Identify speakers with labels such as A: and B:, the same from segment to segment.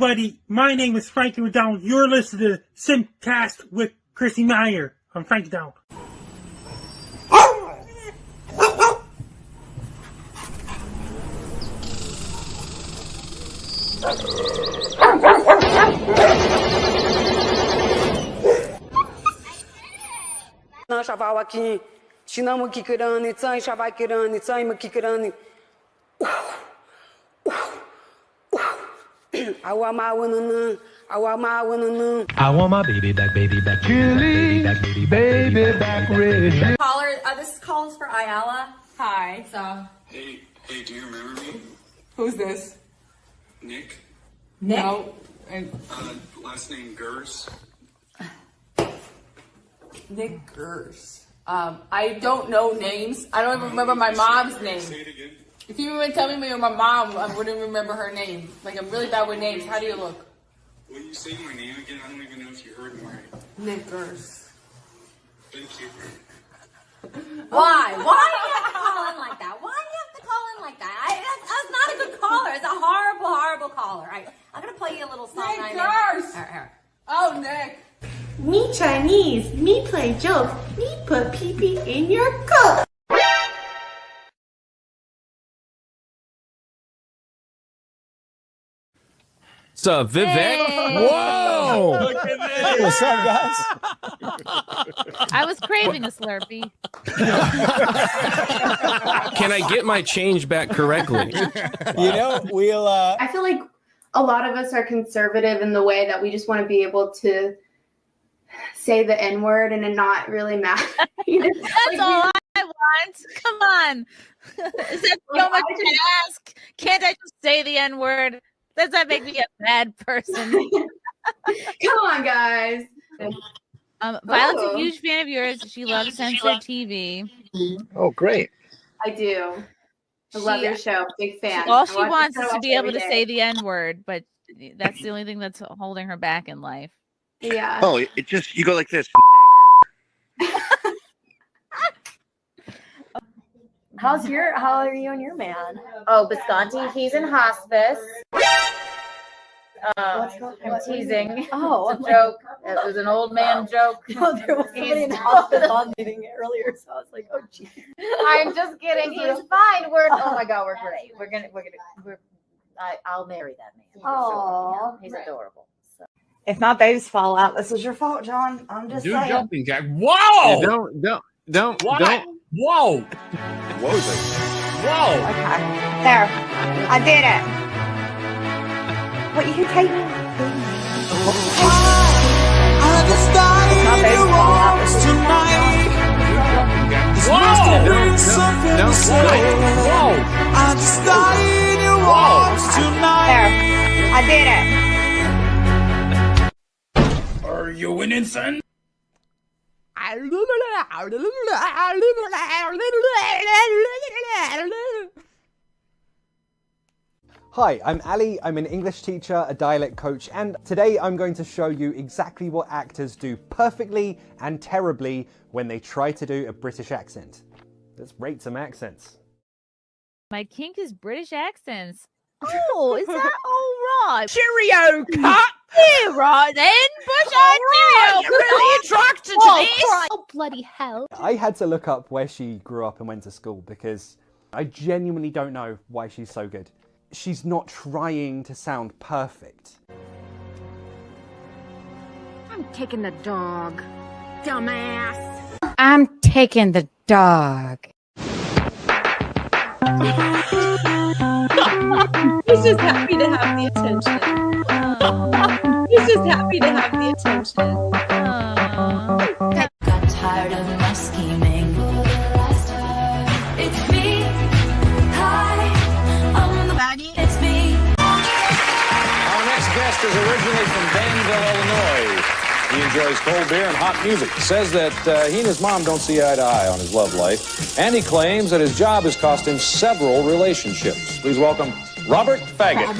A: everybody. My name is Frankie McDonald. You're listening to SimpCast with Chrissie Mayr. I'm Frankie McDonald.
B: I want my baby back, Chili, baby back, red.
C: Caller, this call is for Ayala. Hi. So.
D: Hey, do you remember me?
C: Who's this?
D: Nick?
C: No.
D: Last name Gers.
C: Nick Gers. I don't know names. I don't even remember my mom's name.
D: Say it again.
C: If you even tell me my mom, I wouldn't remember her name. Like, I'm really bad with names. How do you look?
D: Will you say my name again? I don't even know if you heard me right.
C: Nick Gers.
D: Thank you.
E: Why? Why do you have to call in like that? Why do you have to call in like that? That's not a good caller. It's a horrible, horrible caller. I'm going to play you a little song.
C: Nick Gers! Oh, Nick.
F: Me Chinese, me play jokes, me put pee-pee in your coat.
G: What's up, Vivek?
H: Hey.
G: Whoa!
H: Look at this.
I: What's up, guys?
H: I was craving a Slurpee.
G: Can I get my change back correctly?
I: You know, we'll.
F: I feel like a lot of us are conservative in the way that we just want to be able to say the N-word and it not really matter.
H: That's all I want. Come on. Is that so much to ask? Can't I just say the N-word? Does that make me a bad person?
F: Come on, guys.
H: Violet's a huge fan of yours. She loves censored TV.
I: Oh, great.
F: I do. I love your show. Big fan.
H: All she wants is to be able to say the N-word, but that's the only thing that's holding her back in life.
F: Yeah.
J: Oh, it just, you go like this.
E: How are you and your man? Oh, Bisconti, he's in hospice. I'm teasing.
C: Oh,
E: it's a joke. It was an old man joke.
C: No, there was somebody in the hospital meeting earlier, so I was like, oh, geez.
E: I'm just kidding. He's fine. Oh my God, we're great. I'll marry that man.
C: Oh,
E: he's adorable. So.
C: If my babies fall out, this is your fault, John. I'm just saying.
G: Jumping jack. Whoa!
J: Yeah, don't.
G: Whoa!
J: What was it?
G: Whoa!
C: Okay, there. I did it. What, you can take me? My babies fall out. This is
G: Whoa!
C: there. I did it.
G: Are you winning, son?
I: Hi, I'm Ali. I'm an English teacher, a dialect coach, and today I'm going to show you exactly what actors do perfectly and terribly when they try to do a British accent. Let's rate some accents.
H: My kink is British accents. Oh, is that all right?
C: Cheerio, cut.
H: Yeah, right then. Bush cheerio.
C: You're really attracted to this.
E: Oh, bloody hell.
I: I had to look up where she grew up and went to school because I genuinely don't know why she's so good. She's not trying to sound perfect.
E: I'm taking the dog. Dumbass.
K: I'm taking the dog.
F: He's just happy to have the attention. He's just happy to have the attention.
E: Got tired of my scheming. It's me. Hi, I'm the baddie. It's me.
L: Our next guest is originally from Danville, Illinois. He enjoys cold beer and hot music. Says that he and his mom don't see eye to eye on his love life. And he claims that his job has cost him several relationships. Please welcome Robert Faggot.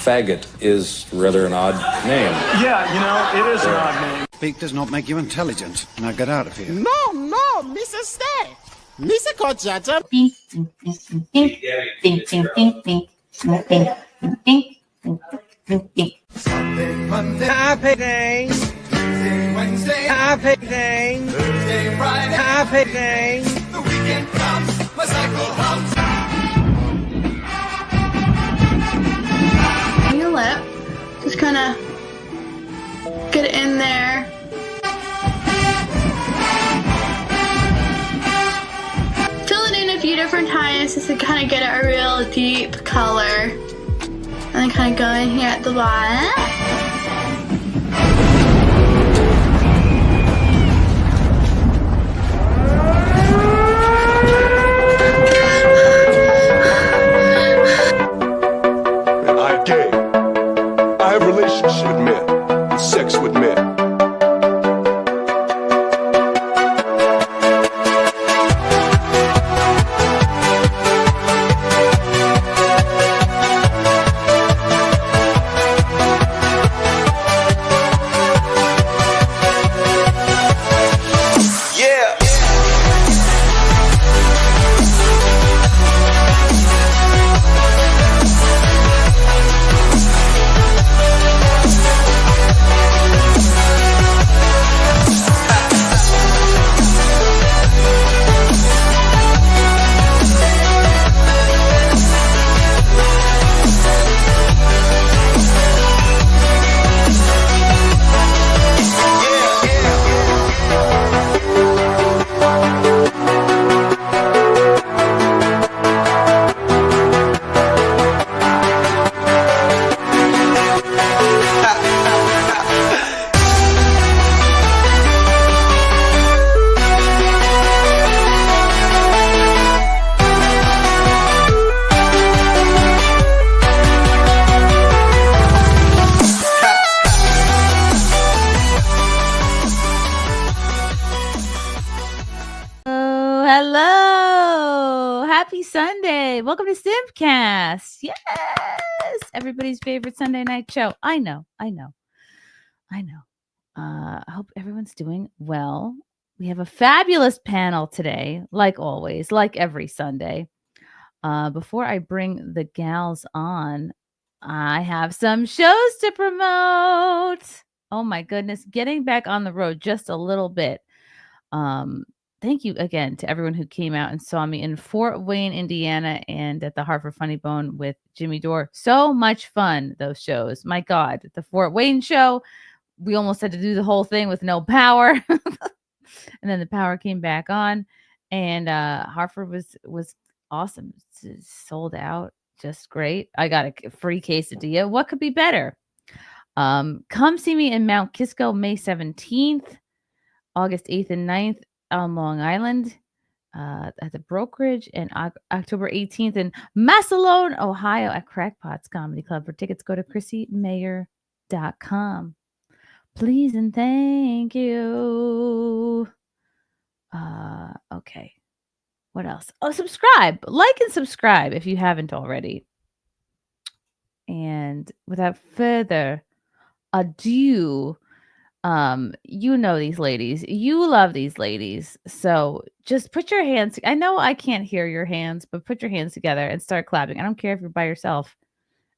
L: Faggot is rather an odd name.
A: Yeah, it is an odd name.
B: Speak does not make you intelligent. Now get out of here.
K: No, Mrs. Stay.
M: Misa Kochata.
E: Ding, ding, ding, ding, ding, ding, ding, ding, ding, ding, ding, ding, ding.
M: Sunday, Monday, happy day. Tuesday, Wednesday, happy day. Thursday, Friday, happy day. The weekend comes, my cycle hums.
F: On your lip, just kind of get it in there. Fill it in a few different times just to kind of get a real deep color. And then kind of go in here at the bottom.
N: I'm gay. I have relationships with men, and sex with men.
H: Hello. Happy Sunday. Welcome to SimpCast. Yes. Everybody's favorite Sunday night show. I know. I hope everyone's doing well. We have a fabulous panel today, like always, like every Sunday. Before I bring the gals on, I have some shows to promote. Oh my goodness, getting back on the road just a little bit. Thank you again to everyone who came out and saw me in Fort Wayne, Indiana, and at the Hartford Funny Bone with Jimmy Dore. So much fun, those shows. My God, the Fort Wayne show, we almost had to do the whole thing with no power. And then the power came back on, and Hartford was awesome. It's sold out, just great. I got a free quesadilla. What could be better? Come see me in Mount Kisco, May 17th, August 8th and 9th on Long Island at the Brokerage, and October 18th in Miscellaneous, Ohio at Crackpots Comedy Club. For tickets, go to chrissiemayr.com. Please and thank you. Okay. What else? Oh, subscribe. Like and subscribe if you haven't already. And without further ado, you know these ladies. You love these ladies. So just put your hands. I know I can't hear your hands, but put your hands together and start clapping. I don't care if you're by yourself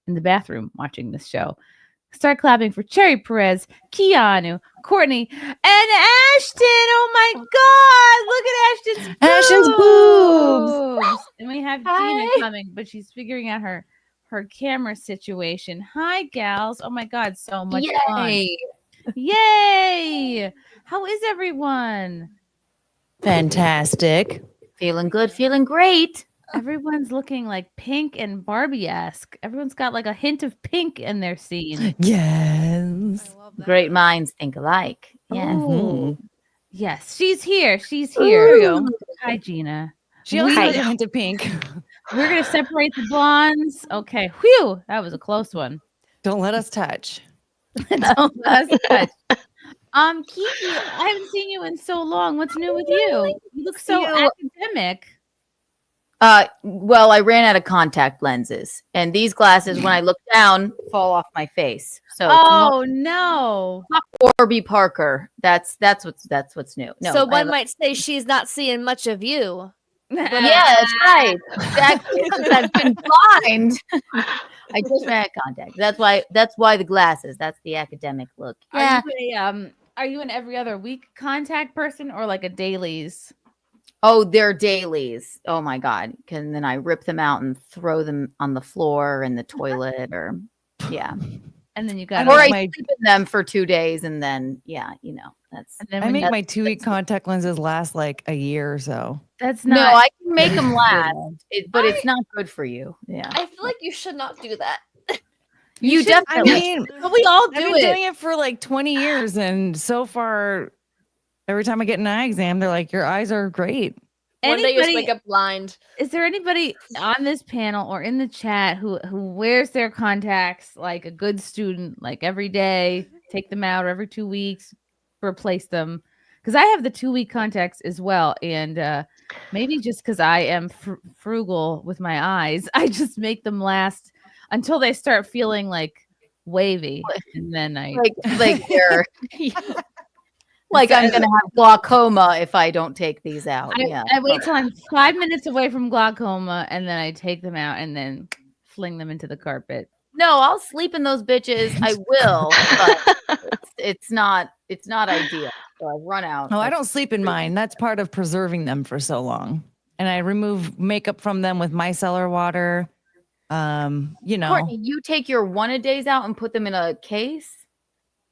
H: in the bathroom watching this show. Start clapping for Cherry Perez, Keanu, Courtney, and Ashton. Oh my God. Look at Ashton's boobs. And we have Gina coming, but she's figuring out her camera situation. Hi, gals. Oh my God. So much fun. Yay! How is everyone?
K: Fantastic.
E: Feeling good, feeling great.
H: Everyone's looking like pink and Barbie-esque. Everyone's got like a hint of pink in their scene.
K: Yes.
E: Great minds think alike. Yeah.
H: Oh. Yes, she's here. She's here.
K: There we go.
H: Hi, Gina.
K: She also has a hint of pink.
H: We're going to separate the blondes. Okay. Whew. That was a close one.
K: Don't let us touch.
H: Don't let us touch. Kiki, I haven't seen you in so long. What's new with you? You look so academic.
E: Well, I ran out of contact lenses, and these glasses, when I look down, fall off my face. So,
H: no,
E: Warby Parker. That's what's new. No,
O: so one might say she's not seeing much of you.
H: Yeah, that's right. Exactly. Since I've been blind, I just made contact. That's why the glasses. That's the academic look. Yeah.
F: Are you an every other week contact person or like a dailies?
H: Oh, they're dailies. Oh my God. And then I rip them out and throw them on the floor in the toilet or yeah.
F: And then you got
H: or I sleep in them for 2 days and then that's
K: I make my 2-week contact lenses last like a year or so.
F: That's
H: no,
F: not
H: I can make them last, but it's not good for you. Yeah.
E: I feel like you should not do that.
H: You definitely
F: but we all do
K: I've been doing it for like 20 years, and so far, every time I get an eye exam, they're like, "Your eyes are great."
E: One day you just wake up blind.
F: Is there anybody on this panel or in the chat who wears their contacts like a good student, like every day, take them out every 2 weeks, replace them? Because I have the 2-week contacts as well, and maybe just because I am frugal with my eyes, I just make them last until they start feeling like wavy, and then I
H: like they're like I'm gonna have glaucoma if I don't take these out.
F: I wait till I'm 5 minutes away from glaucoma, and then I take them out and then fling them into the carpet.
H: No, I'll sleep in those bitches. I will, but it's not ideal. So I run out.
K: No, I don't sleep in mine. That's part of preserving them for so long. And I remove makeup from them with micellar water.
H: Courtney, you take your 1-a-days out and put them in a case?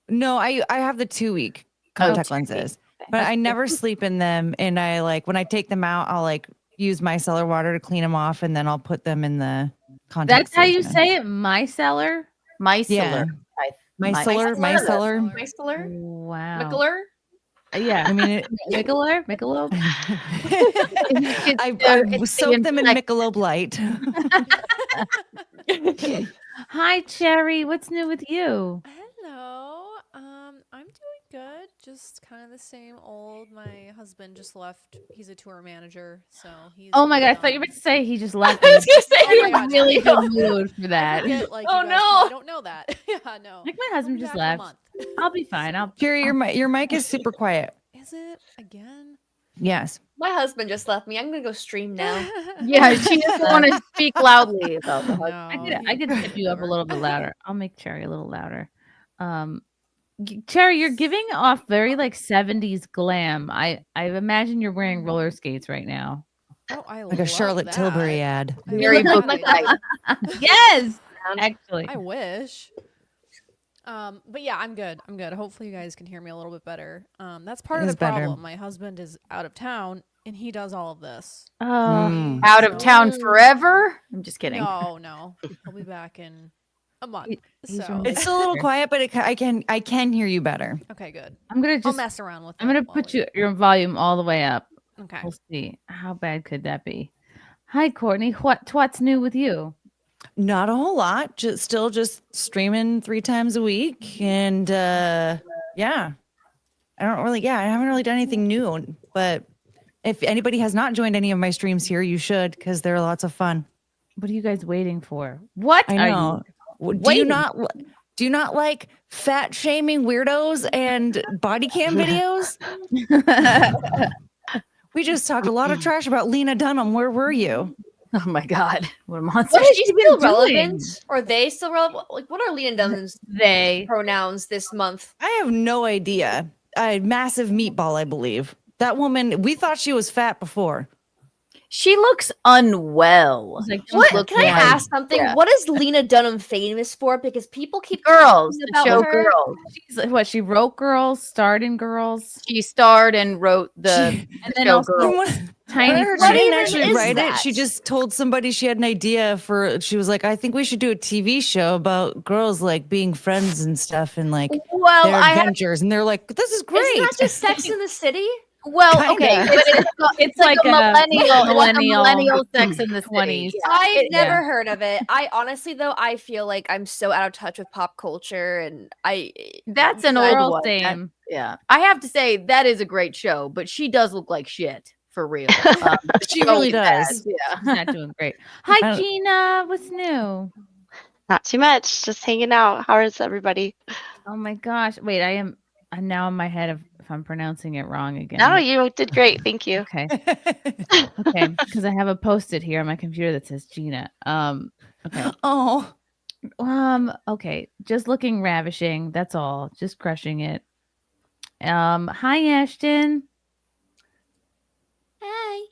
K: No, I have the 2-week contact lenses, but I never sleep in them. And I when I take them out, I'll use micellar water to clean them off, and then I'll put them in the contact.
F: That's how you say it, micellar?
H: Micellar.
K: Micellar.
E: Micellar.
F: Wow.
E: Micellar.
F: Yeah,
K: I mean,
F: Michelob.
K: I soak them in Michelob Light.
F: Hi, Cherry. What's new with you?
O: Hello. I'm doing good. Just kind of the same old. My husband just left. He's a tour manager, so he's.
F: Oh my God! I thought you were about to say he just left.
E: I was gonna say
F: I'm really good mood for that.
O: Oh no! I don't know that. Yeah, no.
F: Like my husband just left. I'll be fine.
K: Carrie, your mic is super quiet.
O: Is it again?
K: Yes.
E: My husband just left me. I'm gonna go stream now.
H: Yeah, she doesn't want to speak loudly about the
O: No,
F: I could tip you up a little bit louder. I'll make Cherry a little louder. Cherry, you're giving off very 70s glam. I imagine you're wearing roller skates right now.
O: Oh, I
K: like a Charlotte Tilbury ad.
H: Very book
F: Yes, actually.
O: I wish. But yeah, I'm good. Hopefully you guys can hear me a little bit better. That's part of the problem. My husband is out of town and he does all of this.
H: Out of town forever? I'm just kidding.
O: No. He'll be back in a month. So
K: It's a little quiet, but I can hear you better.
O: okay, good.
F: I'll
O: mess around with it.
F: I'm gonna put your volume all the way up.
O: Okay.
F: We'll see. How bad could that be? Hi, Courtney. What's new with you?
K: Not a whole lot. Still just streaming 3 times a week, and yeah. I haven't really done anything new. But if anybody has not joined any of my streams here, you should, because they're lots of fun.
F: What are you guys waiting for? What
K: I know. Do you not like fat shaming weirdos and body cam videos? We just talked a lot of trash about Lena Dunham. Where were you?
H: Oh my God. What a monster.
E: What is she still relevant? Or are they still relevant? What are Lena Dunham's pronouns this month?
K: I have no idea. A massive meatball, I believe. That woman, we thought she was fat before.
H: She looks unwell.
E: Can I ask something?
H: Yeah.
E: What is Lena Dunham famous for? Because people keep
H: Girls,
E: talking
H: the
E: about
H: show
E: her.
H: Girls.
F: She wrote Girls, starred in Girls.
H: She starred and wrote the show Girls.
F: Tiny.
K: She didn't actually write it. She just told somebody she had an idea for. She was like, "I think we should do a TV show about girls being friends and stuff and their adventures." And they're like, "This is great."
E: Isn't that just Sex in the City?
H: Well,
K: Kinda.
H: okay, but it's like a millennial Sex in the 20s.
E: I've never heard of it. I honestly, though, I feel like I'm so out of touch with pop culture, and
H: that's an old thing. Yeah, I have to say that is a great show, but she does look like shit for real.
K: She really does.
H: Yeah,
F: she's not doing great. Hi, Gina. What's new?
P: Not too much. Just hanging out. How is everybody?
F: Oh my gosh. Wait, I am
H: I'm now in my head if I'm pronouncing it wrong again.
P: No, you did great. Thank you.
H: Okay. Okay, because I have a post-it here on my computer that says Gina. Okay.
K: Oh.
H: Okay. Just looking ravishing. That's all. Just crushing it. Hi, Ashton.
E: Hi.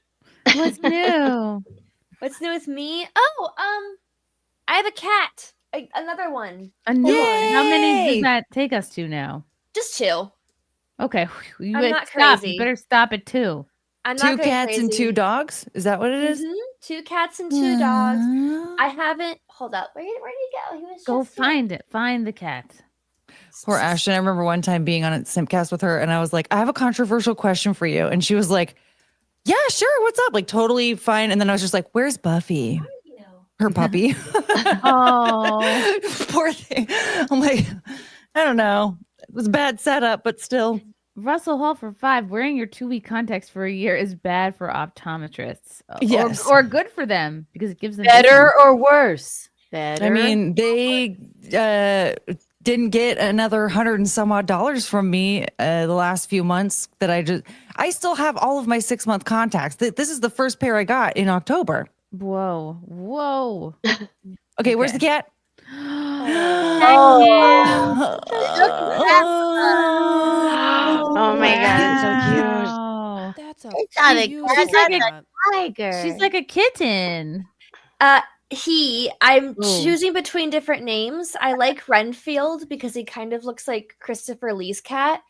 H: What's new?
E: What's new with me? Oh, I have a cat. Another one.
H: A new one. How many
K: Yay!
H: does that take us to now?
E: Just 2.
H: Okay. You
E: I'm
H: better
E: not
H: stop.
E: crazy.
H: You better stop at 2.
E: I'm not
K: 2
E: going
K: cats and
E: crazy.
K: 2 dogs? Is that what it is?
E: 2 cats and 2 dogs. I haven't. Hold up. Where did he go? He was
H: Go
E: just
H: find it. Find the cat.
K: Poor Ashton. I remember one time being on a SimpCast with her, and I was like, I have a controversial question for you. And she was like, yeah, sure. What's up? Like, totally fine. And then I was just like, where's Buffy? Her puppy.
H: Oh.
K: Poor thing. I'm like, I don't know. It was a bad setup, but still.
H: Russell Hall for 5. Wearing your 2-week contacts for a year is bad for optometrists.
K: Yes.
H: Or good for them because it gives them
P: Better or worse? Better.
K: I mean, they didn't get another $100 and some odd from me the last few months that I still have all of my 6-month contacts. This is the first pair I got in October.
H: Whoa.
K: Okay, where's the cat?
P: Oh my god, it's so cute.
O: That's a
P: It's not a
O: cute
P: cat,
H: She's like
P: that's a tiger.
H: She's like a kitten.
E: I'm choosing between different names. I like Renfield because he kind of looks like Christopher Lee's cat.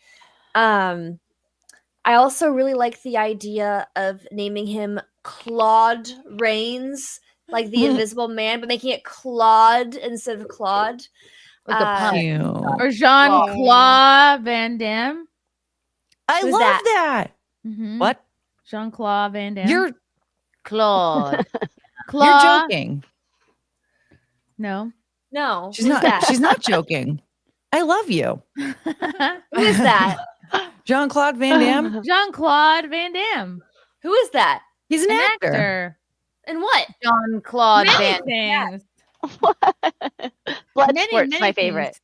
E: I also really like the idea of naming him Claude Rains, like the Invisible Man, but making it Claude instead of Claude.
H: Like a pun.
K: Cute.
H: Or Jean-Claude Van Damme.
K: I
E: Who's
K: love
E: that?
K: that.
H: Mhm.
K: What?
H: Jean-Claude Van Damme.
K: You're
H: Claude.
K: you're joking.
H: No.
E: No.
K: She's
E: who's
K: not.
E: that?
K: She's not joking. I love you,
E: Who is that?
K: Jean-Claude Van Damme.
H: Jean-Claude Van Damme.
E: Who is that?
K: He's an actor.
E: And what?
P: Jean-Claude
H: Many
P: Van
H: things.
P: Bloodsport's
H: many
P: my favorite.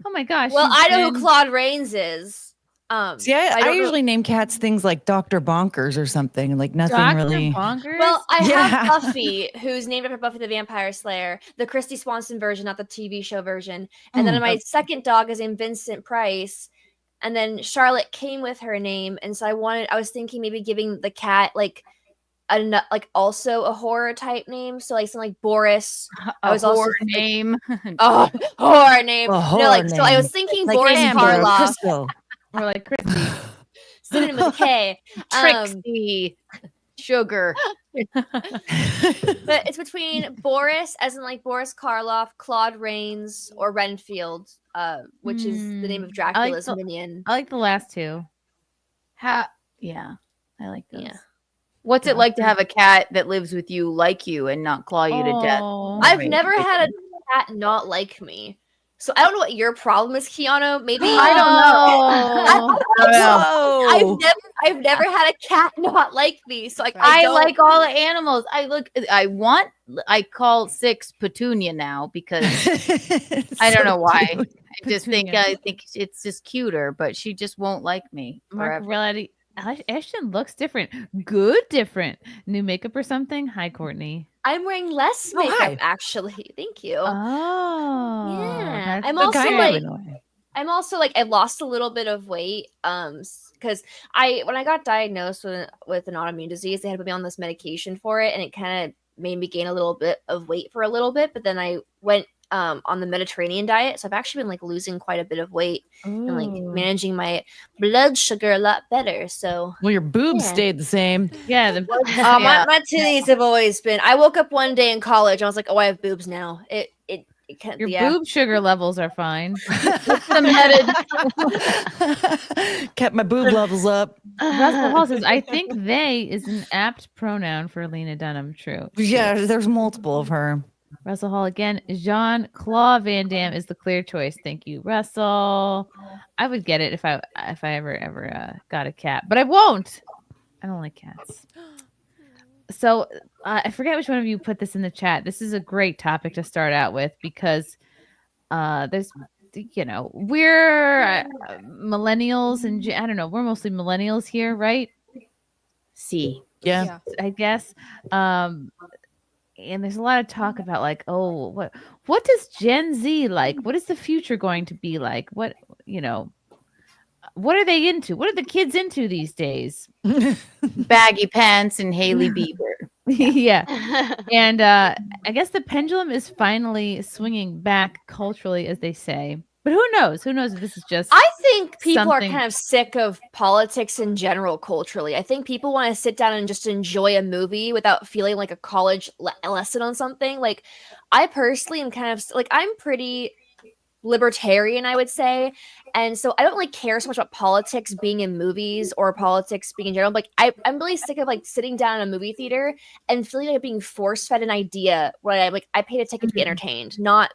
H: Oh my gosh.
E: Well,
H: she's
E: I know who
H: been-
E: Claude Rains is.
K: See, I
E: don't know-
K: usually name cats things like Dr. Bonkers or something, like nothing
H: Dr.
K: really.
H: Bonkers?
E: Well, I
K: Yeah.
E: have Buffy, who's named after Buffy the Vampire Slayer, the Christy Swanson version, not the TV show version. And then my second dog is named Vincent Price. And then Charlotte came with her name, and so I was thinking maybe giving the cat like also a horror type name, so like something like Boris. I was also
P: horror name.
E: Oh, horror name.
K: A horror
E: No, like so I was
K: name.
E: thinking
K: Like
E: Boris
K: Amber,
E: Karloff,
K: Crystal.
H: Or like Chrissy.
E: synonym with a K.
P: Trixie. Sugar.
E: But it's between Boris, as in like Boris Karloff, Claude Rains, or Renfield, which is the name of Dracula's minion.
H: I like the last two. Yeah. I like those.
E: Yeah.
P: What's it like to have a cat that lives with you like you and not claw you to death?
H: Oh.
E: I've never had a cat not like me. So I don't know what your problem is, Keanu. Maybe
P: I don't know.
E: I've never had a cat not like me. So like
P: I
E: don't-
P: like all the animals. I call 6 Petunia now because I don't know why. I think it's just cuter, but she just won't like me
H: Mark
P: forever.
H: Reality. Ashton looks different. Good different. New makeup or something? Hi, Courtney.
E: I'm wearing less
K: Oh,
E: makeup,
K: hi.
E: actually. Thank you.
H: Oh.
E: Yeah.
H: that's
E: I'm
H: the
E: also
H: kind
E: like
H: of annoying.
E: I'm also like I lost a little bit of weight because when I got diagnosed with an autoimmune disease, they had to put me on this medication for it, and it kind of made me gain a little bit of weight for a little bit. But then I went on the Mediterranean diet, so I've actually been like losing quite a bit of weight and like managing my blood sugar a lot better. So
K: Well, your boobs
E: Yeah.
K: stayed the same.
H: Yeah.
E: my titties have always been. I woke up one day in college, and I was like, oh, I have boobs now. It can't.
H: Your
E: Yeah.
H: boob sugar levels are fine.
K: Kept my boob levels up.
H: Russell Hall says, I think they is an apt pronoun for Lena Dunham. True.
K: Yeah, there's multiple of her.
H: Russell Hall again. Jean-Claude Van Damme is the clear choice. Thank you, Russell. I would get it if I ever got a cat, but I won't. I don't like cats. So I forget which one of you put this in the chat. This is a great topic to start out with because there's you know, we're millennials and I don't know, we're mostly millennials here, right?
P: See,
K: yeah,
H: I guess. And there's a lot of talk about like, oh, what does Gen Z like? What is the future going to be like? What, you know, what are they into? What are the kids into these days?
P: baggy pants and Haley Bieber.
H: Yeah. And I guess the pendulum is finally swinging back culturally, as they say. But who knows? Who knows if this is just
E: I think people are
H: something-
E: kind of sick of politics in general culturally. I think people want to sit down and just enjoy a movie without feeling like a college lesson on something. Like, I personally am kind of like, I'm pretty libertarian, I would say. And so I don't really care so much about politics being in movies or politics being in general. Like, I'm really sick of like sitting down in a movie theater and feeling like being force fed an idea where I paid a ticket to be entertained, not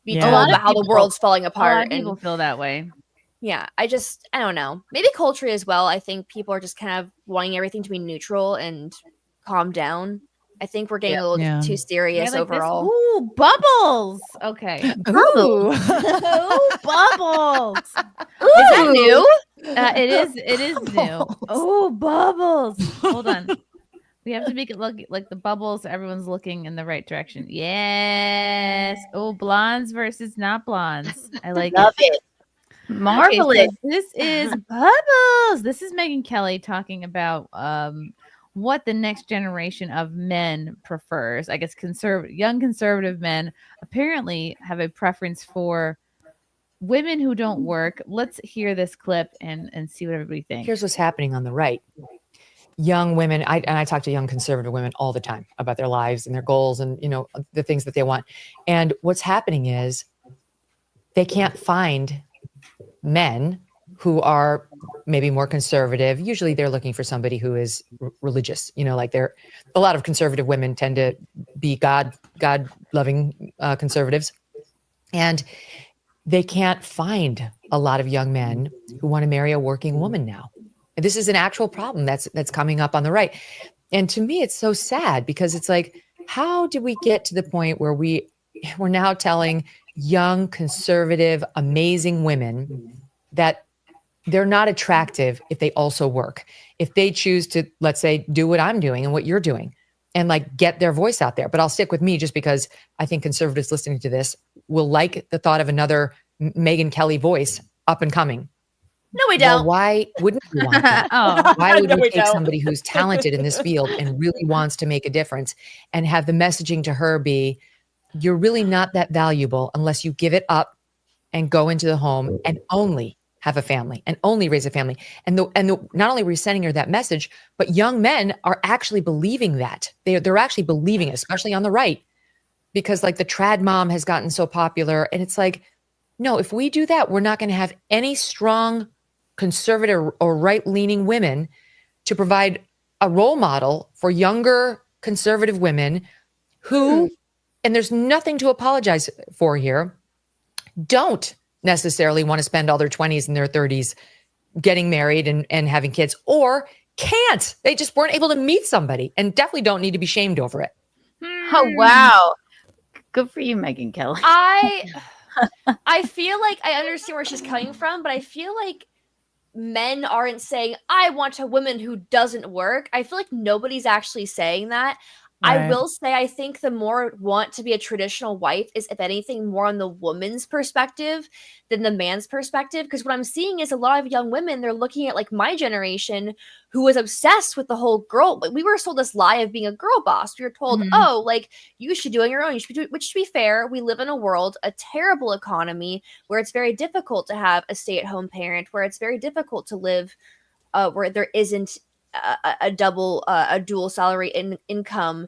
E: be
H: Yeah. A
E: told
H: lot of
E: about how the
H: people-
E: world's falling
H: a
E: apart.
H: lot of people feel that way.
E: Yeah, I don't know. Maybe culturally as well. I think people are just kind of wanting everything to be neutral and calm down. I think we're getting a little too serious
H: Yeah, like this-
E: overall.
H: Ooh, bubbles. Okay.
E: Ooh.
H: Ooh, bubbles.
E: Is that new?
H: It is new. Oh, bubbles. Hold on. We have to make it look like the bubbles, so everyone's looking in the right direction. Yes. Oh, blondes versus not blondes. I like
P: Love
H: it.
P: it. Marvelous.
H: Okay, so this is Bubbles. This is Megan Kelly talking about what the next generation of men prefers. I guess young conservative men apparently have a preference for women who don't work. Let's hear this clip and see what everybody thinks.
Q: Here's what's happening on the right. Young women, I talk to young conservative women all the time about their lives and their goals and, you know, the things that they want. And what's happening is they can't find men who are maybe more conservative. Usually they're looking for somebody who is religious, you know, like a lot of conservative women tend to be God loving conservatives. And they can't find a lot of young men who want to marry a working woman now. And this is an actual problem that's coming up on the right. And to me, it's so sad because it's like, how did we get to the point where we're now telling young, conservative, amazing women that they're not attractive if they also work, if they choose to, let's say, do what I'm doing and what you're doing and like get their voice out there. But I'll stick with me just because I think conservatives listening to this will like the thought of another Megyn Kelly voice up and coming.
E: No, we don't.
Q: Well, why wouldn't we want that?
H: Oh.
Q: Why would
E: No,
Q: we
E: we
Q: take
E: don't.
Q: somebody who's talented in this field and really wants to make a difference and have the messaging to her be, you're really not that valuable unless you give it up and go into the home and only have a family and only raise a family. And not only are we sending her that message, but young men are actually believing that. They're actually believing it, especially on the right, because like the trad mom has gotten so popular. And it's like, no, if we do that, we're not going to have any strong conservative or right-leaning women to provide a role model for younger conservative women who, and there's nothing to apologize for here, don't necessarily want to spend all their 20s and their 30s getting married and having kids, or can't. They just weren't able to meet somebody and definitely don't need to be shamed over it.
P: Oh, wow. Good for you, Megyn Kelly.
E: I feel like I understand where she's coming from, but I feel like men aren't saying, I want a woman who doesn't work. I feel like nobody's actually saying that. I
K: Right.
E: will say, I think the more want to be a traditional wife is, if anything, more on the woman's perspective than the man's perspective. Because what I'm seeing is a lot of young women, they're looking at like my generation who was obsessed with the whole girl. We were sold this lie of being a girl boss. We were told, oh, like you should do it on your own. You should be doing, which to be fair, we live in a world, a terrible economy where it's very difficult to have a stay-at-home parent, where it's very difficult to live where there isn't a dual salary income.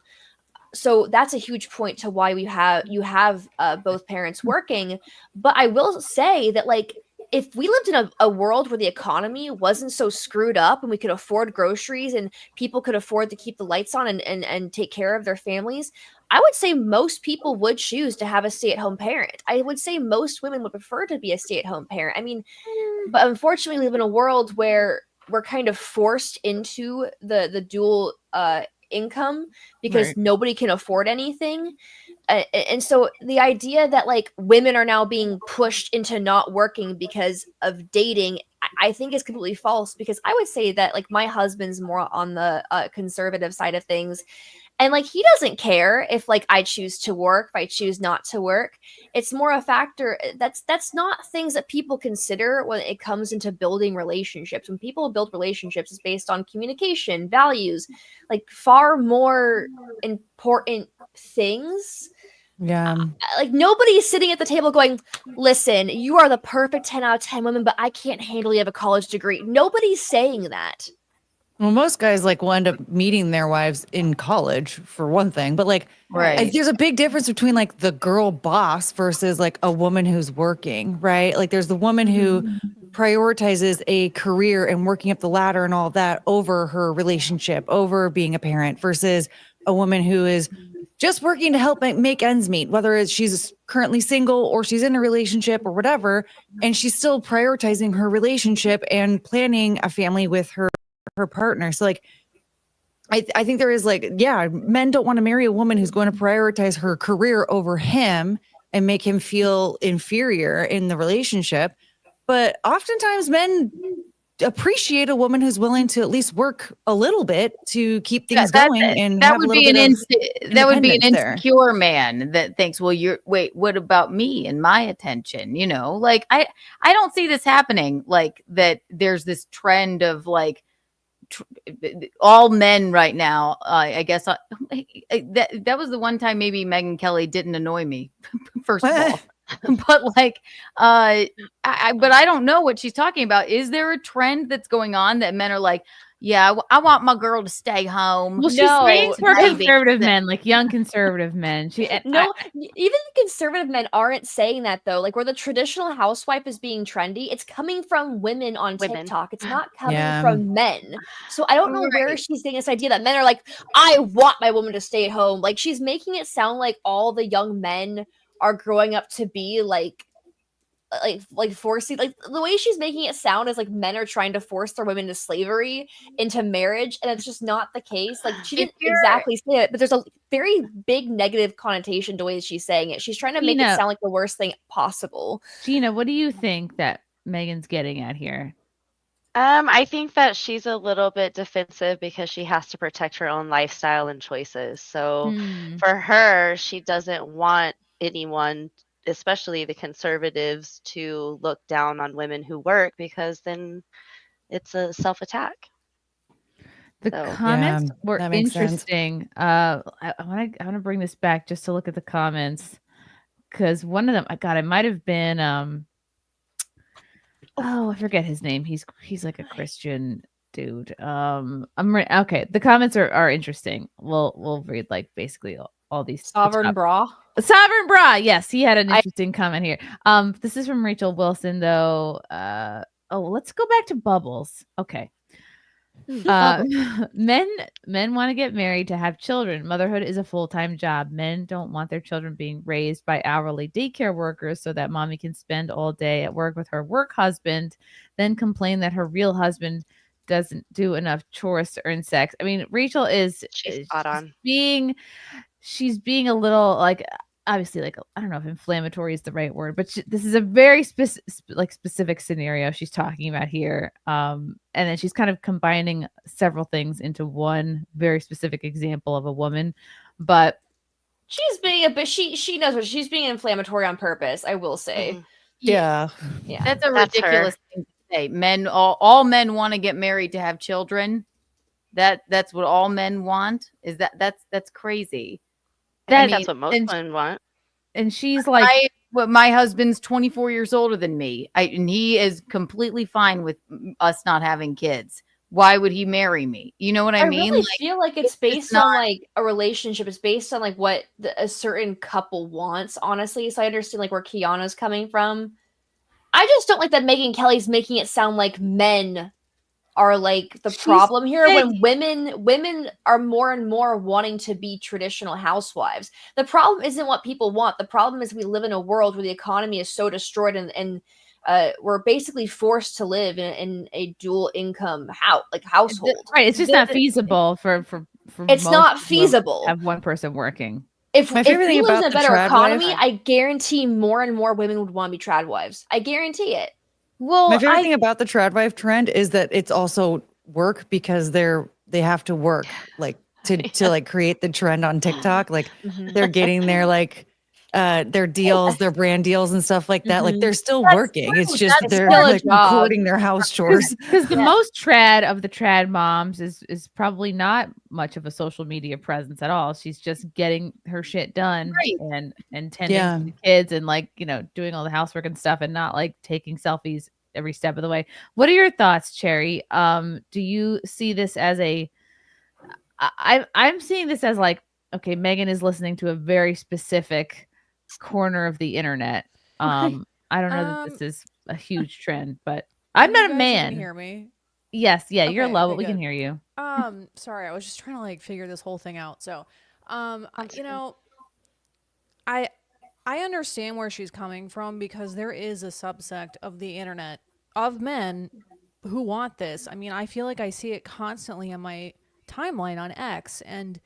E: So that's a huge point to why you have both parents working. But I will say that, like, if we lived in a world where the economy wasn't so screwed up and we could afford groceries and people could afford to keep the lights on and take care of their families, I would say most people would choose to have a stay-at-home parent. I would say most women would prefer to be a stay-at-home parent. I mean, but unfortunately we live in a world where we're kind of forced into the dual income because
K: Right.
E: nobody can afford anything. and so the idea that like women are now being pushed into not working because of dating, I think is completely false, because I would say that like my husband's more on the conservative side of things. And like he doesn't care if like I choose to work, if I choose not to work. It's more a factor that's not things that people consider when it comes into building relationships. When people build relationships, it's based on communication, values, like far more important things.
K: Yeah.
E: Like nobody's sitting at the table going, listen, you are the perfect 10 out of 10 women, but I can't handle you have a college degree. Nobody's saying that.
K: Well, most guys like will end up meeting their wives in college for one thing, but like, there's a big difference between like the girl boss versus like a woman who's working, right? Like there's the woman who prioritizes a career and working up the ladder and all of that over her relationship, over being a parent, versus a woman who is just working to help make ends meet, whether it's she's currently single or she's in a relationship or whatever, and she's still prioritizing her relationship and planning a family with her partner. So like I think there is like, yeah, men don't want to marry a woman who's going to prioritize her career over him and make him feel inferior in the relationship. But oftentimes men appreciate a woman who's willing to at least work a little bit to keep things going. And
P: that would be an insecure
K: there.
P: man that thinks, well, what about me and my attention? You know, like I don't see this happening, like that there's this trend of like all men right now. I guess that was the one time maybe Megyn Kelly didn't annoy me, first of all. But like, but I don't know what she's talking about. Is there a trend that's going on that men are like, yeah, I want my girl to stay home?
H: Well, she's saying for conservative men, like young conservative men.
E: Even conservative men aren't saying that though. Like where the traditional housewife is being trendy, it's coming from women on TikTok. It's not coming from men. So I don't know where she's getting this idea that men are like, I want my woman to stay at home. Like she's making it sound like all the young men are growing up to be like forcing, like the way she's making it sound is like men are trying to force their women to slavery, into marriage, and it's just not the case. Like she didn't exactly say it, but there's a very big negative connotation to the way she's saying it. She's trying to make it sound like the worst thing possible.
H: Gina, what do you think that Megan's getting at here?
R: I think that she's a little bit defensive because she has to protect her own lifestyle and choices. So for her, she doesn't want anyone, especially the conservatives, to look down on women who work, because then it's a self-attack.
H: The comments were interesting. I want to bring this back just to look at the comments, because one of them, it might have been I forget his name. He's like a Christian dude. Okay. The comments are interesting. We'll read like basically all these.
E: Sovereign Bra.
H: Yes, he had an interesting comment here. This is from Rachel Wilson though. Let's go back to Bubbles. Okay. Men want to get married to have children. Motherhood is a full-time job. Men don't want their children being raised by hourly daycare workers so that mommy can spend all day at work with her work husband, then complain that her real husband doesn't do enough chores to earn sex. I mean, Rachel is
R: spot on.
H: She's being a little like, obviously, like, I don't know if inflammatory is the right word, but this is a very specific scenario she's talking about here. And then she's kind of combining several things into one very specific example of a woman. But
E: she's being a bit, she knows what she's being inflammatory on purpose, I will say.
K: Yeah.
P: That's a ridiculous thing to say. All men want to get married to have children. That's what all men want. That's crazy.
R: That's what most men want.
H: And she's like,
P: my husband's 24 years older than me. And he is completely fine with us not having kids. Why would he marry me? You know what I mean?
E: I really feel like it's based on like a relationship. It's based on like what a certain couple wants, honestly. So I understand like where Keanu's coming from. I just don't like that Megyn Kelly's making it sound like men are like the problem here, when women are more and more wanting to be traditional housewives. The problem isn't what people want. The problem is we live in a world where the economy is so destroyed, and we're basically forced to live in a dual income household.
H: Right. It's just not feasible for
E: it's not feasible
H: to have one person working.
E: If
K: My
E: if
K: favorite
E: we
K: thing
E: lived
K: about
E: in a
K: the
E: better
K: trad
E: economy,
K: wife-
E: I guarantee more and more women would want to be trad wives. I guarantee it.
P: Well,
K: My favorite thing about the trad wife trend is that it's also work because they have to work like to like create the trend on TikTok. Like they're getting their deals, their brand deals and stuff like that. Like they're still working. It's just
E: That's
K: they're
E: still a
K: like
E: job.
K: recording their house chores.
H: Because the most trad of the trad moms is probably not much of a social media presence at all. She's just getting her shit done and tending
K: Yeah.
H: to the kids and like, you know, doing all the housework and stuff and not like taking selfies every step of the way. What are your thoughts, Cherry? Do you see this as I'm seeing this as like, okay, Megan is listening to a very specific corner of the internet. I don't know that this is a huge trend, but I'm not a man.
O: Can hear me?
H: Yes, yeah, you're
O: Okay,
H: low,
O: okay,
H: but we can
O: good.
H: hear you.
O: Sorry, I was just trying to like figure this whole thing out. So, you know, I understand where she's coming from because there is a subsect of the internet of men who want this. I mean, I feel like I see it constantly on my timeline on X, and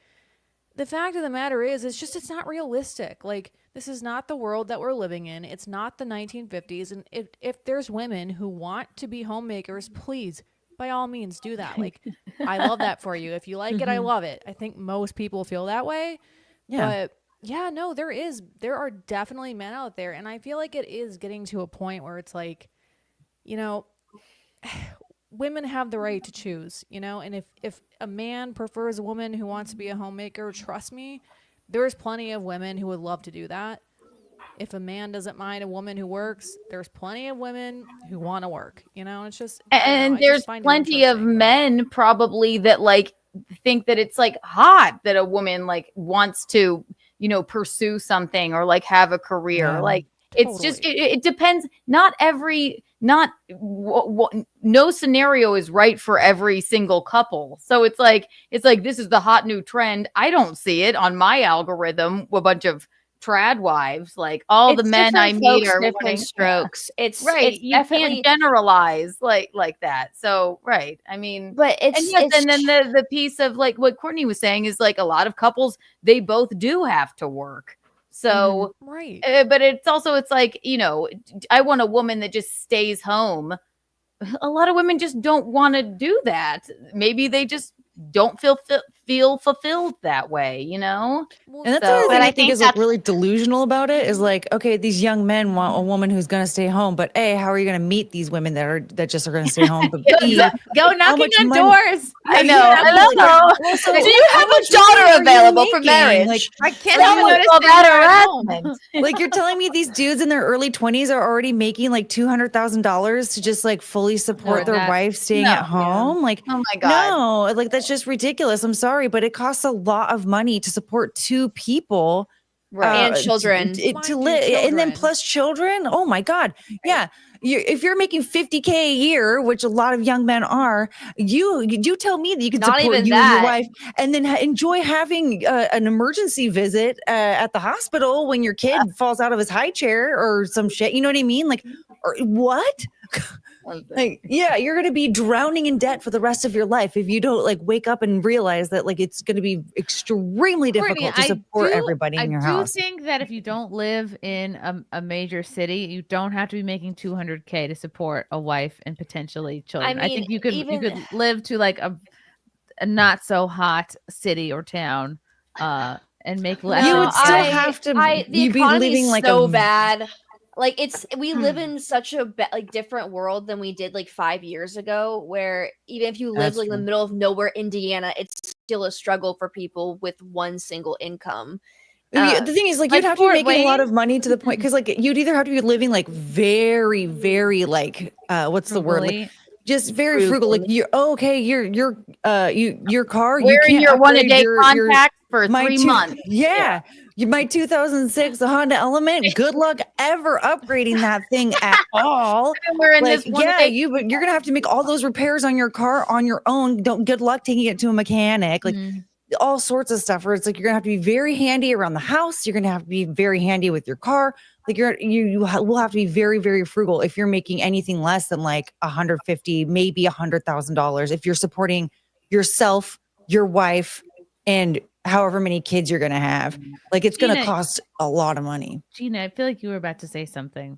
O: the fact of the matter is, it's not realistic. Like, this is not the world that we're living in. It's not the 1950s. And if there's women who want to be homemakers, please, by all means, do that. Like, I love that for you. If you like it, I love it. I think most people feel that way.
K: Yeah.
O: But yeah, no, there are definitely men out there. And I feel like it is getting to a point where it's like, you know, women have the right to choose, you know, and if a man prefers a woman who wants to be a homemaker, trust me, there's plenty of women who would love to do that. If a man doesn't mind a woman who works, there's plenty of women who want to work, you know. It's just,
P: And
O: I
P: there's
O: just find it
P: plenty of men probably that like think that it's like hot that a woman like wants to, you know, pursue something or like have a career.
K: Yeah,
P: like it's just it depends. Not no scenario is right for every single couple. So it's like this is the hot new trend. I don't see it on my algorithm. A bunch of trad wives, like all the men I meet are
E: different
P: wanting
E: strokes. It's
P: right.
E: It's
P: You
E: definitely
P: can't generalize like that. So right. I mean,
E: but
P: and then the piece of like what Courtney was saying is like a lot of couples, they both do have to work. So
O: right.
P: But it's also it's like, you know, I want a woman that just stays home. A lot of women just don't want to do that. Maybe they just don't feel fulfilled that way, you know?
K: And that's the other thing I think is like really delusional about it is like, okay, these young men want a woman who's going to stay home, but A, how are you going to meet these women that just are going to stay home? But B,
H: go knocking on doors.
P: I know. I know.
K: Also,
P: Do you have a daughter available for marriage?
K: Like,
H: I can't even notice
K: like you're telling me these dudes in their early 20s are already making like $200,000 to just like fully support their wife staying at home? Like,
P: oh my God.
K: No, like that's just ridiculous. I'm sorry, but it costs a lot of money to support two people.
E: And children.
K: To live, and then plus children. Oh my God. Yeah. If you're making $50K a year, which a lot of young men are, you tell me that you can
E: Not
K: support
E: even
K: you and
E: that.
K: your wife and then enjoy having an emergency visit at the hospital when your kid falls out of his high chair or some shit. You know what I mean? Like, or, what? Like, yeah, you're going to be drowning in debt for the rest of your life if you don't like wake up and realize that like it's going to be extremely difficult to support everybody in your house.
H: I do think that if you don't live in a major city, you don't have to be making $200K to support a wife and potentially children. I think you could live to like a not so hot city or town and make less.
K: You would still have to
E: the
K: be
E: economy's
K: living like
E: so
K: a
E: bad. Like we live in such a like different world than we did like 5 years ago, where even if you live
K: That's
E: like in the
K: true.
E: middle of nowhere, Indiana, it's still a struggle for people with one single income.
K: The thing is, like, you'd have to be making a lot of money to the point because, like, you'd either have to be living like very, very like what's the word? Like, just very frugal. Like, your car, you
P: Wearing
K: can't
P: your
K: upgrade
P: one-a-day contacts for 3 months.
K: Yeah. My 2006 the Honda Element. Good luck ever upgrading that thing at all.
P: We're in
K: Like,
P: this one-a-day
K: you're gonna have to make all those repairs on your car on your own. Good luck taking it to a mechanic. Like all sorts of stuff. Where it's like you're gonna have to be very handy around the house. You're gonna have to be very handy with your car. Like you will have to be very, very frugal if you're making anything less than like $150,000, maybe $100,000. If you're supporting yourself, your wife, and however many kids you're going to have. Like it's going to
H: Jeanna-
K: cost a lot of money.
H: Gina, I feel like you were about to say something.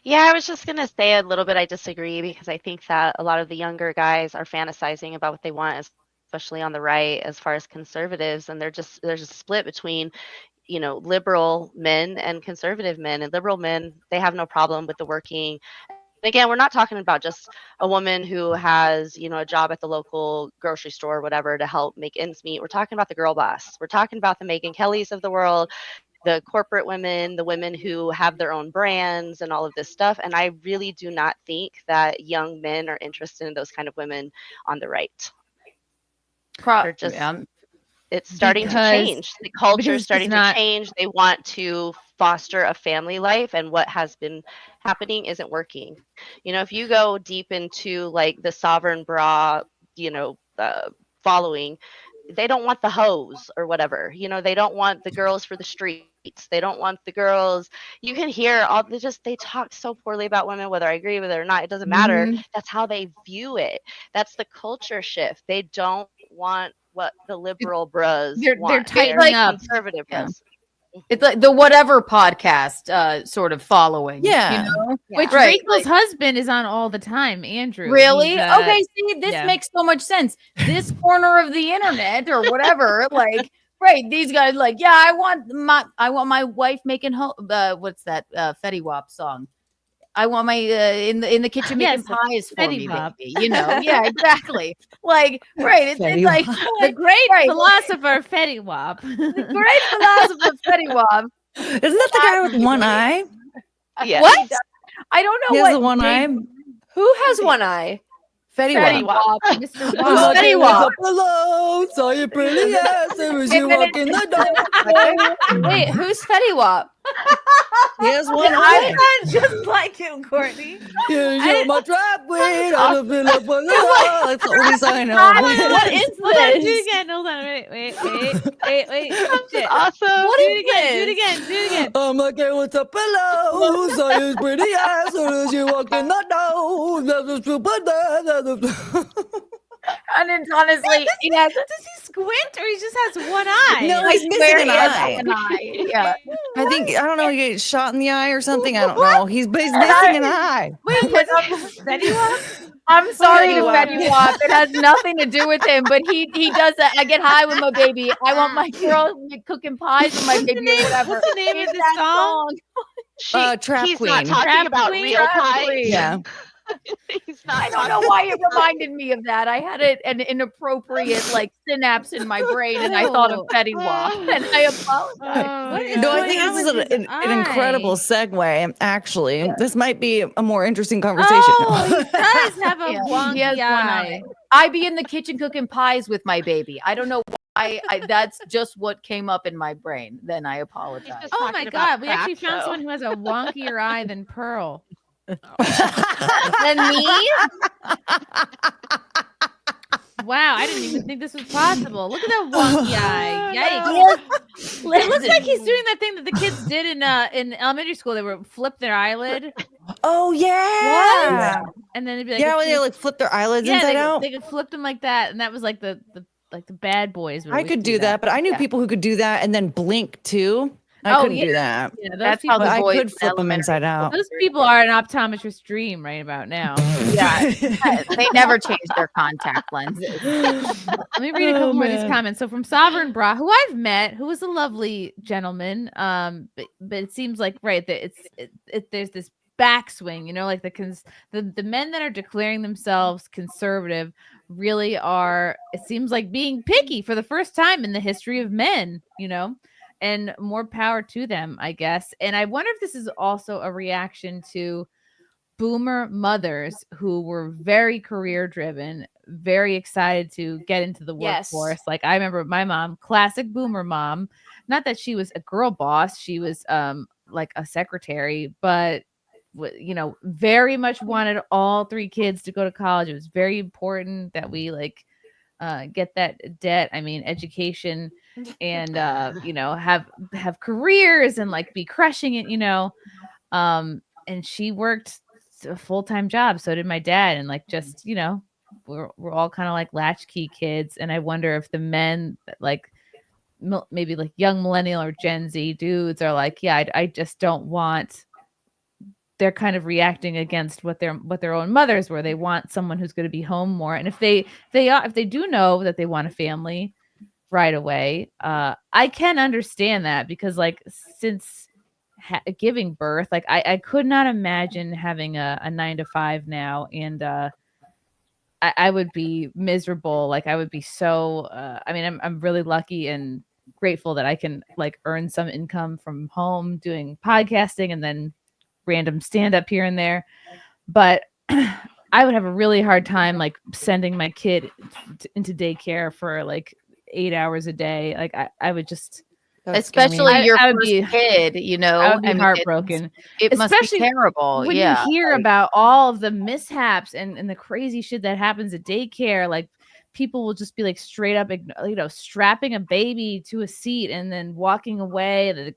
R: Yeah, I was just going to say a little bit I disagree because I think that a lot of the younger guys are fantasizing about what they want, especially on the right, as far as conservatives. And there's a split between, liberal men and conservative men. And liberal men, they have no problem with the working. Again, we're not talking about just a woman who has, a job at the local grocery store or whatever to help make ends meet. We're talking about the girl boss. We're talking about the Megyn Kellys of the world, the corporate women, the women who have their own brands and all of this stuff. And I really do not think that young men are interested in those kind of women on the right. They're just, it's starting to change. The culture is starting to change. They want to foster a family life, and what has been happening isn't working. If you go deep into like the sovereign bra, following, they don't want the hoes or whatever. They don't want the girls for the streets. They don't want the girls. You can hear they talk so poorly about women, whether I agree with it or not. It doesn't matter. That's how they view it. That's the culture shift. They don't want what the liberal bros want.
P: They're tightening up.
R: Conservative bros.
P: It's like the whatever podcast sort of following.
K: Yeah.
H: Which Rachel's husband is on all the time, Andrew.
P: Really?
H: He's,
P: okay, see, this makes so much sense. This corner of the internet or whatever, like, right, these guys I want my wife making what's that Fetty Wap song? I want my in the kitchen making pies for me, baby. Yeah, exactly. Like, right, it's like
H: the great philosopher Fetty Wap.
P: The great philosopher Fetty Wap.
K: Isn't that the guy with one eye?
R: Yeah.
P: What? I don't know
K: He
P: what
K: has the one eye.
C: Who has one eye?
K: Fetty Wap.
P: Mr. Wap.
C: Fetty Wap.
K: Hello, saw your pretty ass as you walk in the door.
C: Wait, who's Fetty Wap?
K: He has one eye.
H: I sound just like him, Courtney.
K: Here's my driveway. That's the only song I know.
H: What is this? Hold on, do it again. Hold on. Wait. Shit.
R: Awesome.
H: What do it again.
K: I'm like, hey, what's up, hello? Saw your pretty ass as you walk in the door.
P: And then honestly,
H: Does he squint or he just has one eye?
K: No, he's missing an eye.
P: An eye. Yeah.
K: I don't know, he gets shot in the eye or something. I don't know. He's missing an eye.
H: Wait, Fetty Wap?
P: I'm sorry to
K: Fetty
P: Fetty Wap. It has nothing to do with him, but he does that. I get high with my baby. I want my girl cooking pies with my baby or whatever.
H: What's the name of the song?
K: Trap
R: He's
K: Queen.
R: not talking about real pies.
K: Yeah.
P: I don't know why it reminded me of that. I had an inappropriate synapse in my brain, and I thought of Fetty Wap, and I apologize.
K: No, I think this is an incredible segue. Actually, this might be a more interesting conversation.
H: Oh, he does have a wonky
P: He has one
H: eye.
P: I be in the kitchen cooking pies with my baby. I don't know why. That's just what came up in my brain. Then I apologize.
H: Oh my God, we actually found someone who has a wonkier eye than Pearl.
P: Than me?
H: Wow, I didn't even think this was possible. Look at that wonky eye. Yikes. It looks like he's doing that thing that the kids did in elementary school. They were flip their eyelid.
K: Oh yeah.
H: And then it'd be like
K: when they flip their eyelids inside out.
H: They could flip them like that, and that was like the bad boys.
K: I could do that, but I knew people who could do that and then blink too. I couldn't do that.
H: Yeah,
P: that's how the boys
K: I could flip them inside out.
H: Those people are an optometrist's dream right about now.
P: Yeah, they never change their contact lenses.
H: Let me read a couple more of these comments. So from Sovereign Bra, who I've met, who was a lovely gentleman, but it seems like that there's this backswing, like the men that are declaring themselves conservative really are, it seems like, being picky for the first time in the history of men, and more power to them, I guess. And I wonder if this is also a reaction to boomer mothers who were very career driven, very excited to get into the workforce. Like I remember my mom, classic boomer mom, not that she was a girl boss, she was like a secretary, but very much wanted all three kids to go to college. It was very important that we get that education and have careers and be crushing it, and she worked a full-time job. So did my dad. And we're all kind of like latchkey kids. And I wonder if the men maybe like young millennial or Gen Z dudes are like, yeah, I just don't want. They're kind of reacting against what their own mothers were. They want someone who's going to be home more. And if they do know that they want a family right away, I can understand that, because like since giving birth, like I could not imagine having a 9-to-5 now, and I would be miserable. Like I would be so. I mean, I'm really lucky and grateful that I can like earn some income from home doing podcasting and then random stand up here and there, but I would have a really hard time like sending my kid into daycare for like 8 hours a day. Like I would just,
P: especially your
H: I would
P: first
H: be,
P: kid, you know,
H: I would be
P: mean,
H: heartbroken.
P: it must be terrible.
H: When
P: Yeah,
H: you hear about all of the mishaps and the crazy shit that happens at daycare, like people will just be like straight up, you know, strapping a baby to a seat and then walking away.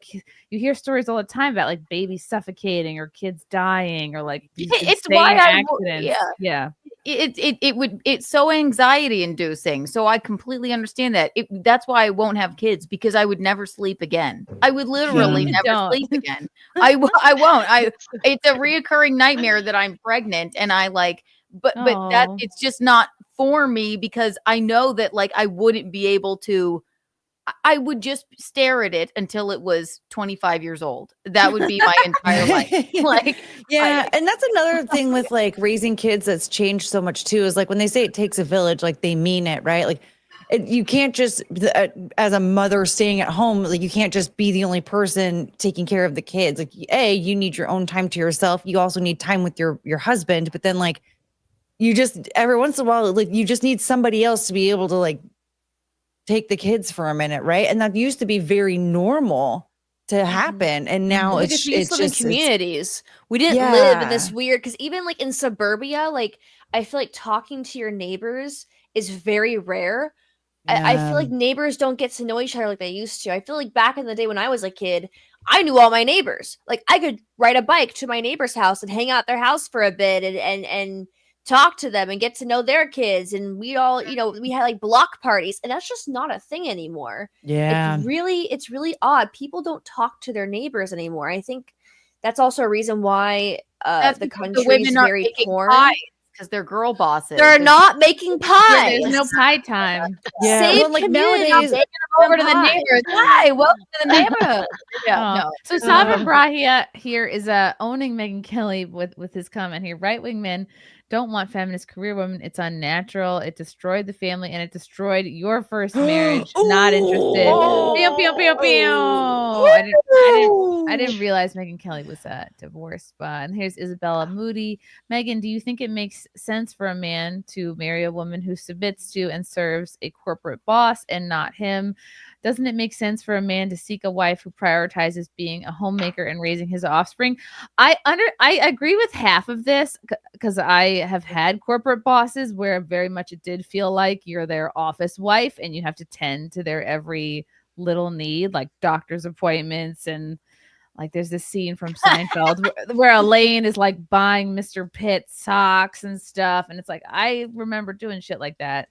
H: You hear stories all the time about like babies suffocating or kids dying or like these
P: it's why
H: accidents. Yeah.
P: It's so anxiety inducing. So I completely understand that. That's why I won't have kids, because I would never sleep again. I would literally never sleep again. I won't. It's a reoccurring nightmare that I'm pregnant, and I like, but that it's just not for me, because I know that like I wouldn't be able to. I would just stare at it until it was 25 years old. That would be my entire life. Like,
K: yeah. And that's another thing with like raising kids that's changed so much too, is like when they say it takes a village, like they mean it, right? Like you can't just, as a mother staying at home, like you can't just be the only person taking care of the kids. Like, you need your own time to yourself. You also need time with your husband, but then like, you just, every once in a while, like you just need somebody else to be able to like take the kids for a minute, right? And that used to be very normal to happen, and now
E: because we used to live in communities. We didn't
K: Yeah.
E: live in this weird, because even like in suburbia, like I feel like talking to your neighbors is very rare. I feel like neighbors don't get to know each other like they used to. I feel like back in the day when I was a kid, I knew all my neighbors. Like I could ride a bike to my neighbor's house and hang out at their house for a bit and talk to them and get to know their kids. And we all, you know, we had like block parties, and that's just not a thing anymore.
K: Yeah.
E: It's really odd. People don't talk to their neighbors anymore. I think that's also a reason why the country is very torn.
P: Because they're girl bosses.
E: They're not making pies.
H: There's no pie time.
K: Yeah.
E: Save
K: Well, like
E: community.
K: nowadays,
P: Over to the neighbors. Hi, welcome to the neighborhood. Yeah, no.
H: So Sabin Brahia here is owning Megyn Kelly with his comment here. Right-wing men don't want feminist career women. It's unnatural. It destroyed the family, and it destroyed your first marriage. Not interested. Pew, pew, pew, pew. I didn't realize Megyn Kelly was divorced. And here's Isabella Moody. Megan, do you think it makes sense for a man to marry a woman who submits to and serves a corporate boss and not him? Doesn't it make sense for a man to seek a wife who prioritizes being a homemaker and raising his offspring? I agree with half of this, because I have had corporate bosses where very much it did feel like you're their office wife and you have to tend to their every little need, like doctor's appointments. And like there's this scene from Seinfeld where Elaine is like buying Mr. Pitt socks and stuff, and it's like I remember doing shit like that.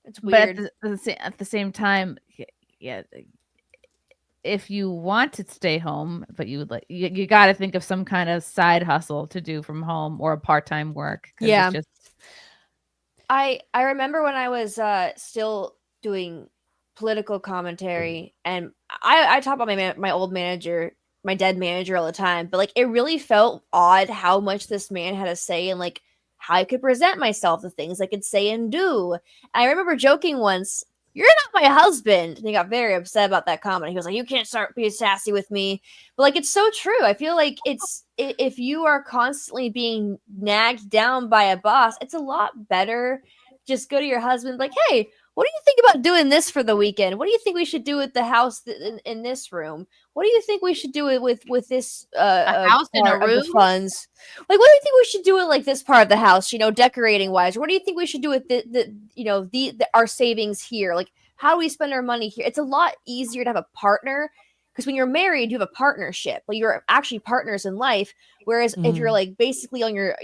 E: It's weird.
H: But at the same time, yeah, if you want to stay home, but you would like, you got to think of some kind of side hustle to do from home or a part-time work.
E: Yeah.
H: It's just...
E: I remember when I was still doing political commentary, and I talk about my old manager, my dead manager, all the time, but like it really felt odd how much this man had to say and like how I could present myself, the things I could say and do. And I remember joking once, "You're not my husband." And he got very upset about that comment. He was like, "You can't start being sassy with me." But like, it's so true. I feel like if you are constantly being nagged down by a boss, it's a lot better just go to your husband like, "Hey, what do you think about doing this for the weekend? What do you think we should do with the house in this room? What do you think we should do it with this
P: a house in a room?
E: The funds? Like, what do you think we should do with like this part of the house? You know, decorating wise. Or what do you think we should do with our savings here? Like, how do we spend our money here?" It's a lot easier to have a partner because when you're married, you have a partnership. Like you're actually partners in life. Whereas if you're like basically on your,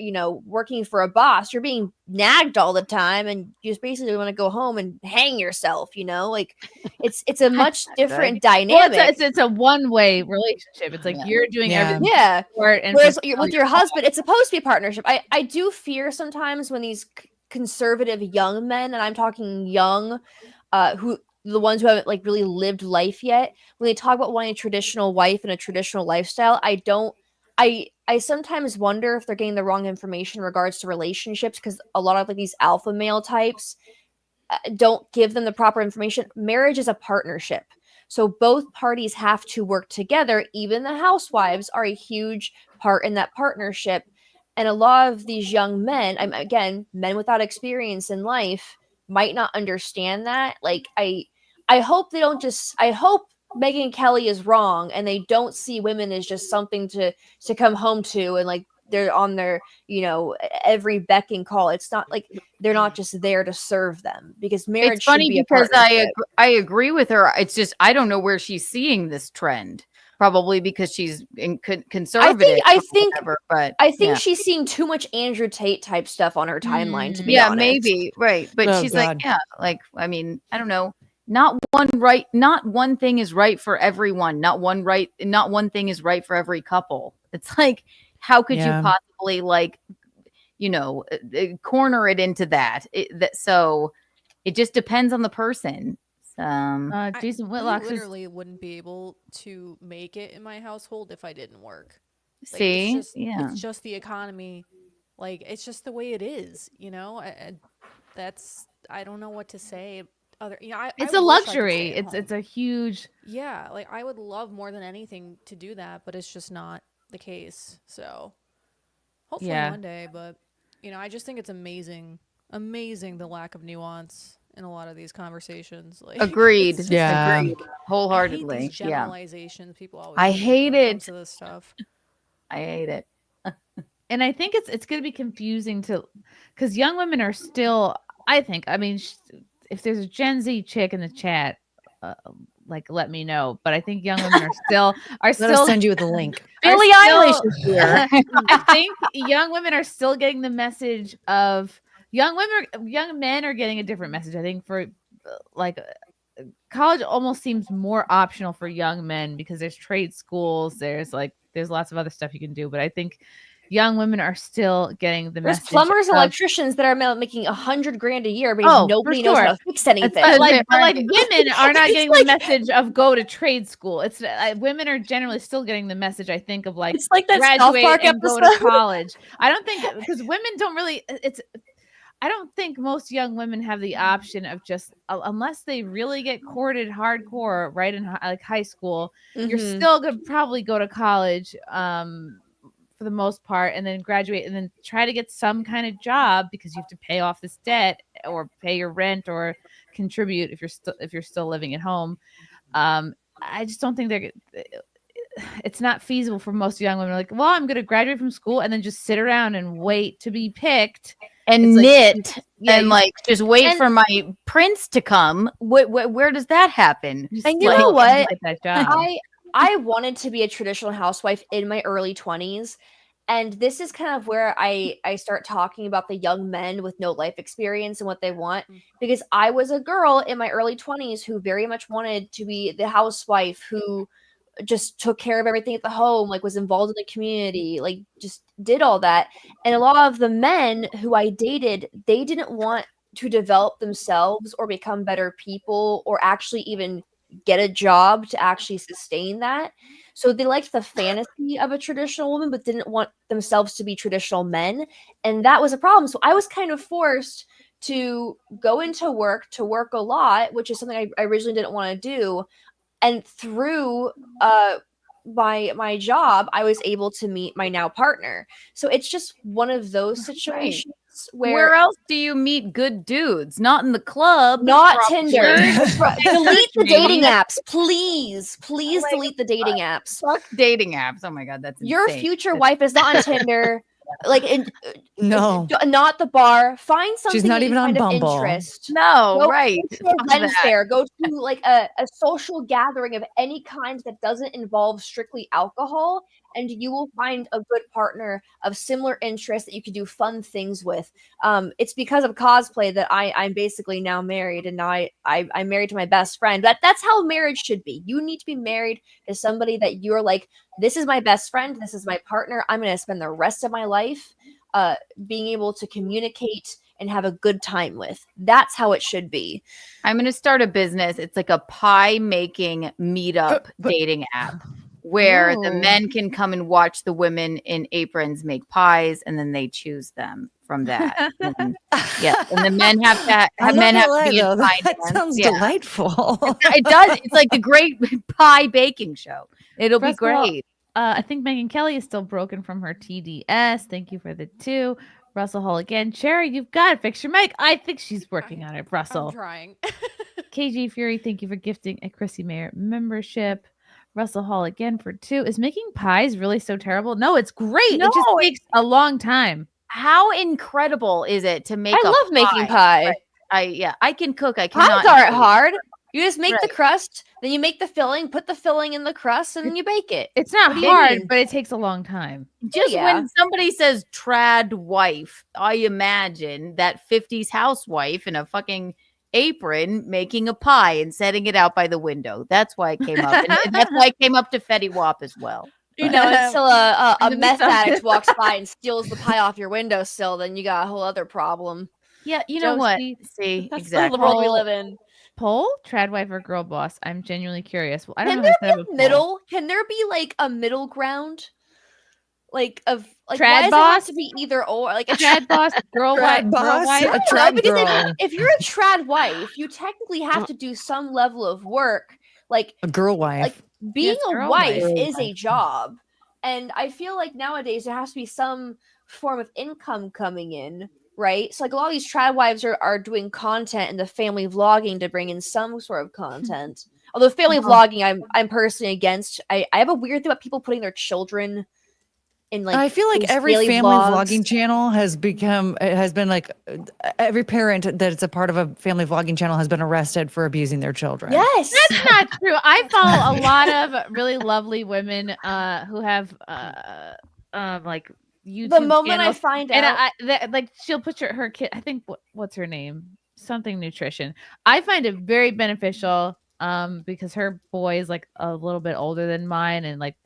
E: working for a boss, you're being nagged all the time, and you just basically want to go home and hang yourself. Like it's a much different dynamic.
H: Well, it's a one-way relationship. It's like you're doing everything.
E: Yeah.
H: And
E: Whereas with your husband, it's supposed to be a partnership. I do fear sometimes when these conservative young men, and I'm talking young, the ones who haven't like really lived life yet, when they talk about wanting a traditional wife and a traditional lifestyle, I sometimes wonder if they're getting the wrong information in regards to relationships, because a lot of like these alpha male types don't give them the proper information. Marriage is a partnership. So both parties have to work together. Even the housewives are a huge part in that partnership. And a lot of these young men, again, men without experience in life, might not understand that. Like I hope they don't I hope Megyn Kelly is wrong and they don't see women as just something to come home to, and like they're on their, every beck and call. It's not like they're not just there to serve them, because marriage
P: It's funny
E: should be
P: because
E: a
P: I agree with her. It's just I don't know where she's seeing this trend. Probably because she's conservative.
E: I think
P: yeah.
E: she's seeing too much Andrew Tate type stuff on her timeline, to be honest.
P: Maybe, right. But she's
K: God.
P: like, I mean, I don't know. Not one thing is right for everyone. Not one thing is right for every couple. It's like, how could you possibly corner it into that? So it just depends on the person.
H: Jason Whitlock
O: literally wouldn't be able to make it in my household if I didn't work. Like, it's just the economy. Like, it's just the way it is, I don't know what to say.
H: It's a luxury. It's a huge.
O: Yeah, like I would love more than anything to do that, but it's just not the case. So hopefully one day, but I just think it's amazing the lack of nuance in a lot of these conversations. Like,
P: agreed.
O: Agreed.
P: Wholeheartedly.
O: I hate these generalizations. People always.
P: I hate it.
O: To this stuff.
P: I hate it.
H: And I think it's going to be confusing because young women are still. I think. I mean, if there's a Gen Z chick in the chat, let me know. But I think young women are still.
K: Let us send you the link.
P: Billie Eilish is here.
H: I think young women are still getting the message of. Young men are getting a different message. I think for college almost seems more optional for young men because there's trade schools, there's lots of other stuff you can do. But I think young women are still getting the
E: There's
H: message.
E: plumbers and electricians that are making $100,000 a year because nobody knows how to fix anything.
H: But women are not getting the message of go to trade school. It's women are generally still getting the message. I think of
E: it's like that
H: graduate
E: South Park
H: and go
E: episode.
H: to college. I don't think because women don't really. I don't think most young women have the option of just unless they really get courted hardcore right in high school. You're still gonna probably go to college for the most part, and then graduate, and then try to get some kind of job because you have to pay off this debt or pay your rent or contribute if you're still living at home. I just don't think it's not feasible for most young women. Like, well, I'm going to graduate from school and then just sit around and wait to be picked
P: and knit and just wait for my prince to come. Where does that happen?
E: And you know what? I wanted to be a traditional housewife in my early 20s. And this is kind of where I start talking about the young men with no life experience and what they want. Because I was a girl in my early 20s who very much wanted to be the housewife who just took care of everything at the home, was involved in the community, just did all that. And a lot of the men who I dated, they didn't want to develop themselves or become better people or actually even get a job to actually sustain that. So they liked the fantasy of a traditional woman, but didn't want themselves to be traditional men. And that was a problem. So I was kind of forced to go into work, to work a lot, which is something I originally didn't want to do. And through my job, I was able to meet my now partner. So it's just one of those situations
P: where else do you meet good dudes? Not in the club.
E: Not Tinder. Delete the dating apps. Please delete the dating apps.
P: Fuck dating apps. Oh my God, that's insane.
E: Your future wife is not on Tinder.
K: No.
E: Not the bar. Find something.
K: She's not
E: that you
K: even on
E: find of
K: Bumble.
E: interest.
P: No,
E: Go
P: right.
E: to a
P: Fuck
E: lens
P: that.
E: fair. Go to like a social gathering of any kind that doesn't involve strictly alcohol, and you will find a good partner of similar interests that you can do fun things with. It's because of cosplay that I'm basically now married, and now I'm married to my best friend. That's how marriage should be. You need to be married to somebody that you're like, this is my best friend, this is my partner. I'm going to spend the rest of my life being able to communicate and have a good time with. That's how it should be.
P: I'm going to start a business. It's like a pie making meetup dating app where the men can come and watch the women in aprons make pies, and then they choose them from that. And the men have to be in pie
K: That
P: dance.
K: sounds
P: Yeah.
K: delightful.
P: It does. It's like the great pie baking show. It'll be
H: First of all,
P: great.
H: I think Megan Kelly is still broken from her TDS. Thank you for the 2. Russell Hall again. Cherry, you've got to fix your mic. I think she's working on it, Russell.
O: I'm trying.
H: KG Fury, thank you for gifting a Chrissie Mayr membership. Russell Hall again for 2. Is making pies really so terrible? No, it's great.
P: No,
H: it just takes a long time.
P: How incredible is it to make?
E: I love making pie.
P: I can cook. I cannot.
E: Pies aren't hard. You just make the
P: Right.
E: crust, then you make the filling, put the filling in the crust, and then you bake it.
H: It's not
E: What do you
H: hard,
E: mean?
H: but it takes a long time.
P: Just
E: Yeah.
P: when somebody says trad wife, I imagine that 50s housewife in a fucking apron making a pie and setting it out by the window. That's why it came up. And that's why it came up to Fetty Wap as well.
E: You know, until a
H: And then
E: meth
H: we saw-
E: addict walks by and steals the pie off your windowsill, then you got a whole other problem.
P: Yeah, you know what?
H: Josie,
P: See,
E: That's
P: exactly.
E: the world we live in.
H: Poll, trad wife or girl boss? I'm genuinely curious. Well, I don't
E: Can
H: know
E: there
H: how to set
E: be
H: up
E: a
H: poll.
E: middle? Can there be like a middle ground? Like of like
H: Trad
E: why does it
H: boss?
E: have to be either or? Like a
H: Trad boss, girl wife,
K: Trad
H: girl
K: boss,
H: wife.
K: a
E: I don't know,
K: trad
E: because
K: girl.
E: if you're a trad wife, you technically have to do some level of work. Like
K: A girl wife.
E: like being
H: Yes,
E: a
H: girl
E: wife
H: wife.
E: is a job, and I feel like nowadays there has to be some form of income coming in, right? So like a lot of these trad wives are doing content and the family vlogging to bring in some sort of content. Although family vlogging, I'm personally against. I have a weird thing about people putting their children in like.
K: I feel like
E: these
K: every
E: daily
K: family
E: vlogs.
K: vlogging channel has been like every parent that's a part of a family vlogging channel has been arrested for abusing their children.
E: Yes,
H: That's not true. I follow a lot of really lovely women who have like YouTube
E: The moment I
H: channels.
E: find
H: And
E: out,
H: like she'll put her kid. I think what's her name? Something nutrition. I find it very beneficial because her boy is like a little bit older than mine, and like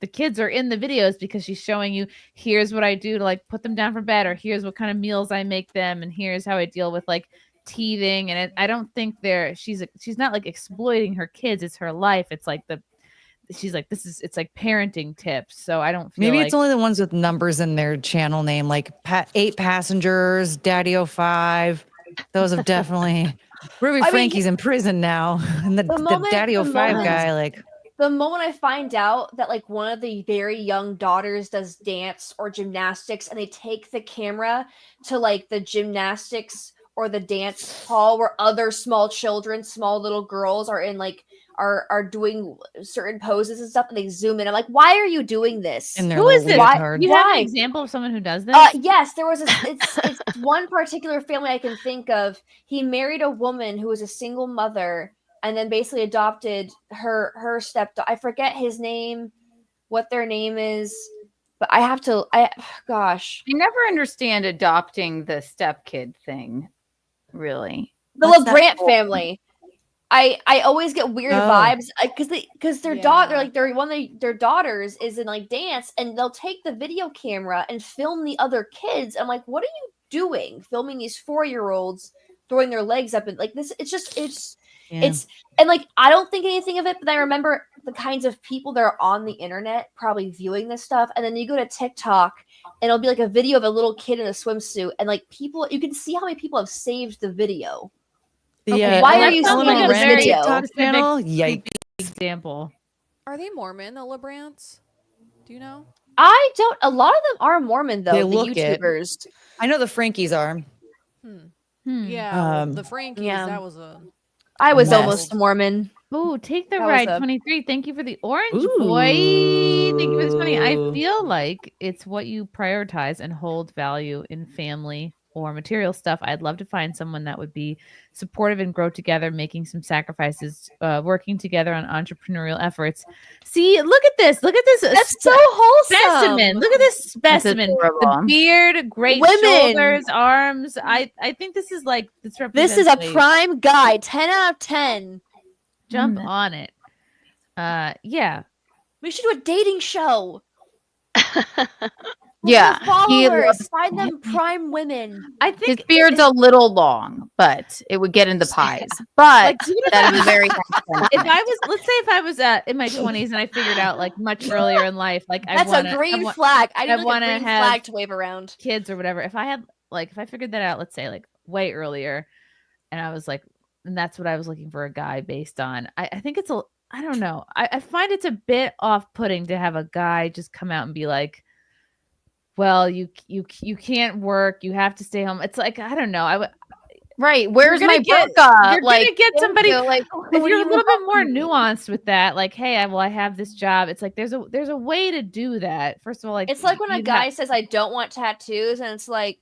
H: the kids are in the videos because she's showing you, here's what I do to like put them down for bed, or here's what kind of meals I make them, and here's how I deal with like teething. And I don't think she's not like exploiting her kids. It's her life. It's like she's like, it's like parenting tips. So I don't feel
K: Maybe
H: like
K: it's only the ones with numbers in their channel name, like 8 passengers, Daddy 05. Those have definitely. Ruby Frankie's in prison now, and the Daddy 05 guy, like.
E: The moment I find out that like one of the very young daughters does dance or gymnastics, and they take the camera to like the gymnastics or the dance hall where other small children, small little girls are in like are doing certain poses and stuff, and they zoom in. I'm like, why are you doing this?
H: Who is this?
E: Why?
H: You have an example of someone who does this?
E: Yes, there was it's one particular family I can think of. He married a woman who was a single mother, and then basically adopted her stepdaughter. I forget his name, what their name is, but gosh.
P: I never understand adopting the stepkid thing, really.
E: The LeBrant family. I always get weird vibes because their daughter, like their daughters is in like dance, and they'll take the video camera and film the other kids. I'm like, what are you doing? Filming these 4-year-olds throwing their legs up and like this? It's and like I don't think anything of it, but I remember the kinds of people that are on the internet probably viewing this stuff, and then you go to TikTok and it'll be like a video of a little kid in a swimsuit, and like people, you can see how many people have saved the video.
K: Yeah,
E: why are you
K: Ellen
E: saving this
K: Miranda
E: video?
K: TikTok channel? Yikes.
H: Example.
O: Are they Mormon, the LeBrants? Do you know?
E: I don't. A lot of them are Mormon though.
K: They
E: The
K: look it.
E: YouTubers.
K: I know the Frankies are.
O: Yeah,
K: Um,
O: the Frankies.
E: yeah.
O: That was a.
E: I was
K: mess.
E: almost Mormon.
H: Ooh, take the
E: That was
H: ride
E: a-
H: 23. Thank you for the orange
K: Ooh.
H: boy. Thank you for this money. I feel like it's what you prioritize and hold value in family or material stuff. I'd love to find someone that would be supportive and grow together, making some sacrifices, working together on entrepreneurial efforts. See, look at this. Look at this.
E: That's so wholesome.
H: Specimen. Look at this specimen. The
P: adorable.
H: beard, great
E: Women.
H: shoulders, arms. I think this is like this represents.
E: This is a
H: like-
E: prime guy. 10 out of 10.
H: Jump on it. Yeah.
E: We should do a dating show.
P: Yeah, he
E: Followers.
P: loves-
E: Find them prime women.
H: I think
P: his beard's a little long, but it would get into pies. But that is a very nice
H: if I was, let's say, if I was in my 20s and I figured out like much earlier in life, like
E: That's a green flag. I need
H: want
E: a
H: to
E: green
H: have
E: flag to wave around.
H: kids or whatever. If I figured that out, let's say like way earlier, and I was like, and that's what I was looking for a guy based on. I think it's I don't know. I find it's a bit off-putting to have a guy just come out and be like, well, you can't work, you have to stay home. It's like, I don't know.
P: Right. Where's my
H: burqa?
P: burqa?
H: You're
P: Like,
H: gonna get somebody
P: like
H: if you're a little bit more nuanced with that, like, hey, I have this job. It's like there's a way to do that. First of all, like
E: It's like when a guy says, I don't want tattoos, and it's like,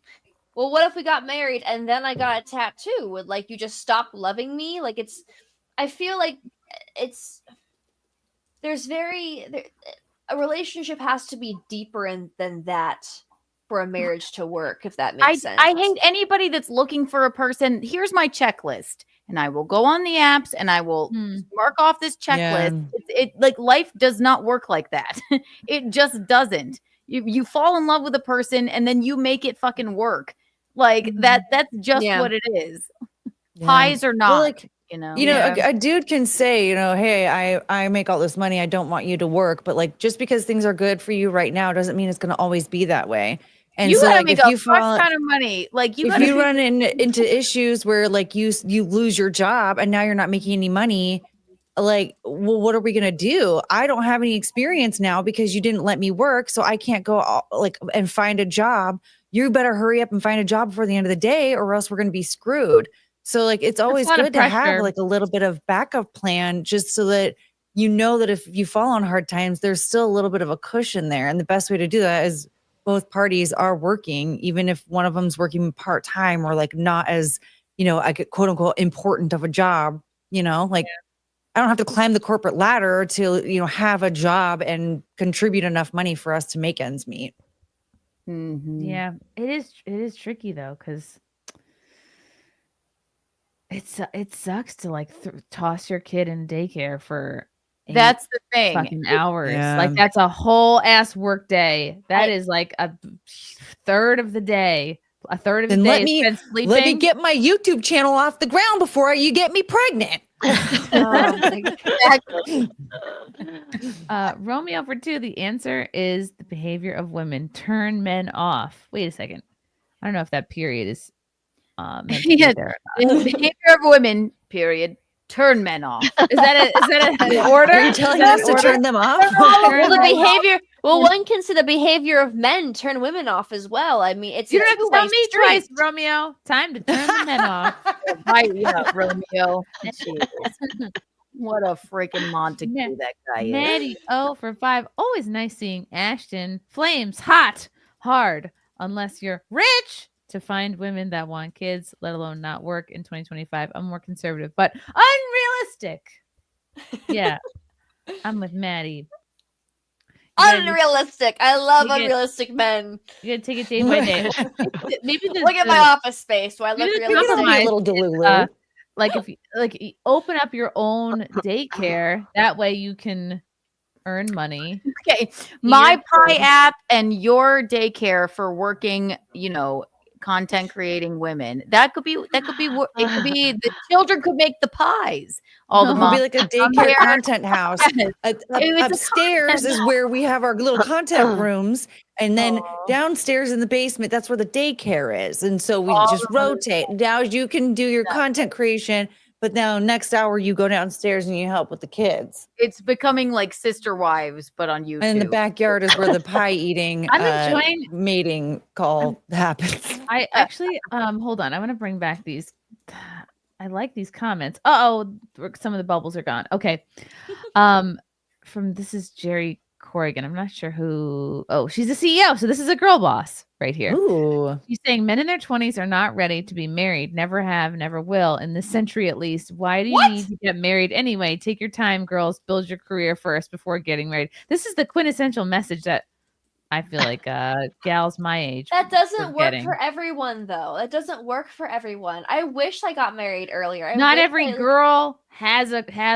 E: well, what if we got married and then I got a tattoo? Would like you just stop loving me? Like I feel like a relationship has to be deeper than that for a marriage to work, if that makes sense.
P: I hate anybody that's looking for a person. Here's my checklist, and I will go on the apps and I will mark off this checklist. It like life does not work like that. It just doesn't. You fall in love with a person and then you make it fucking work. Like that's just what it is. Pies or not.
K: Well, like,
P: you know,
K: a dude can say, hey, I make all this money. I don't want you to work. But like, just because things are good for you right now doesn't mean it's going to always be that way. And
P: you
K: so
P: gotta
K: like,
P: make
K: if
P: a
K: you
P: fuck
K: fall,
P: ton of money, like
K: if you run into issues where like you lose your job and now you're not making any money, like, well, what are we going to do? I don't have any experience now because you didn't let me work. So I can't go like and find a job. You better hurry up and find a job before the end of the day or else we're going to be screwed. So like, it's always good to have like a little bit of backup plan just so that you know that if you fall on hard times, there's still a little bit of a cushion there. And the best way to do that is both parties are working, even if one of them's working part-time or like not as, like quote unquote important of a job, like I don't have to climb the corporate ladder to, have a job and contribute enough money for us to make ends meet.
H: Yeah, it is tricky though, because it sucks to like toss your kid in daycare for
P: that's the thing
H: fucking hours.
K: Yeah.
H: Like that's a whole ass work day. That is like a third of the day. A third of the day is spent sleeping.
K: Let me get my YouTube channel off the ground before you get me pregnant.
P: Exactly.
H: Romeo for 2, the answer is the behavior of women turn men off. Wait a second. I don't know if that period is meant to be there or not.
P: The behavior of women, period, turn men off.
H: Is that an order?
K: Are you telling us to turn them off?
E: Well, the behavior. Well, one can say the behavior of men turn women off as well. I mean, it's
H: You don't have to tell me
E: two-way
H: twice, Romeo. Time to turn the men off.
P: Right, yeah, Romeo. Jesus. What a freaking Montague that guy is.
H: Maddie, 0 for 5. Always nice seeing Ashton. Flames, hot, hard. Unless you're rich to find women that want kids, let alone not work in 2025. I'm more conservative, but unrealistic. Yeah, I'm with Maddie.
E: Unrealistic. I love unrealistic men.
H: You gotta take it day by day. Maybe
E: Look at my office space. Do I look realistic?
K: A little delulu.
H: Like if you open up your own daycare, that way you can earn money.
P: Okay, my Pie app and your daycare for working, content creating women. It could be the children could make the pies. All the
K: It would
P: moms
K: be like a daycare content house. Upstairs is where we have our little content rooms, and then downstairs in the basement, that's where the daycare is. And so we just rotate. Now you can do your content creation, but now next hour you go downstairs and you help with the kids.
P: It's becoming like Sister Wives, but on YouTube.
K: And the backyard is where the pie eating
H: I'm enjoying
K: mating call happens.
H: I actually hold on. I want to bring back these. I like these comments. Some of the bubbles are gone. Okay. This is Jerry Corrigan. I'm not sure who. Oh, she's the CEO. So this is a girl boss right here.
K: Ooh.
H: She's saying men in their 20s are not ready to be married. Never have, never will. In this century, at least. Why do you need to get married anyway? Take your time, girls. Build your career first before getting married. This is the quintessential message that I feel like gals my age.
E: That doesn't work
H: getting.
E: for everyone, though. That doesn't work for everyone. I wish I got married earlier.
H: Not every girl has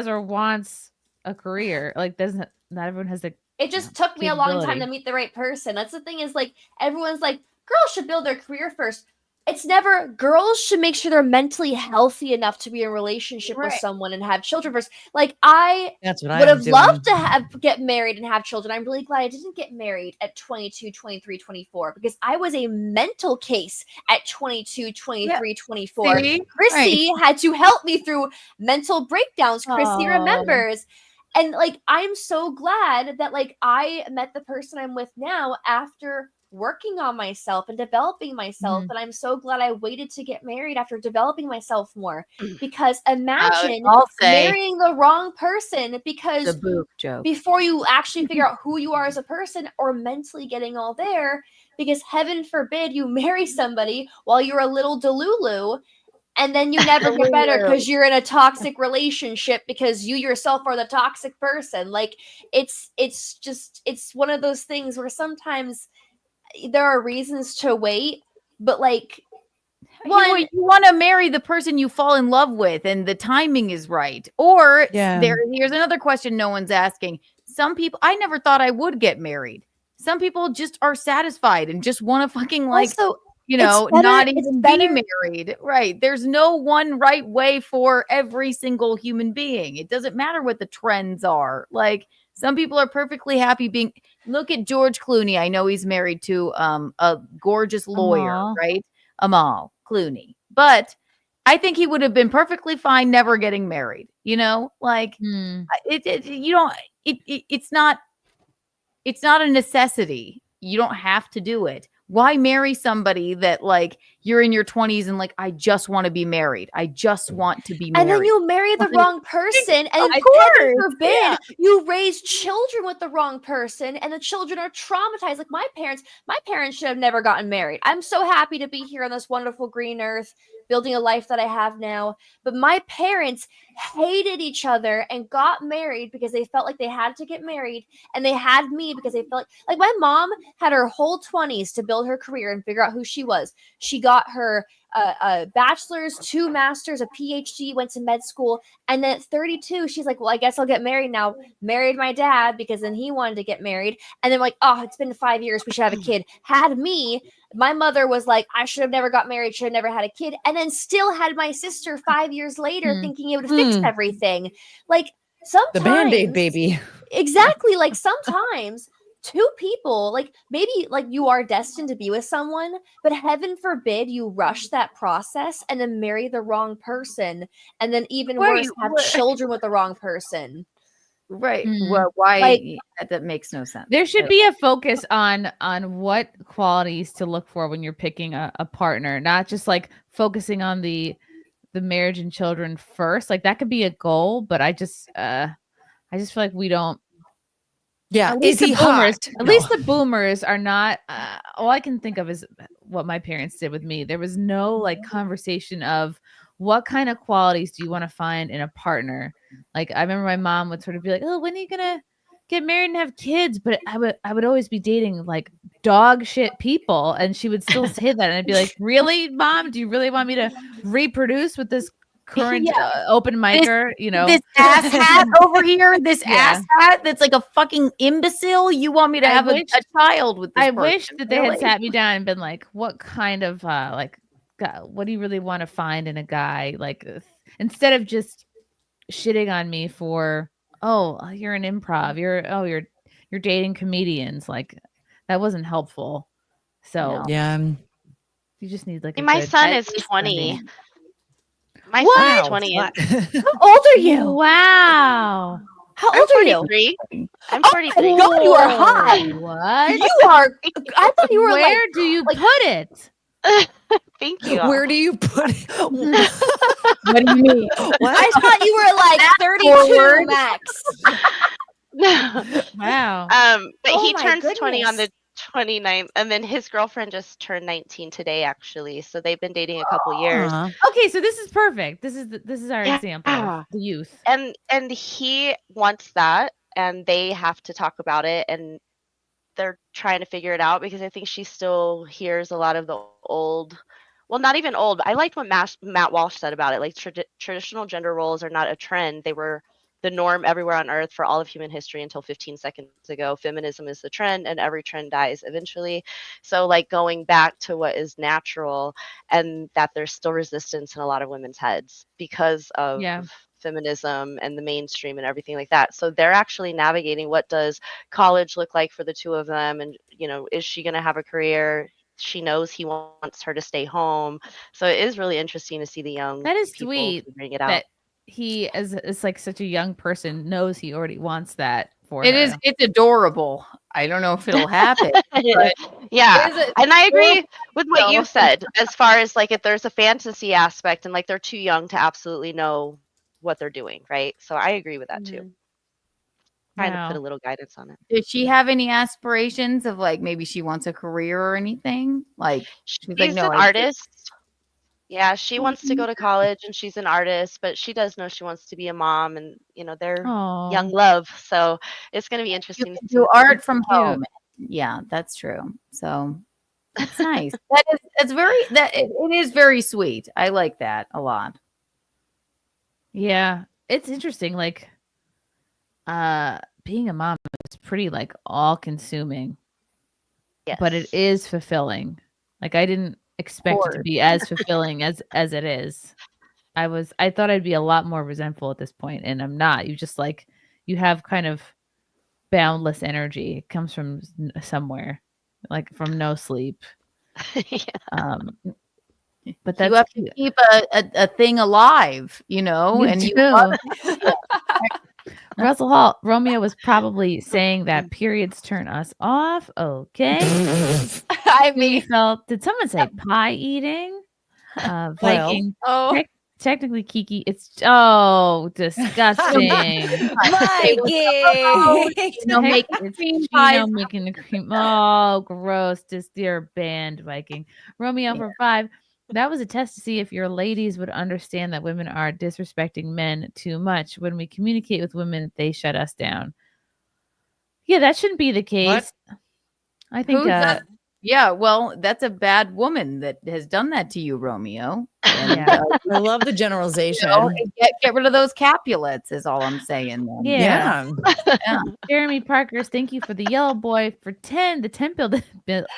H: or wants a career. Like, not everyone has the.
E: It just took me a long time
H: capability.
E: to meet the right person. That's the thing is, like, everyone's like, girls should build their career first. It's never, girls should make sure they're mentally healthy enough to be in a relationship with someone and have children first. Like, I
K: That's what I
E: would
K: am
E: have
K: doing.
E: loved to get married and have children. I'm really glad I didn't get married at 22, 23, 24 because I was a mental case at 22, 23, 24.
P: See?
E: Chrissy had to help me through mental breakdowns. Chrissy
P: Oh.
E: remembers. And like, I'm so glad that like I met the person I'm with now after working on myself and developing myself. And I'm so glad I waited to get married after developing myself more. Because imagine
P: I'll say-
E: marrying the wrong person because
P: The boob joke.
E: before you actually figure out who you are as a person or mentally getting all there, because heaven forbid you marry somebody while you're a little delulu and then you never get better because you're in a toxic relationship because you yourself are the toxic person. Like it's one of those things where sometimes there are reasons to wait, but like
P: You want to marry the person you fall in love with and the timing is right. Or here's another question no one's asking. Some people, I never thought I would get married. Some people just are satisfied and just want to fucking like,
E: also,
P: not even be married. Right. There's no one right way for every single human being. It doesn't matter what the trends are. Like some people are perfectly happy being, look at George Clooney. I know he's married to a gorgeous lawyer,
H: Amal.
P: right? Amal Clooney. But I think he would have been perfectly fine never getting married. Like it's not a necessity. You don't have to do it. Why marry somebody that like you're in your 20s and like I just want to be married. I just want to be married.
E: And then you marry the wrong person, and
P: Of
E: heaven
P: course,
E: forbid you raise children with the wrong person, and the children are traumatized. Like my parents should have never gotten married. I'm so happy to be here on this wonderful green earth, building a life that I have now. But my parents hated each other and got married because they felt like they had to get married, and they had me because they felt like my mom had her whole 20s to build her career and figure out who she was. She got her a bachelor's, 2 masters, a PhD, went to med school, and then at 32 she's like, well, I guess I'll get married now. Married my dad because then he wanted to get married, and then like, oh, it's been 5 years, we should have a kid. Had me. My mother was like, I should have never got married, should have never had a kid, and then still had my sister 5 years later thinking it would fix everything. Like sometimes
K: The Band-Aid baby.
E: Exactly. Like sometimes two people, like maybe like you are destined to be with someone, but heaven forbid you rush that process and then marry the wrong person, and then even worse, have children with the wrong person.
P: Right. Well, why?
E: Like,
P: that makes no sense.
H: There should be a focus on what qualities to look for when you're picking a partner, not just like focusing on the marriage and children first. Like that could be a goal, but I just feel like we don't.
K: Yeah,
H: at least
K: is he
H: the boomers,
K: hot?
H: At least the boomers are not. All I can think of is what my parents did with me. There was no like conversation of what kind of qualities do you want to find in a partner. Like I remember my mom would sort of be like, "Oh, when are you gonna get married and have kids?" But I would always be dating like dog shit people, and she would still say that, and I'd be like, "Really, Mom? Do you really want me to reproduce with this current open micer?
P: This ass hat over here, this ass hat that's like a fucking imbecile. You want me to have a child with this
H: I
P: person?
H: wish that they
P: Really?
H: had sat me down and been like, what kind of God, what do you really want to find in a guy? Like instead of just shitting on me for, oh, you're an improv, you're dating comedians. Like that wasn't helpful. So you just need like
R: My son is 20. My
E: What?
R: son is 20.
E: How old are you?
H: Wow.
E: How
R: I'm
E: old are you?
R: 43. I'm
E: Oh
R: 43.
E: my God, you are hot.
H: What?
E: You are. I thought you were
H: Where
E: like.
H: do you put it?
R: Thank you.
K: Where do you put it?
P: What do you mean?
E: I thought you were like 32
P: forward.
E: max.
H: Wow.
R: But
E: Oh
R: he
E: my
R: turns 20 on
E: goodness.
R: the 29th, and then his girlfriend just turned 19 today, actually. So they've been dating a couple years.
H: Okay, so this is perfect. This is our example of
R: Yeah.
H: the youth.
R: And he wants that, and they have to talk about it, and they're trying to figure it out because I think she still hears a lot of the old. Well, not even old. I liked what Matt Walsh said about it. Like traditional gender roles are not a trend. They were the norm everywhere on earth for all of human history until 15 seconds ago. Feminism is the trend, and every trend dies eventually. So like going back to what is natural, and that there's still resistance in a lot of women's heads because of feminism and the mainstream and everything like that. So they're actually navigating, what does college look like for the two of them, and is she going to have a career? She knows he wants her to stay home. So it is really interesting to see the young
H: That is
R: people
H: sweet
R: figuring it out.
H: that he, as like such a young person, knows he already wants that for
P: It
H: her.
P: is. It's adorable. I don't know if it'll happen. But
R: Yeah, and I agree with what
P: So-
R: you said as far as like if there's a fantasy aspect and like they're too young to absolutely know what they're doing, right? So I agree with that too. Trying to put a little guidance on it.
P: Does she have any aspirations of like maybe she wants a career or anything? Like she's like,
R: She's
P: no,
R: an artist. Yeah, she wants to go to college and she's an artist, but she does know she wants to be a mom, and they're young love. So it's going to be interesting to see
P: do
R: what they
P: art
R: do.
P: from home. Yeah, that's true. So that's nice. It is very sweet. I like that a lot.
H: Yeah, it's interesting. Like, being a mom is pretty like all consuming.
R: Yes.
H: But it is fulfilling. Like I didn't expect it to be as fulfilling as it is. I thought I'd be a lot more resentful at this point, and I'm not. You have kind of boundless energy. It comes from somewhere, like from no sleep. But that's
P: you have to keep a thing alive, and
H: do.
P: you love
H: Russell Hall, Romeo was probably saying that periods turn us off. Okay.
E: I mean,
H: did someone say pie eating? Viking. Technically, Kiki, it's disgusting. Making the cream. Oh, gross. Just dear band, Viking. Romeo for 5. That was a test to see if your ladies would understand that women are disrespecting men too much. When we communicate with women, they shut us down. Yeah, that shouldn't be the case. I think.
P: Yeah, well, that's a bad woman that has done that to you, Romeo. And,
K: I love the generalization.
P: Get rid of those Capulets is all I'm saying. Then.
H: Yeah. Jeremy Parkers, thank you for the yellow boy for 10. The 10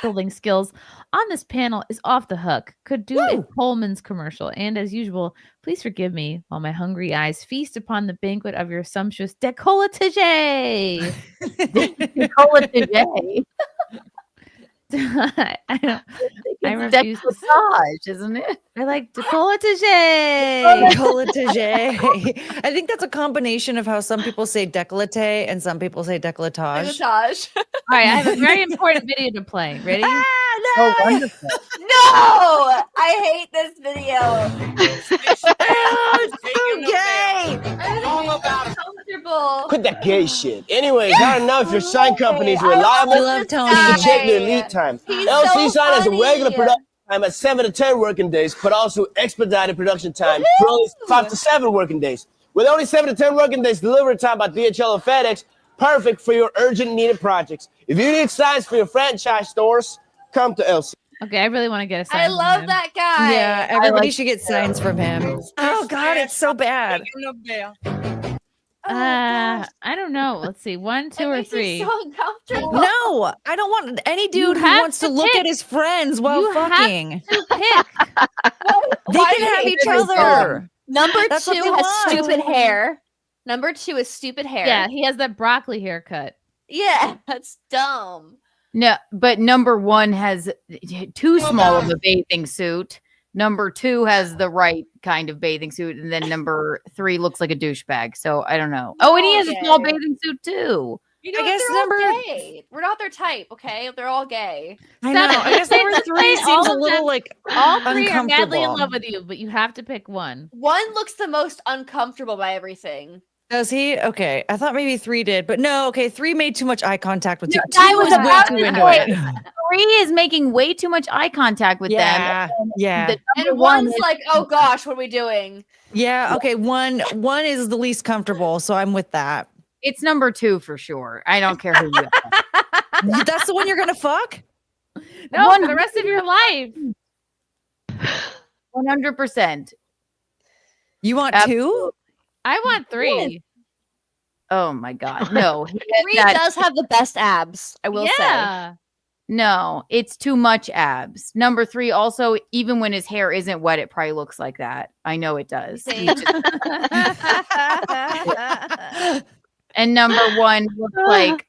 H: building skills on this panel is off the hook. Could do a Coleman's commercial. And as usual, please forgive me while my hungry eyes feast upon the banquet of your sumptuous décolletage.
P: Décolletage.
H: I
P: It's
H: refuse to
P: decolletage, isn't it?
H: I like décolletage.
K: Décolletage. I think that's a combination of how some people say décolleté and some people say décolletage.
H: All right, I have a very important video to play. Ready?
E: No, I hate this video. Comfortable.
S: Quit that gay shit. Anyways, I don't know if your sign company is reliable.
K: I love Tony.
S: You can check their lead time.
E: He's
S: LC
E: so
S: sign has a
E: funny.
S: regular production time at 7 to 10 working days, but also expedited production time for only 5 to 7 working days. With only 7 to 10 working days delivery time by DHL or FedEx, perfect for your urgent needed projects. If you need signs for your franchise stores, come to LC.
H: Okay, I really want to get a sign.
E: I
H: from
E: love
H: him.
E: that guy.
K: Yeah, everybody should get signs from him. Oh God, it's so bad.
H: I don't know. Let's see. 1, 2, or 3.
E: So uncomfortable.
K: No, I don't want any dude who
H: have
K: wants to
H: to
K: look
H: pick.
K: at his friends while
H: You have
K: fucking.
H: to pick.
K: They can have each other.
E: Number
K: That's
E: 2
K: what they
E: has
K: want.
E: stupid hair. Number 2 is stupid hair.
H: Yeah, he has that broccoli haircut.
E: Yeah, that's dumb.
P: No, but number 1 has too small of a bathing suit. Number 2 has the right kind of bathing suit, and then number 3 looks like a douchebag. So I don't know. Oh, and he has a small bathing suit too.
E: You know,
K: I guess
E: they're all
K: number-
E: gay. We're not their type, okay? They're all gay.
K: I know. I guess number 3 seems a little like
H: All 3 are madly in
K: uncomfortable.
H: love with you, but you have to pick one.
E: One looks the most uncomfortable by everything.
K: Does he? Okay. I thought maybe 3 did, but no. Okay. 3 made too much eye contact with
P: No,
K: 2. 2
P: I was
K: was way
P: about
K: too
P: to
K: into
P: say,
K: it.
P: 3 is making way too much eye contact with them.
K: Yeah.
P: The number
C: And
P: one
C: one's
P: is-
C: like, oh gosh, what are we doing?
K: Yeah. Okay. One is the least comfortable, so I'm with that.
P: It's number 2 for sure. I don't care who you are.
K: That's the one you're gonna fuck?
H: No, for the rest of your life.
P: 100%.
K: You want 2?
H: I want 3.
P: Oh my god. No.
E: 3 does have the best abs, I will say.
P: No, it's too much abs. Number 3 also, even when his hair isn't wet, it probably looks like that. I know it does. And number 1 looks like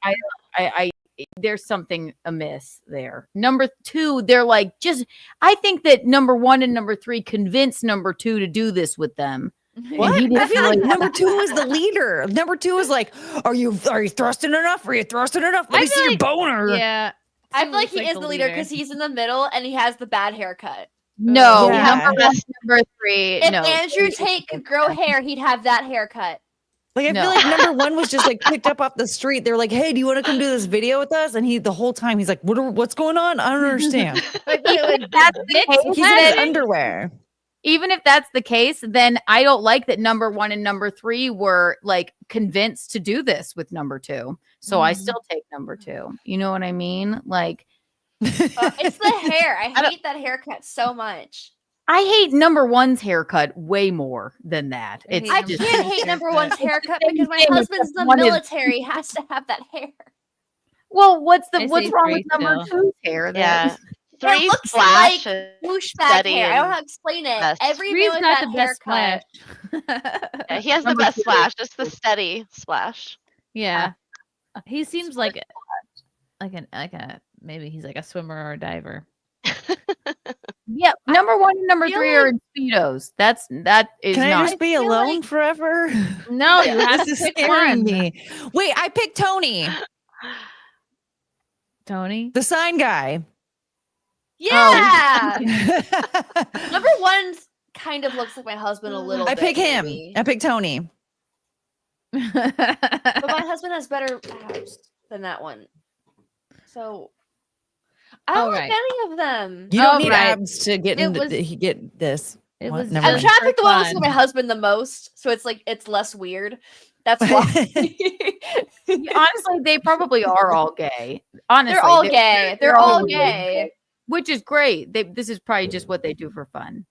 P: I there's something amiss there. Number 2, they're like I think that number 1 and number 3 convinced number 2 to do this with them.
K: What? I feel like number 2 is the leader. Number 2 is like, are you thrusting enough? Are you thrusting enough? Let me see your boner.
H: Yeah.
C: I feel like he is the leader because he's in the middle and he has the bad haircut.
P: No,
K: Yeah.
P: number 1, number 3.
C: If
P: no.
C: Andrew Tate could grow hair, he'd have that haircut.
K: Like I feel like number 1 was just like picked up off the street. They were like, "Hey, do you want to come do this video with us?" And he the whole time he's like, "What's going on? I don't understand."
P: That's the case,
K: He's in his underwear.
P: even if that's the case, then I don't like that number 1 and number 3 were like convinced to do this with number 2. So I still take number 2. You know what I mean? Like,
C: It's the hair. I hate that haircut so much.
P: I hate number 1's haircut way more than that. It's
C: I
P: just,
C: can't hate number 1's haircut because my
P: thing.
C: husband's in the
P: One is-
C: military. He has to have that hair.
P: well, what's
H: I
P: what's
H: say
P: wrong
H: 3
P: with number
H: still.
P: 2's hair? Then?
R: Yeah.
C: It
R: 3
C: looks
R: splash
C: like
R: is
C: whoosh back
R: steady
C: hair. I don't know
R: and
C: how to explain it.
R: best.
C: Every
H: 3's
C: man with
H: got
C: that
H: the best
C: haircut.
H: splash.
R: Yeah, he has the
P: Number
R: best
P: 2.
R: splash, just the steady splash.
H: Yeah. He seems like a maybe he's like a swimmer or a diver.
P: Yeah, number 1 and number 3 are in speedos. That is
K: Can I
P: not.
K: just be alone forever?
H: No, you have
K: This
H: to
K: is
H: pick
K: scaring
H: one.
K: me. Wait, I picked Tony,
H: Tony.
K: the sign guy.
C: Yeah. Number 1 kind of looks like my husband a little
K: I
C: bit.
K: pick him.
C: maybe.
K: I pick Tony.
C: But my husband has better abs than that one. So I don't like any of them.
K: You don't
H: Oh,
K: need
H: right.
K: abs to get
H: It
K: into
H: was-
K: get this.
H: it
K: What?
H: was
K: Never
C: I'm
K: mind.
C: trying to pick the one
H: fun.
C: with my husband the most, so it's like it's less weird. That's why.
P: Honestly, they probably are all gay. Honestly,
C: They're all gay. They're all
P: really
C: gay.
P: which is great. This is probably just what they do for fun.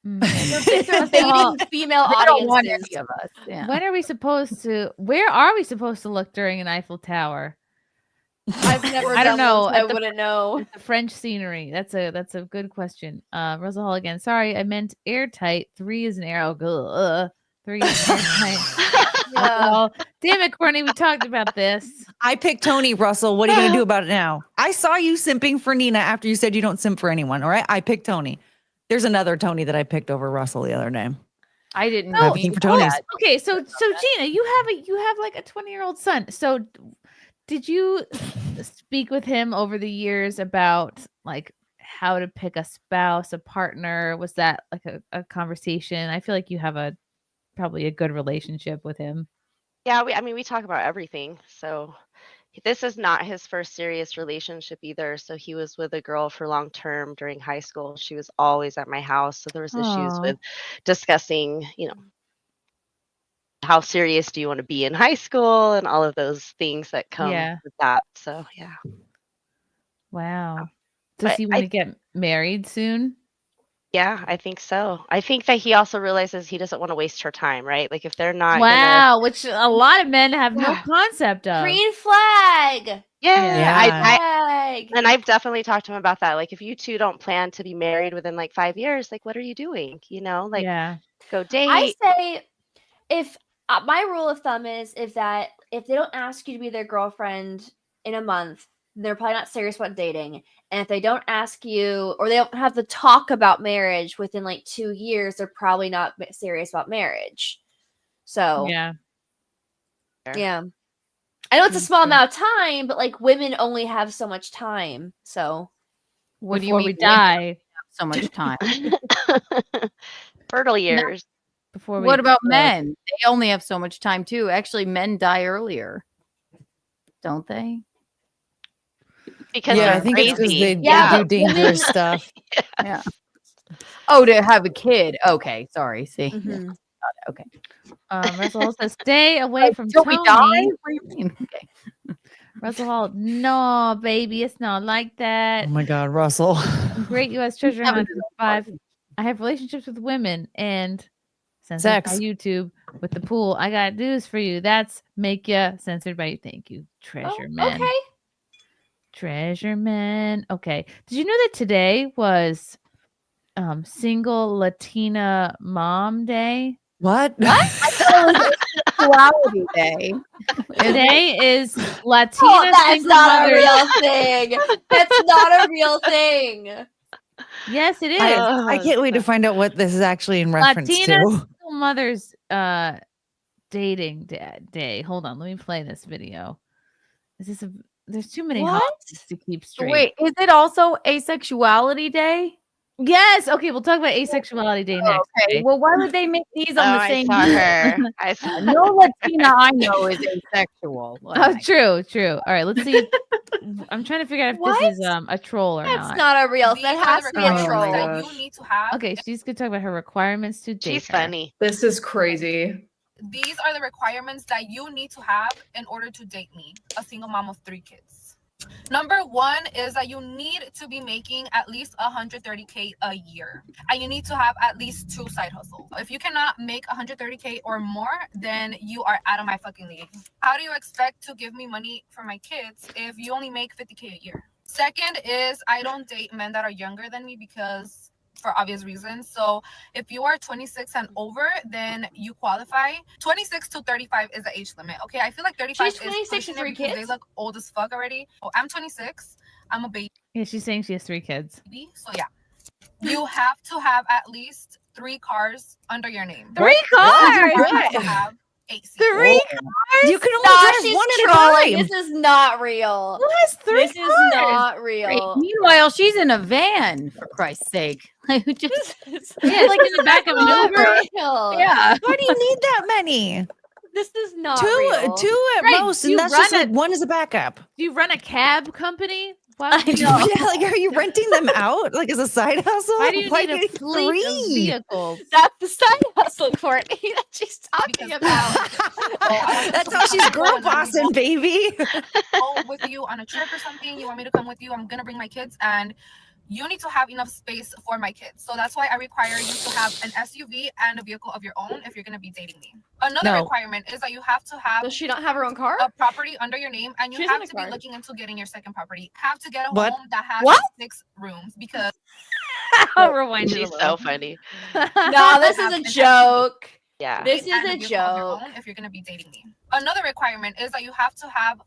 C: They're baiting female
P: They don't want
C: audiences.
P: any of us. Yeah.
H: When are we supposed to? Where are we supposed to look during an Eiffel Tower?
C: I've never
H: I don't
C: done
H: know.
C: one, so I
H: At the-
C: wouldn't know.
H: The French scenery. That's a good question. Rosa Hall again. Sorry, I meant airtight. 3 is an arrow. 3 is airtight. Oh, damn it, Courtney. We talked about this.
K: I picked Tony, Russell. What are you going to do about it now? I saw you simping for Nina after you said you don't simp for anyone. All right. I picked Tony. There's another Tony that I picked over Russell the other day.
P: I didn't
K: No,
P: know
K: he for Tony's.
H: Okay, so Gina, you have like a 20-year-old son. So did you speak with him over the years about like how to pick a spouse, a partner? Was that like a conversation? I feel like you have probably a good relationship with him.
R: Yeah, we talk about everything. So this is not his first serious relationship either. So he was with a girl for long term during high school. She was always at my house. So there was issues
H: Aw.
R: with discussing, how serious do you want to be in high school and all of those things that come
H: Yeah.
R: with that. So yeah.
H: Wow. Does
R: But
H: he want to get married soon?
R: Yeah, I think so. I think that he also realizes he doesn't want to waste her time, right? Like if they're not
H: Wow, which a lot of men have no concept of.
C: Green flag.
R: And I've definitely talked to him about that. Like if you two don't plan to be married within like 5 years, like what are you doing? Like go date.
C: I say if my rule of thumb is that if they don't ask you to be their girlfriend in a month, they're probably not serious about dating. And if they don't ask you or they don't have the talk about marriage within like 2 years, they're probably not serious about marriage. So
H: yeah.
C: I know it's a small amount of time, but like women only have so much time. So
P: What do you
H: Before
P: mean
H: we die?
P: So much time.
R: Fertile years.
H: before we.
P: What about men? They only have so much time too. Actually, men die earlier, don't they?
R: Because
K: Yeah, I
R: they're
K: think it's because
R: crazy.
K: they
P: Yeah,
K: do dangerous stuff.
P: Yeah. Oh, to have a kid. Okay, sorry. See. Yeah.
C: Mhm.
P: Got it. Okay.
H: Russell Hall says, "Stay away
P: Like,
H: from
P: till we die?
H: Tony."
P: What do you mean? Okay.
H: Russell Hall, no, baby, it's not like that.
K: Oh my God, Russell.
H: I'm great U.S. treasure
P: That was
H: hunter.
P: his
H: 5.
P: party.
H: I have relationships with women and censored
K: Sex.
H: by YouTube with the pool. I got news for you. That's make ya censored by you. Thank you, treasure man.
C: Okay.
H: Treasure man. Okay. Did you know that today was single Latina mom day?
K: What?
P: Asexuality day.
H: Today is Latina
C: Oh, that's
H: single
C: not a
H: mothers.
C: real thing. That's not a real thing.
H: Yes, it is.
K: I can't wait to find out what this is actually in reference
H: Latina
K: to.
H: single mothers dating day. Hold on, let me play this video. There's too many
C: What?
H: hobbies to keep straight.
P: Wait, is it also asexuality day?
H: Yes. Okay, we'll talk about asexuality day next.
P: Okay. Well, why would they make these on the
R: I
P: same
R: saw
P: day?
R: her. I saw
P: No Latina I know is asexual.
H: Oh, true. All right, let's see. I'm trying to figure out if this is a troll or
C: That's
H: not.
C: not a real. That has to be a
H: Oh my
C: troll.
H: gosh.
T: You need to have.
H: Okay, she's gonna talk about her requirements to date.
R: She's
H: her.
R: funny.
T: This is crazy. These are the requirements that you need to have in order to date me, a single mom of 3 kids. Number 1 is that you need to be making at least $130K a year, and you need to have at least 2 side hustles. If you cannot make $130K or more, then you are out of my fucking league. How do you expect to give me money for my kids if you only make $50K a year? Second is I don't date men that are younger than me because for obvious reasons. So if you are 26 and over, then you qualify. 26 to 35 is the age limit. Okay, I feel like 35
C: She's 26
T: pushing
C: and
T: it
C: 3
T: because they
C: kids?
T: look old as fuck already. Oh, I'm 26. I'm a baby.
H: Yeah, she's saying she has 3 kids.
T: So yeah, you have to have at least 3 cars under your name.
H: 3 cars?
T: You have to have 8 seats.
H: 3 cars?
K: You can only
C: Nah,
K: drive
C: she's
K: one at a
C: trolling.
K: time.
C: This is not real.
H: Who has 3
C: This
H: cars?
C: is not real.
P: Great. Meanwhile, she's in a van, for Christ's sake. Like, just
H: Yeah, like in the back of an
C: not
H: Uber.
C: real.
P: yeah.
K: Why do you need that many?
C: This is not
K: 2
C: real.
K: at
H: Right,
K: most,
H: you
K: and that's just
H: run
K: like one is a backup.
H: Do you run a cab company? Why would
P: I
H: you-
P: know.
K: Yeah, like are you renting them out like as a side hustle?
H: Why do you
K: Why
H: need a fleet of vehicles?
C: That's the side hustle, Courtney, that she's talking about.
K: That's how she's girl bossing, baby.
T: Go with you on a trip or something. You want me to come with you? I'm gonna bring my kids, and you need to have enough space for my kids. So that's why I require you to have an SUV and a vehicle of your own if you're gonna be dating me. Another
K: No.
T: requirement is that you have to have
C: Does she not have her own car?
T: a property under your name, and you
C: She
T: have
C: doesn't
T: to
C: have
T: be
C: a car.
T: looking into getting your second property. Have to get a
K: What?
T: home that has
C: What?
T: 6 rooms because
H: I'll rewind it a
R: She's
H: little.
R: so funny.
C: No, this is a joke.
R: Yeah.
C: This is
T: and
C: a
T: vehicle of your
C: joke.
T: own if you're gonna be dating me. Another requirement is that you have to have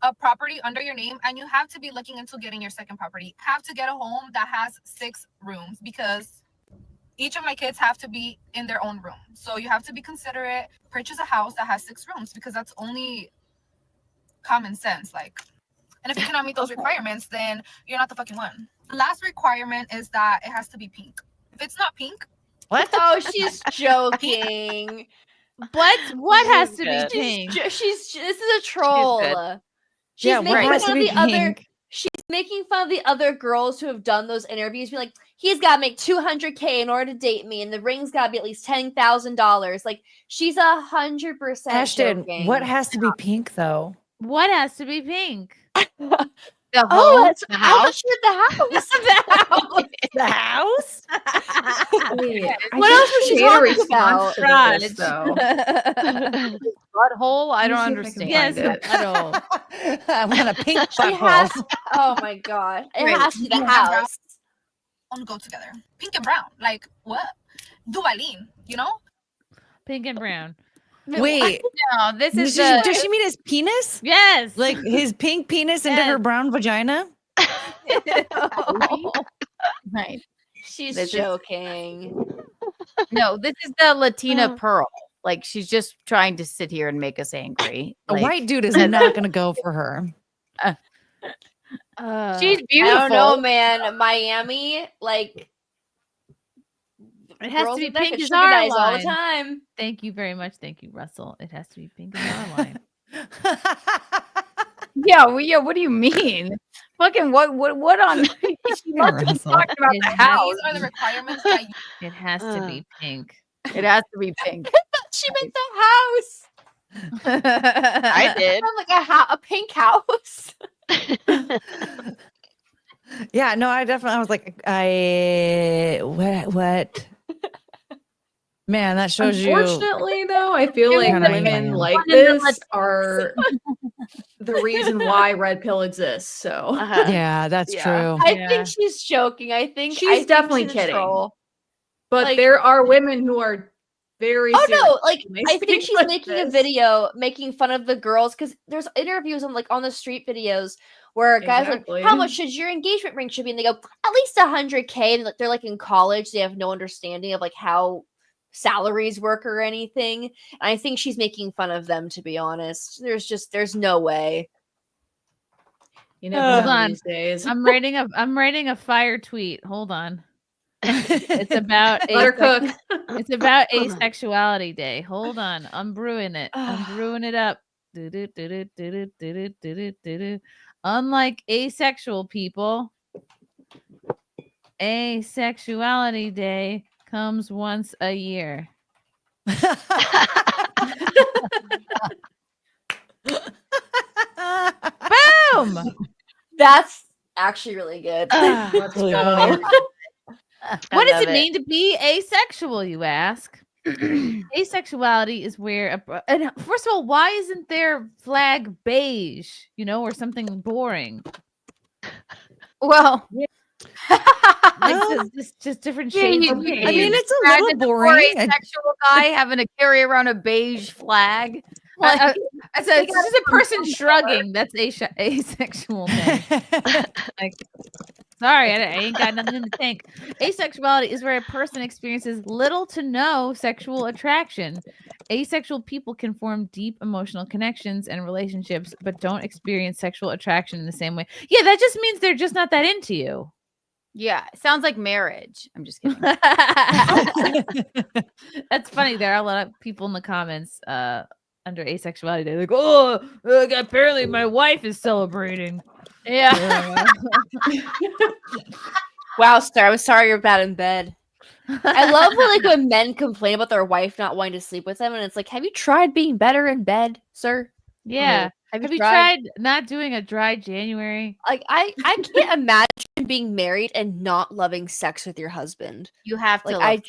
T: a property under your name, and you have to be looking into getting your second property. Have to get a home that has 6 rooms because each of my kids have to be in their own room. So you have to be considerate. Purchase a house that has 6 rooms because that's only common sense. Like, and if you cannot meet those requirements, then you're not the fucking one. The last requirement is that it has to be pink. If it's not pink,
K: What?
C: Oh, she's joking.
H: What has to be
R: good.
H: pink?
C: She's this is a troll.
R: good.
C: She's
K: Yeah, what
C: making
K: has
C: fun
K: to
C: of
K: be
C: the other.
K: pink?
C: She's making fun of the other girls who have done those interviews. Be like, he's got to make $200K in order to date me, and the ring's got to be at least $10,000. Like, she's 100%
K: Ashton,
C: joking.
K: what has to be pink though?
H: What has to be pink?
P: The
C: Oh,
P: home,
C: that's
P: the
C: how
P: house.
C: much for the house.
K: The house?
C: What else was she talking about?
H: Garage.
P: Butthole. I don't understand.
H: Yes,
P: it.
H: at all.
K: I want a pink
C: She
K: butthole.
C: has. Oh my god! It
P: Right.
C: has to be the
T: Pink and brown
C: house.
T: don't go together. Pink and brown, like what? Duvalin, you know?
H: Pink and brown.
K: Wait,
P: No, this is
K: does she mean his penis?
H: Yes.
K: Like his pink penis into her
H: Yes.
K: brown vagina?
P: right.
C: She's
P: This is-
C: joking.
P: No, this is the Latina pearl. Like she's just trying to sit here and make us angry.
K: A
P: Like,
K: white dude is not going to go for her.
P: she's
C: I
P: beautiful.
C: don't know, man. Miami, like
H: It has
C: Girls
H: to be
C: with that
H: pink
C: could
H: as
C: sugar
H: our
C: daddies all the
H: line.
C: time.
H: Thank you very much. Thank you, Russell. It has to be pink as our line.
P: Yeah, well, yeah. What do you mean? Fucking what on? She must have been talking about the house.
T: These are the requirements that you
H: It has to be pink.
P: It has to be pink.
C: She meant the house.
R: I did.
C: I'm like a pink house.
K: Yeah, no, I was like, what? Man, that shows you.
U: Unfortunately, though, I feel like
K: You're not
U: women
K: playing.
U: like
P: One in the
U: this are the reason why red pill exists. So
K: Yeah, that's true.
C: I think she's joking. I think
U: she's definitely
C: she's a
U: kidding.
C: troll.
U: But
C: Like-
U: there are women who are very
C: Oh
U: serious
C: no, like
U: when they
C: I think
U: speak
C: she's
U: like
C: making a
U: this.
C: video making fun of the girls because there's interviews on like on the street videos where guys
U: Exactly.
C: like, how much should your engagement ring should be? And they go, at least 100K. And like, they're like in college, they have no understanding of like how salaries work or anything. And I think she's making fun of them, to be honest. There's no way.
U: You never
H: Hold
U: know
H: on.
U: these days.
H: I'm writing a fire tweet. Hold on. It's about
U: Let her cook.
H: It's about Asexuality Day. Hold on. I'm brewing it. I'm brewing it up. Do-do-do-do-do-do-do-do-do-do-do. Unlike asexual people, Asexuality Day comes once a year. Boom!
C: That's actually really good.
U: Let's go.
H: What does
C: love
H: it
C: it.
H: mean to be asexual, you ask? Asexuality is where and first of all, why isn't their flag beige, or something boring?
P: Well,
H: Like just different shades of
K: I mean,
H: beige.
K: it's a little boring.
P: Asexual guy having to carry around a beige flag.
H: I said it's just a person shrugging. That's asexual thing. Like, sorry, I ain't got nothing in the tank. Asexuality is where a person experiences little to no sexual attraction. Asexual people can form deep emotional connections and relationships, but don't experience sexual attraction in the same way. Yeah, that just means they're just not that into you.
P: Yeah, it sounds like marriage. I'm just kidding.
H: That's funny. There are a lot of people in the comments under Asexuality. They're like, oh, apparently my wife is celebrating.
C: Yeah. Wow, Star. I'm sorry you're bad in bed. I love when men complain about their wife not wanting to sleep with them, and it's like, have you tried being better in bed, sir?
H: Yeah.
C: Have
H: you tried not doing a dry January?
C: Like, I can't imagine being married and not loving sex with your husband.
P: You have to.
C: Like,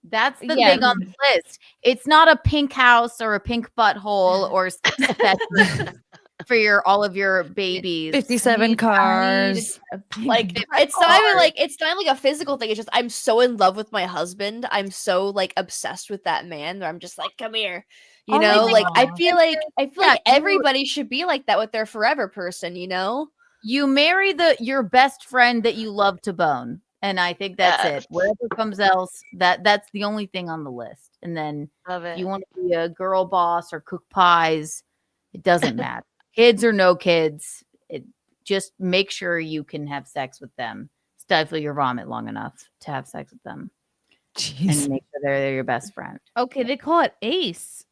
P: That's the
C: Yeah.
P: thing on the list. It's not a pink house or a pink butthole or for all of your babies.
K: 57 cars.
C: Like it's not even like a physical thing. It's just I'm so in love with my husband. I'm so like obsessed with that man that I'm just like, come here. You know, like I feel like everybody should be like that with their forever person,
P: You marry your best friend that you love to bone. And I think that's it. Whatever comes else, that's the only thing on the list. And then if you want to be a girl boss or cook pies, it doesn't matter. Kids or no kids, just make sure you can have sex with them. Stifle your vomit long enough to have sex with them.
K: Jeez.
P: And make sure they're your best friend.
H: Okay, they call it ACE.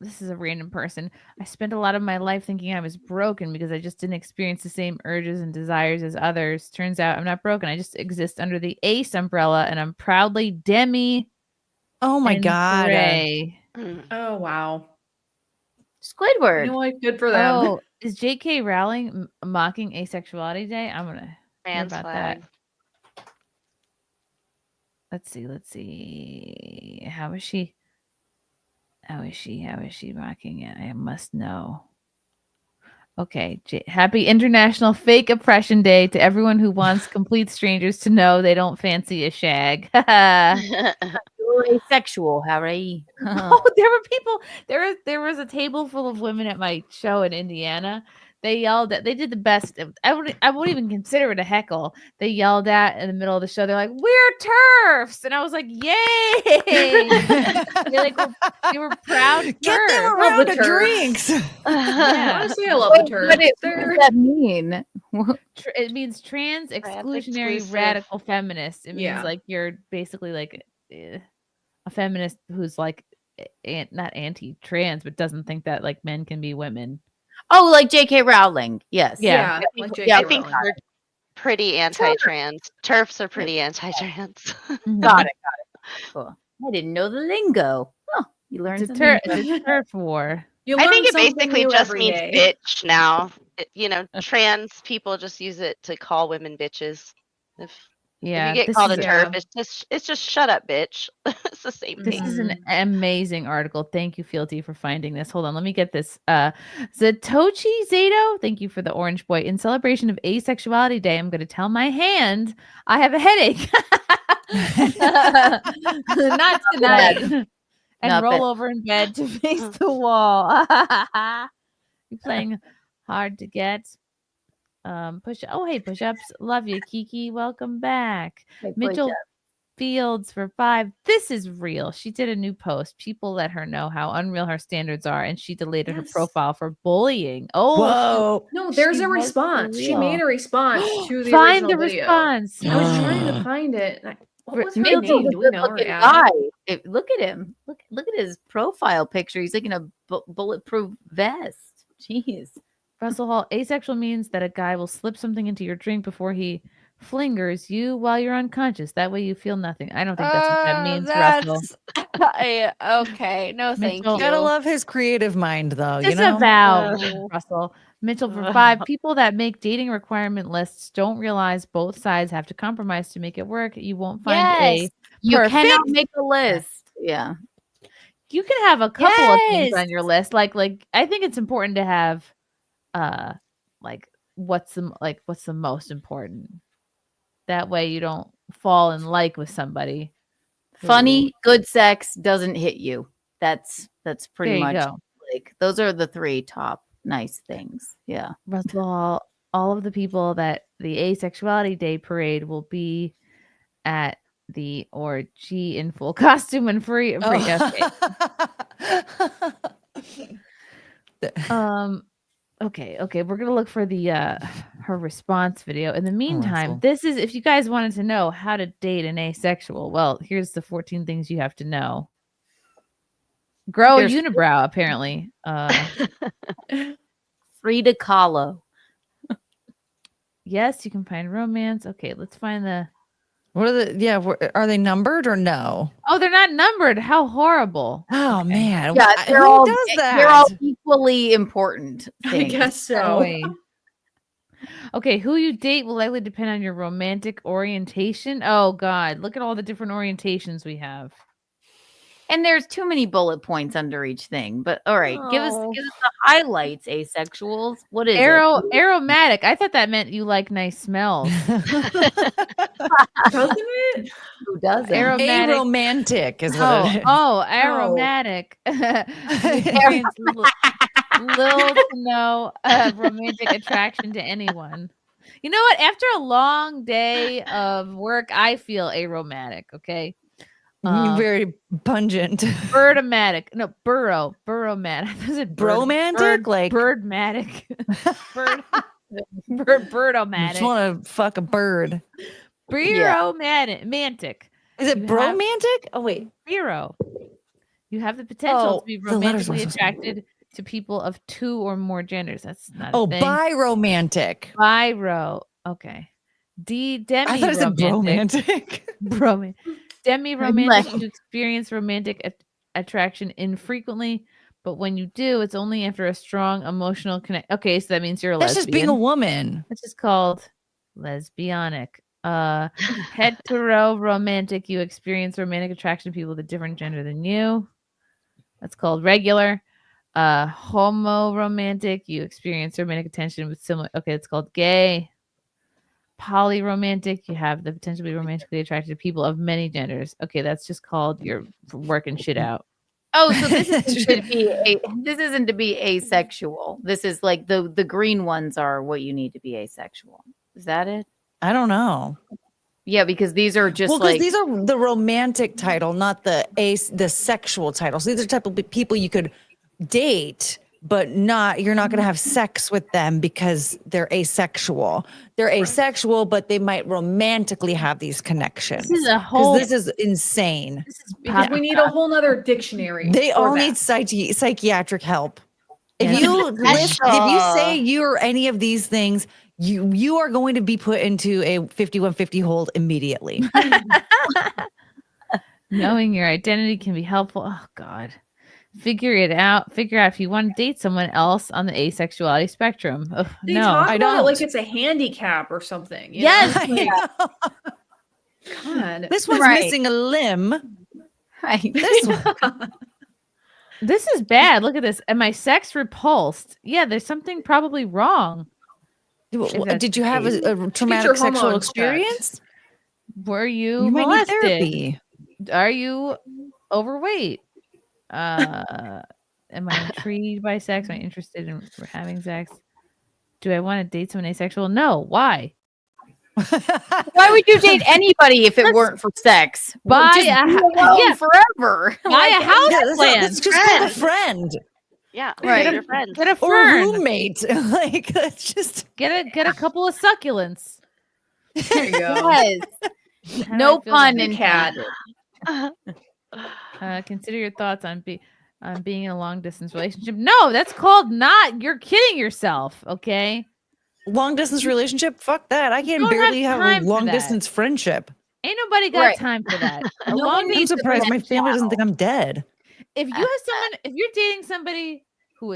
H: This is a random person. I spent a lot of my life thinking I was broken because I just didn't experience the same urges and desires as others. Turns out I'm not broken. I just exist under the ACE umbrella, and I'm proudly demi.
K: Oh my
H: and
K: god.
H: gray.
U: Oh wow.
P: Squidward.
U: You know what? Good for them.
H: Oh, is J.K. Rowling mocking Asexuality Day? I'm gonna hear
R: Man's
H: about
R: flag.
H: that. Let's see. How is she mocking it? I must know. Okay. Happy International Fake Oppression Day to everyone who wants complete strangers to know they don't fancy a shag.
P: You're asexual, Harry.
H: Oh, there were people. There was a table full of women at my show in Indiana They yelled at. They did the best. I wouldn't even consider it a heckle. They yelled at in the middle of the show. They're like, "We're TERFs," and I was like, "Yay!" they were proud.
K: Get them
H: TERFs.
K: around the drinks.
H: Yeah.
U: Honestly, I love the TERFs.
P: What does that mean?
H: It means trans exclusionary
R: exclusive.
H: radical feminist. It means
U: Yeah.
H: like you're basically like a feminist who's like not anti-trans, but doesn't think that like men can be women.
P: Oh, like J.K. Rowling. Yes.
H: Yeah.
U: Like
R: I
U: J.K.
R: think
U: Rowling.
R: we're pretty anti-trans. TERFs are pretty anti-trans.
P: Got it. Cool. I didn't know the lingo. Oh, you learned
H: It's a
P: something.
H: it's a TERF war.
U: You
R: I
U: learn
R: think it
U: something
R: basically
U: new
R: just
U: every
R: means
U: day.
R: bitch now. Trans people just use it to call women bitches. If
H: Yeah,
R: you get
H: this
R: called a
H: is
R: TERF, it's just shut up, bitch. It's the same
H: This
R: thing.
H: is an amazing article. Thank you, Fealty, for finding this. Hold on, let me get this. Zatochi Zato, thank you for the orange boy. In celebration of Asexuality Day, I'm going to tell my hand I have a headache. Not tonight. And
P: Not
H: roll
P: bad.
H: over in bed to face the wall. You're playing hard to get. Push-ups. Love you, Kiki. Welcome back.
P: Hey,
H: Mitchell
P: push-up.
H: Fields for 5. This is real. She did a new post. People let her know how unreal her standards are, and she deleted her profile for bullying. Oh,
K: Whoa.
U: No, there's
H: she
U: a
H: was
U: response. She
H: real.
U: made a response to the
H: Find
U: original
H: the
U: video.
H: response.
U: I was trying to find it. What was her
P: Mitchell's
U: name?
P: a
U: Do we know her?
P: good-looking
U: Yeah.
P: guy. Look at him. Look at his profile picture. He's like in a bulletproof vest. Jeez.
H: Russell Hall, asexual means that a guy will slip something into your drink before he flingers you while you're unconscious. That way you feel nothing. I don't think that's what that means, Russell.
E: Okay. No, thank
H: Mitchell.
E: you.
K: Gotta love his creative mind, though.
H: Just
K: you know?
H: a vow, Russell. Mitchell for 5. People that make dating requirement lists don't realize both sides have to compromise to make it work. You won't find a
P: You
H: perfect.
P: cannot make a list. Yeah.
H: You can have a couple of things
E: Yes.
H: on your list. Like I think it's important to have like what's the most important. That way you don't fall in like with somebody.
P: Funny, good sex doesn't hit you. That's pretty
H: There you
P: much
H: go.
P: like those are the 3 top nice things. Yeah.
H: Russell Hall, all of the people that the Asexuality Day parade will be at the orgy in full costume and free. Okay. We're gonna look for the her response video. In the meantime,
K: Russell.
H: this is if you guys wanted to know how to date an asexual. Well, here's the 14 things you have to know. Grow
P: There's-
H: a unibrow, apparently.
P: Frida Kahlo.
H: Yes, you can find romance. Okay, let's find the.
K: What are the? Yeah, are they numbered or no?
H: Oh, they're not numbered. How horrible!
K: Oh man,
P: Yeah, they're
K: who
P: all
K: does that?
P: they're all equally important.
U: I
P: Things.
U: guess so.
H: Wait. Okay, who you date will likely depend on your romantic orientation. Oh God, look at all the different orientations we have.
P: And there's too many bullet points under each thing. But all right, give us the highlights, asexuals. What is it?
H: Aromatic. I thought that meant you like nice smells.
U: Doesn't it?
P: Who doesn't?
H: Aromatic.
K: Aromantic is what it is.
H: Oh, aromatic. You experience little to no romantic attraction to anyone. You know what? After a long day of work, I feel aromatic. Okay.
K: Very pungent.
H: Birdomatic. No, burromatic. Is it
K: Bromantic? Like
H: birdmatic. Birdomatic.
K: just want to fuck a bird.
H: Bromantic.
K: Is it bromantic? Oh wait,
H: Biro. You have the potential to be
K: the letters
H: romantically
K: were so
H: attracted to people of 2 or more genders. That's not
K: Oh,
H: a thing.
K: biromantic.
H: Biro. Okay. Demi
K: I thought it said bromantic.
H: Demi romantic. You experience romantic attraction infrequently, but when you do, it's only after a strong emotional connect. Okay, so that means you're a
K: That's
H: lesbian.
K: just being a woman.
H: That's just called lesbianic. Hetero romantic. You experience romantic attraction to people with a different gender than you. That's called regular. Homo romantic. You experience romantic attention with similar. Okay, it's called gay. Polyromantic. You have the potential to be romantically attracted to people of many genders. Okay, that's just called you're working shit out.
P: Oh, so this isn't to be asexual. This is like the green ones are what you need to be asexual. Is that it?
K: I don't know.
P: Yeah, because these are just
K: Well, because
P: like
K: these are the romantic title, not the sexual title. So these are the type of people you could date, but you're not going to have sex with them because they're asexual. They're asexual, but they might romantically have these connections.
H: This is a whole.
K: This is insane.
U: Because we need a whole nother dictionary.
K: They
U: for
K: all
U: that.
K: need psychiatric help.
H: Yeah.
K: If you say you're any of these things, you are going to be put into a 5150 hold immediately.
H: Knowing your identity can be helpful. Oh God. Figure out if you want to date someone else on the asexuality spectrum. Ugh,
U: They
H: no,
U: talk
H: I
U: about it
H: don't.
U: like it's a handicap or something. you
H: Yes,
U: know?
H: yeah.
U: God.
K: This one's
P: Right.
K: missing a limb.
P: Right.
K: This one.
H: This is bad. Look at this. Am I sex repulsed? Yeah, there's something probably wrong.
K: Did you have a traumatic sexual experience?
H: Were you
K: You might need
H: molested?
K: therapy.
H: Are you overweight? Am I intrigued by sex? Am I interested in having sex? Do I want to date someone asexual? No. Why?
P: Why would you date anybody if it weren't for sex?
H: Buy
P: Just
H: a
P: be
H: hou-
P: alone
H: yeah.
P: forever.
H: Buy a house
K: Yeah,
H: plan.
K: let's just call a friend.
R: Yeah,
P: Right.
R: get a friend.
H: Get a
K: Or a
H: fern.
K: roommate. Like, let's just
H: Get a couple of succulents.
U: There you go.
P: Yes.
H: How do
P: No
H: I feel
P: pun
H: about
U: Cat.
H: Consider your thoughts on being in a long distance relationship. No, that's called not. You're kidding yourself. Okay.
K: long distance relationship. Fuck that. I can
H: don't
K: barely
H: have
K: have a
H: time for
K: long
H: that.
K: distance friendship.
H: Ain't nobody got
P: Right.
H: time for that. A
K: I'm
H: long
K: surprised my family doesn't think I'm dead.
H: If you have someone, if you're dating somebody who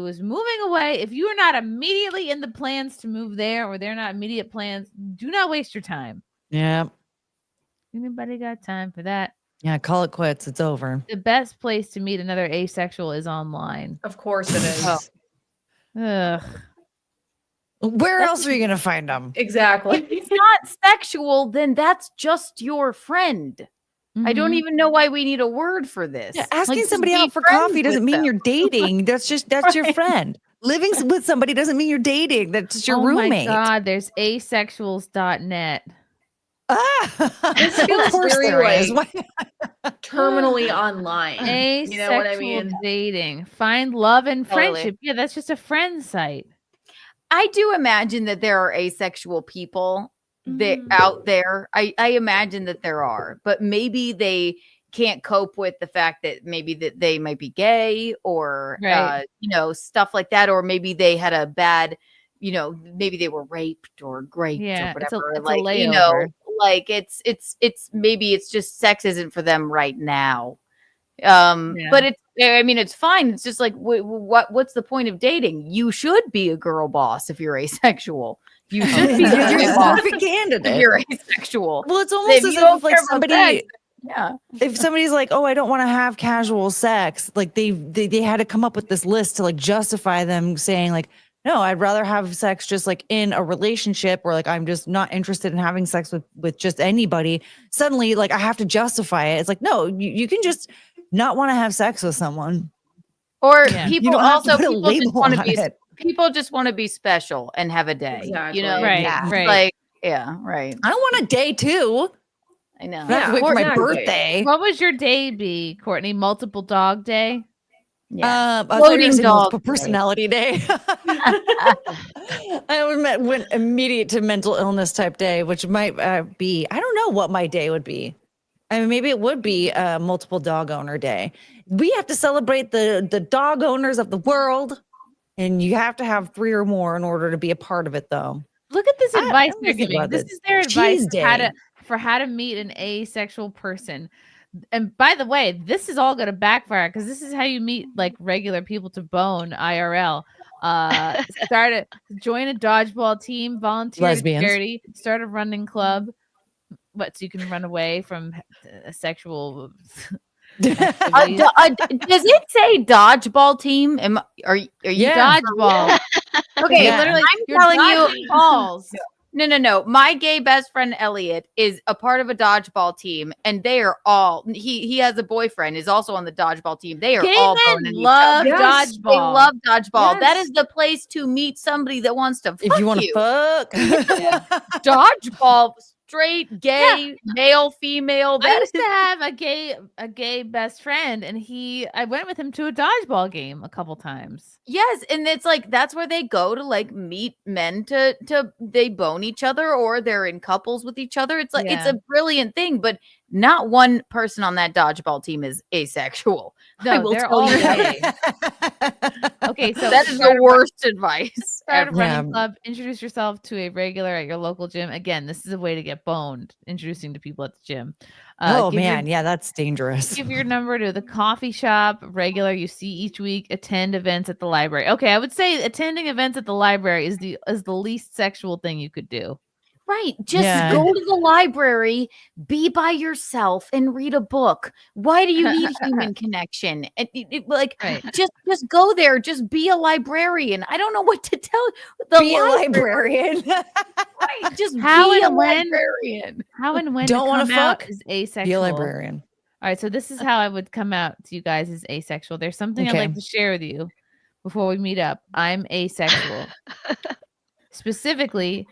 H: is moving away, if you are not immediately in the plans to move there, or they're not immediate plans, do not waste your time.
K: Yeah.
H: Anybody got time for that?
K: Yeah. Call it quits. It's over.
H: The best place to meet another asexual is online.
U: Of course it is.
H: Ugh.
K: Where else are you going to find them?
U: Exactly.
P: If it's not sexual, then that's just your friend. I don't
H: Mhm.
P: even know why we need a word for this.
K: Yeah, asking
P: Like,
K: somebody
P: just be
K: out for
P: friends
K: coffee doesn't
P: with
K: mean
P: them.
K: you're dating. That's your friend. Living with somebody doesn't mean you're dating. That's just your roommate.
H: Oh my God, there's asexuals.net.
U: This
K: Of
U: feels
K: course
U: very
K: there is.
U: like terminally online.
H: Asexual
U: You know what I mean?
H: dating. Find love and
P: Totally.
H: friendship. Yeah, that's just a friend site.
P: I do imagine that there are asexual people that out there. I imagine that there are, but maybe they can't cope with the fact that maybe that they might be gay or
H: Right.
P: stuff like that, or maybe they had a bad, maybe they were raped or graped
H: Yeah,
P: or
H: it's a-
P: whatever.
H: it's a
P: like
H: layover.
P: like it's maybe it's just sex isn't for them right now.
H: Yeah.
P: But it's fine. It's just like what's the point of dating? You should be a girl boss if you're asexual. You should be
K: You're
P: a
K: the
P: girl boss
K: perfect
P: if
K: candidate.
P: you're asexual.
K: Well, it's almost
P: If
K: as
P: you don't
K: if like
P: care about
K: somebody,
P: sex, yeah.
K: if somebody's like, "Oh, I don't want to have casual sex," like they had to come up with this list to like justify them saying like, "No, I'd rather have sex just like in a relationship," or like I'm just not interested in having sex with just anybody. Suddenly, like I have to justify it. It's like, no, you can just not want to have sex with someone.
P: Or
H: Yeah.
K: You
P: people
K: don't have to
P: also
K: put a
P: people just
K: label
P: want to
K: on
P: be
K: it.
P: people just want to be special and have a day.
U: Exactly.
H: Right,
P: Yeah.
H: right.
P: Like yeah, right.
K: I want a day too.
P: I know.
K: I have to wait for my birthday.
H: What would your day be, Courtney? Multiple dog day?
P: Yeah.
K: I thought you were gonna
P: Floating
K: say
P: dog
K: multiple
P: day.
K: personality day. I went immediate to mental illness type day, which might be, I don't know what my day would be. I mean, maybe it would be multiple dog owner day. We have to celebrate the dog owners of the world, and you have to have 3 or more in order to be a part of it, though.
H: Look at this advice
K: I'm
H: they're
K: thinking
H: giving.
K: about
H: This
K: this.
H: is their
K: Cheese
H: advice
K: day.
H: for how to meet an asexual person. And by the way, this is all going to backfire because this is how you meet like regular people to bone IRL. Join a dodgeball team, volunteer to
K: Lesbians.
H: charity, start a running club. So you can run away from sexual.
P: Does it say dodgeball team? Are you
K: Yeah.
H: Dodgeball.
P: Okay,
K: Yeah.
P: literally,
H: You're
P: I'm telling
H: dodging
P: you,
H: balls.
P: No. My gay best friend Elliot is a part of a dodgeball team, and they are all. He has a boyfriend, is also on the dodgeball team. They are
H: Gay
P: all
H: men
P: boning each
H: love
P: other.
H: Yes.
P: They
H: dodgeball.
P: love dodgeball. That
H: Yes.
P: is the place to meet somebody that wants to.
K: If you want to fuck,
P: dodgeball, straight, gay, male, female.
H: I
P: That
H: used
P: is
H: to have a gay best friend, and I went with him to a dodgeball game a couple times.
P: yes, and it's like that's where they go to like meet men to they bone each other or they're in couples with each other. It's like it's
H: Yeah.
P: a brilliant thing, but not one person on that dodgeball team is asexual. I
H: No,
P: will
H: they're
P: tell
H: all
P: you that.
H: gay. Okay, so
P: That is
H: start
P: the
H: a
P: worst advice.
H: Start a
P: ever.
H: running club. Introduce yourself to a regular at your local gym. Again, this is a way to get boned. Introducing to people at the gym.
K: oh
H: Give your-
K: man, yeah, that's dangerous.
H: Give your number to the coffee shop regular you see each week. Attend events at the library. Okay, I would say attending events at the library is the least sexual thing you could do.
P: Right. Just
K: Yeah.
P: go to the library, be by yourself, and read a book. Why do you need human connection? Like,
H: Right.
P: just go there. Just be a librarian. I don't know what to tell the
K: Be a librarian.
P: Right. Just
H: How
P: be a
H: and when-
P: librarian.
H: How and when
K: Don't
H: to
K: wanna
H: come out
K: fuck?
H: is asexual.
K: Be a librarian.
H: All right, so this is how I would come out to you guys as asexual. There's something I'd
K: Okay.
H: like to share with you before we meet up. I'm asexual. Specifically,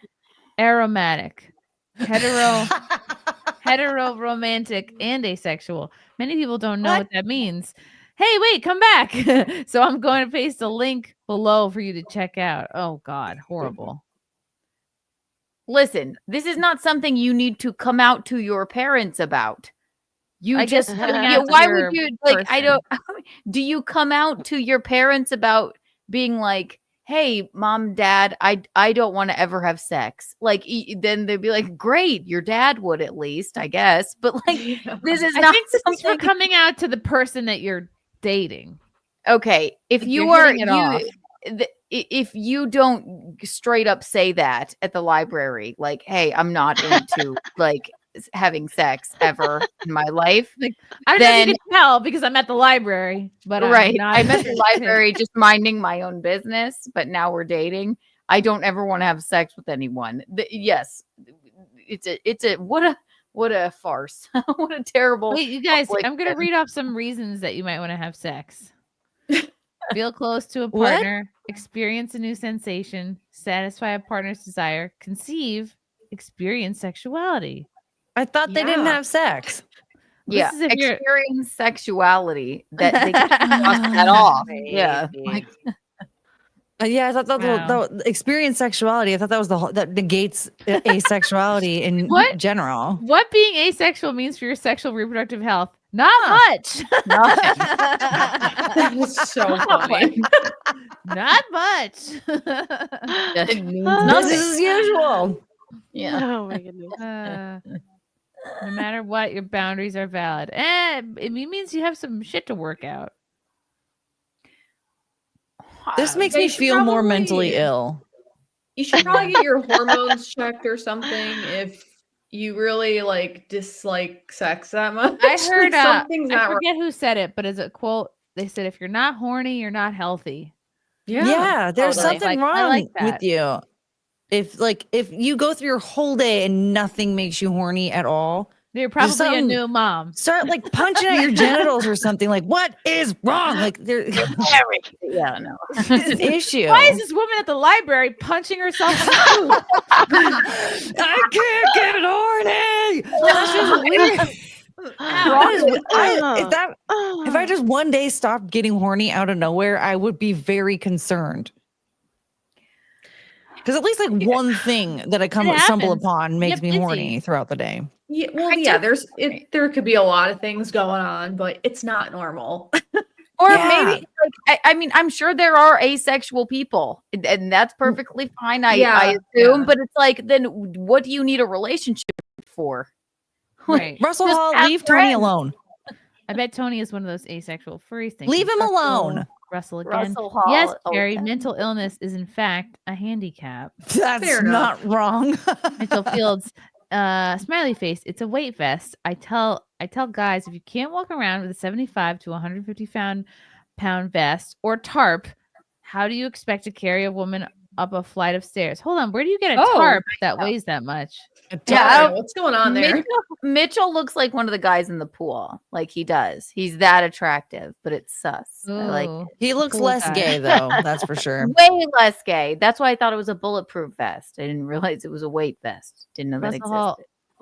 H: aromatic, hetero romantic, and asexual. Many people don't know what that means. Hey, wait, come back. So I'm going to paste a link below for you to check out. Oh God, horrible.
P: Listen, this is not something you need to come out to your parents about. You
H: I guess
P: just
H: coming
P: yeah,
H: out to
P: why
H: your
P: would you like I
H: person.
P: don't do you come out to your parents about being like, hey, mom, dad, I don't want to ever have sex. Like then they'd be like, great, your dad would at least, I guess. But like this is
H: I
P: not
H: think this is for
P: something
H: coming out to the person that you're dating.
P: okay. If
H: Like,
P: you
H: you're
P: are
H: hitting it off.
P: if you don't straight up say that at the library, like, hey, I'm not into like having sex ever in my life.
H: Like, I don't know if
P: Then
H: you can tell because I'm at the library, but
P: right.
H: I'm
P: I'm at the library just minding my own business, but now we're dating. I don't ever want to have sex with anyone. Yes. It's a what a farce. What a terrible
H: Wait, you guys,
P: public
H: I'm gonna
P: thing.
H: read off some reasons that you might want to have sex. Feel close to a
K: What?
H: partner, experience a new sensation, satisfy a partner's desire, conceive, experience sexuality.
K: I thought they didn't
U: Yeah.
K: have sex.
P: Yeah,
H: This is if you're
P: experience sexuality that they can't cross that off. Yeah. Like,
K: Yeah, I thought that
H: Wow.
K: the experience sexuality. I thought that was that negates asexuality in
H: What?
K: general.
H: What being asexual means for your sexual reproductive health? Not much.
U: That was so funny.
H: Not much.
P: it means
K: Business
P: nothing.
K: as usual.
P: Yeah.
R: Oh my goodness.
H: No matter what, your boundaries are valid. It means you have some shit to work out.
K: This makes
U: Yeah,
K: me
U: you should
K: feel more
U: probably-
K: mentally ill.
U: You should probably get your hormones checked or something if you really like dislike sex that much.
H: I
U: Like,
H: heard
U: something's
H: I
U: not right.
H: forget who said it, but as a quote, they said if you're not horny, you're not healthy.
K: Yeah, there's
H: totally.
K: something
H: Like, I
K: wrong
H: like that.
K: with you. If you go through your whole day and nothing makes you horny at all,
H: You're
K: there's
H: probably a
K: something-
H: new mom.
K: Start like punching at your genitals or something. Like, what is wrong? Like, there's
P: Yeah, no.
K: an issue.
H: Why is this woman at the library punching herself in the food?
K: I can't get horny. That's just weird. If I just one day stopped getting horny out of nowhere, I would be very concerned. Because at least like one thing that I stumble
U: happens.
K: upon makes
U: Get
K: me horny
U: busy.
K: throughout the day.
U: Yeah, well, yeah, there could be a lot of things going on, but it's not normal.
P: Or
K: Yeah.
P: maybe, like, I mean, I'm sure there are asexual people, and that's perfectly fine. I
U: Yeah,
P: assume,
U: yeah.
P: but it's like, then what do you need a relationship for?
H: Right.
K: Russell
P: Just
K: Hall,
P: have
K: leave Tony
P: friends.
K: alone.
H: I bet Tony is one of those asexual furries. Thank
K: Leave
H: you,
K: him
H: Russell.
K: alone.
H: Russell again.
P: Russell Hall
H: Yes, Carrie,
P: again.
H: mental illness is in fact a handicap.
K: That's
U: Fair
K: not wrong.
H: Mitchell Fields, smiley face. It's a weight vest. I tell guys if you can't walk around with a 75 to 150 pound vest or tarp, how do you expect to carry a woman up a flight of stairs. Hold on, where do you get a
U: Oh,
H: tarp that weighs that much?
U: Yeah, what's going on there?
P: Mitchell looks like one of the guys in the pool. Like he does. He's that attractive, but it's sus. I like
H: Ooh,
P: it.
K: He looks
H: cool
K: less
H: guy.
K: gay though, that's for sure.
P: Way less gay. That's why I thought it was a bulletproof vest. I didn't realize it was a weight vest. Didn't know that
H: Russell
P: existed.
H: Hall.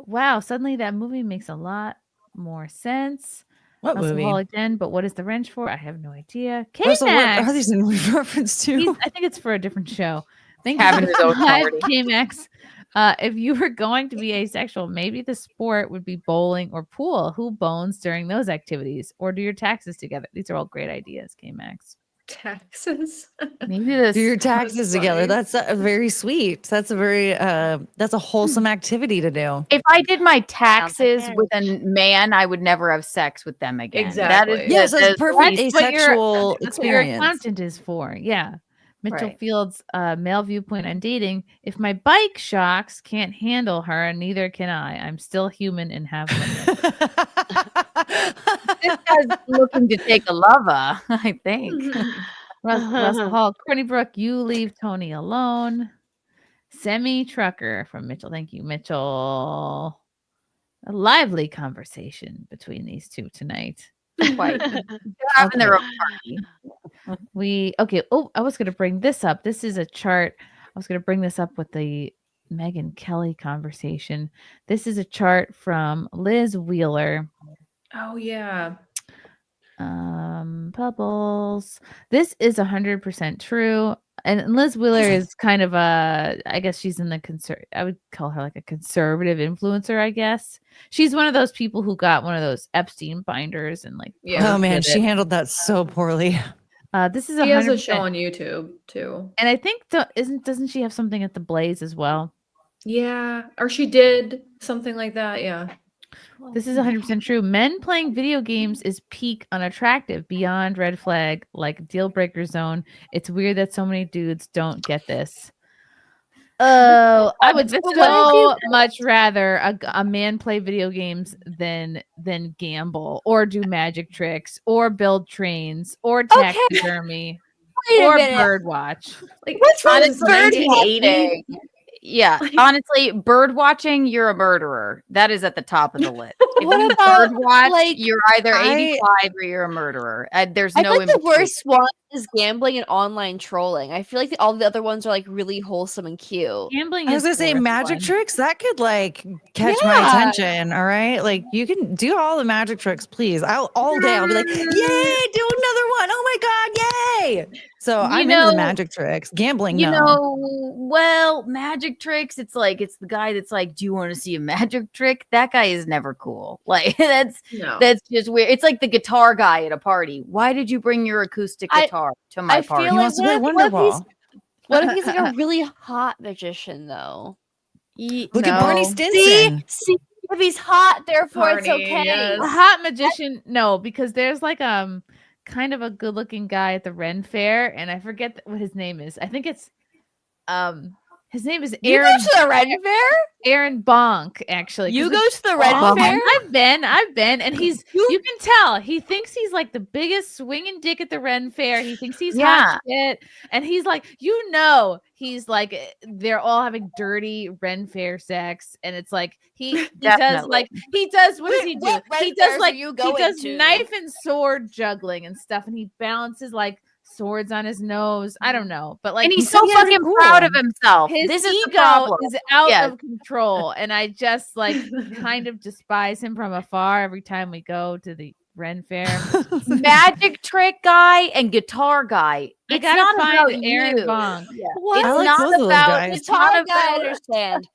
H: Wow, suddenly that movie makes a lot more sense.
K: What
H: Russell
K: movie?
H: Hall again, but what is the wrench for? I have no idea.
K: Russell, what
H: K-Max.
K: are these in reference to?
H: I think it's for a different show. Thank
P: Having
H: you
P: his
H: for
P: own
H: the live,
P: party.
H: K-Max. If you were going to be asexual, maybe the sport would be bowling or pool. Who bones during those activities? Or do your taxes together? These are all great ideas, K-Max.
U: Taxes.
H: Maybe this
K: Do your taxes together. That's very sweet. That's a very that's a wholesome activity to do.
P: If I did my taxes with a man, I would never have sex with them again. That is
U: Exactly.
K: Yes, that's
P: the
K: perfect
P: least-
K: asexual
H: That's what your
K: experience.
H: accountant is for. Yeah. Mitchell
P: Right.
H: Field's male viewpoint on dating. If my bike shocks can't handle her, neither can I. I'm still human and have limits.
P: This guy's looking to take a lover, I think.
H: Russell Hall, Courtney Brooke, you leave Tony alone. Semi Trucker from Mitchell. Thank you, Mitchell. A lively conversation between these two tonight.
P: Quite. They're having their own party.
H: Oh, I was gonna bring this up. This is a chart. I was gonna bring this up with the Megyn Kelly conversation. This is a chart from Liz Wheeler.
U: Oh yeah.
H: Bubbles. This is 100% true. And Liz Wheeler is kind of I guess she's in the I would call her like a conservative influencer, I guess. She's one of those people who got one of those Epstein binders and like
K: Oh man, she handled that so poorly.
H: This is
U: She has a
H: 100%.
U: show on YouTube too.
H: And I think doesn't she have something at the Blaze as well?
U: Yeah, or she did something like that. Yeah.
H: This is 100% true. Men playing video games is peak unattractive, beyond red flag, like deal breaker zone. It's weird that so many dudes don't get this. Oh, I would so much rather a man play video games than gamble or do magic tricks or build trains or taxidermy or bird watch.
U: Like what's wrong with bird
P: dating? Yeah, honestly, bird watching, you're a murderer. That is at the top of the list. If
C: What
P: you
C: about,
P: bird watch,
C: like,
P: you're either 85 or you're a murderer. There's
C: I
P: no
C: feel like the
P: in between.
C: worst one is gambling and online trolling. I feel like all the other ones are like really wholesome and cute.
H: Gambling
K: I was gonna say magic tricks that could like catch my attention. All right, like you can do all the magic tricks, please. All day I'll be like, yay, do another one. Oh my god, yay! So I'm into the magic tricks. Gambling,
P: Well, magic tricks. It's the guy that's like, do you want to see a magic trick? That guy is never cool. Like that's just weird. It's like the guitar guy at a party. Why did you bring your acoustic guitar to my party?
C: Feel like what if he's like a really hot magician though?
K: Look at Barney Stinson.
C: See, if he's hot, therefore it's
U: Barney,
C: okay.
U: yes.
H: A hot magician, no, because there's like kind of a good looking guy at the Ren Fair, and I forget what his name is. I think it's his name is
C: You
H: Aaron.
C: go to the Ren Fair?
H: Aaron Bonk, actually.
C: You
H: 'cause
C: go
H: it's-
C: to the Ren Fair?
H: I've been, and you can tell he thinks he's like the biggest swinging dick at the Ren Fair. He thinks he's hot shit, and he's like, he's like, they're all having dirty Ren Fair sex, and it's like he does like what does he do?
C: What Ren
H: He does
C: Fairs
H: like
C: are you
H: he
C: going
H: does
C: to?
H: knife and sword juggling and stuff, and he balances like swords on his nose. I don't know, but like,
P: And he's so fucking proud of himself.
H: His
P: This is the
H: ego
P: problem.
H: is out
P: Yes.
H: of control, and I just like kind of despise him from afar every time we go to the Ren Fair.
P: Magic trick guy and guitar guy.
H: I
P: It's
H: gotta
P: not
H: find
P: about
H: Aaron
P: you.
H: Bonk.
C: What?
P: It's
K: I like
P: not
K: both of those
P: about
K: guys.
P: it's not
C: Guitar guy, I
P: about
C: understand.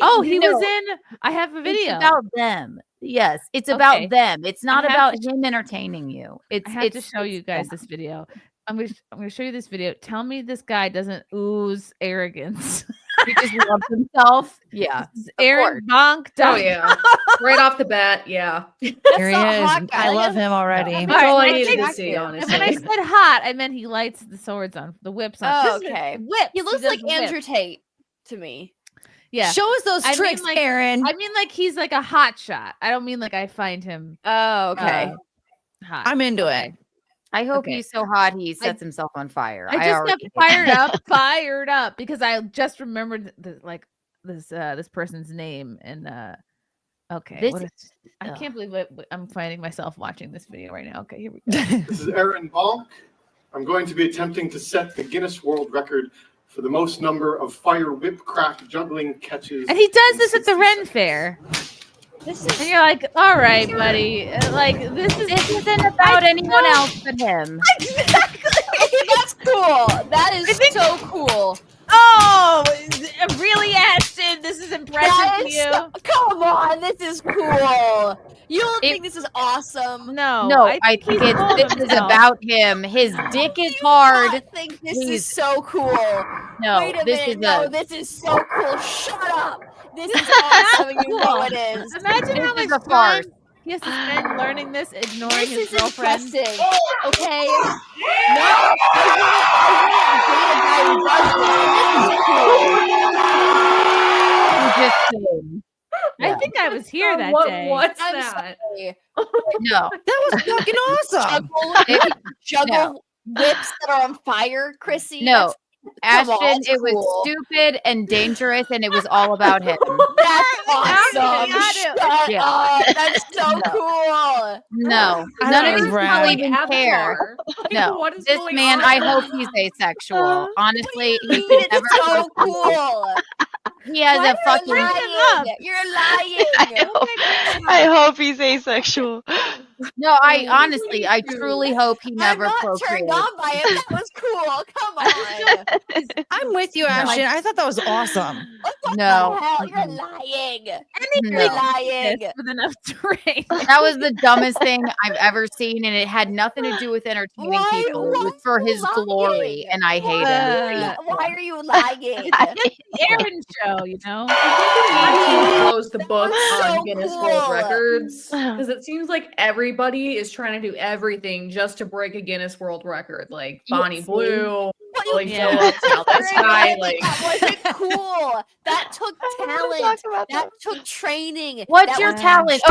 H: Oh, he
P: No.
H: was in. I have a video.
P: It's about them. Yes, it's
H: Okay.
P: about them. It's not
H: I have
P: about
H: to-
P: him entertaining you. It's
H: I have to show you guys this video. I'm gonna show you this video. Tell me this guy doesn't ooze arrogance.
P: He just loves himself. Yeah,
H: This is Aaron Bonk.
U: Oh yeah. Right off the bat, yeah.
K: Here he
C: not
K: is.
C: hot guy.
K: I love him already.
U: That's all I
H: I
U: needed
H: think-
U: to see,
H: And
U: honestly.
H: when I said hot, I meant he lights the swords on the whips on.
C: Oh,
H: This is
C: okay.
H: Whips.
C: He looks
H: does
C: like
H: whips.
C: Andrew Tate to me.
H: Yeah.
K: Show us those
H: I mean,
K: tricks,
H: like-
K: Aaron.
H: I mean, like he's like a hot shot. I don't mean like I find him
C: Oh, okay.
H: hot.
K: I'm into it.
P: I hope
H: Okay.
P: he's so hot he sets himself on fire.
H: I just got
P: already-
H: fired up because I just remembered this person's name and okay.
P: This
H: I can't believe I'm finding myself watching this video right now. Okay, here we go.
D: This is Aaron Bonk. I'm going to be attempting to set the Guinness World Record for the most number of fire whip crack juggling catches.
H: And he does this at the Ren Fair. And you're like, all right, buddy. Like this
P: isn't about anyone else but him.
C: That's cool. That is so cool.
H: Oh, really, Ashton? This is impressive to you.
C: Come on, this is cool. You don't think this is awesome?
H: No,
P: I think this is about him. His dick is hard.
C: I think this is so cool.
P: No,
C: Wait a
P: this
C: minute.
P: is
C: No,
P: a-
C: this is so cool. Shut up. This is awesome. You know it is.
H: Imagine how
P: This is
H: much
P: a farce.
H: time he has to spend learning this, ignoring
C: This
H: his
C: is
H: girlfriend.
C: impressive. Okay. No, I
H: I think I was here that day.
U: What's
C: I'm
U: that?
C: sorry.
P: No,
K: that was fucking awesome.
C: Juggle whips that are on fire, Chrissy.
P: No,
C: Come on,
P: Ashton,
C: that's
P: it was
C: cool.
P: stupid and dangerous, and it was all about him.
C: That's awesome. Shut
P: Yeah.
C: up. That's so cool.
P: No,
K: I
P: none
K: don't
P: of these
K: know,
P: people
K: Brad.
P: even care. No,
U: What is
P: this
U: going
P: man,
U: on?
P: I hope he's asexual. Honestly, he should
C: It's
P: never.
C: so cool.
P: He has a fucking.
C: You're lying. You're lying.
R: I hope he's asexual.
P: No, I honestly, I truly hope he never
C: I'm not
P: procreates.
C: turned on by it. That was cool. Come on.
K: I'm with you, Ashton. I thought that was awesome.
P: No,
C: Hell, you're lying.
P: No.
C: You're lying.
H: With enough terrain.
P: That was the dumbest thing I've ever seen, and it had nothing to do with entertaining
C: Why-
P: people. It was for his
C: lying?
P: glory, and I hate him.
C: Why are you lying?
H: Aaron show, you know.
U: I need to close the book
C: so
U: on Guinness World
C: cool.
U: Records because it seems like everybody is trying to do everything just to break a Guinness World Record. Like Bonnie Blue, Lily Phillips, now this guy. Like
C: That wasn't cool. That took talent. That took training.
P: What's
C: That
P: your
C: was-
P: talent?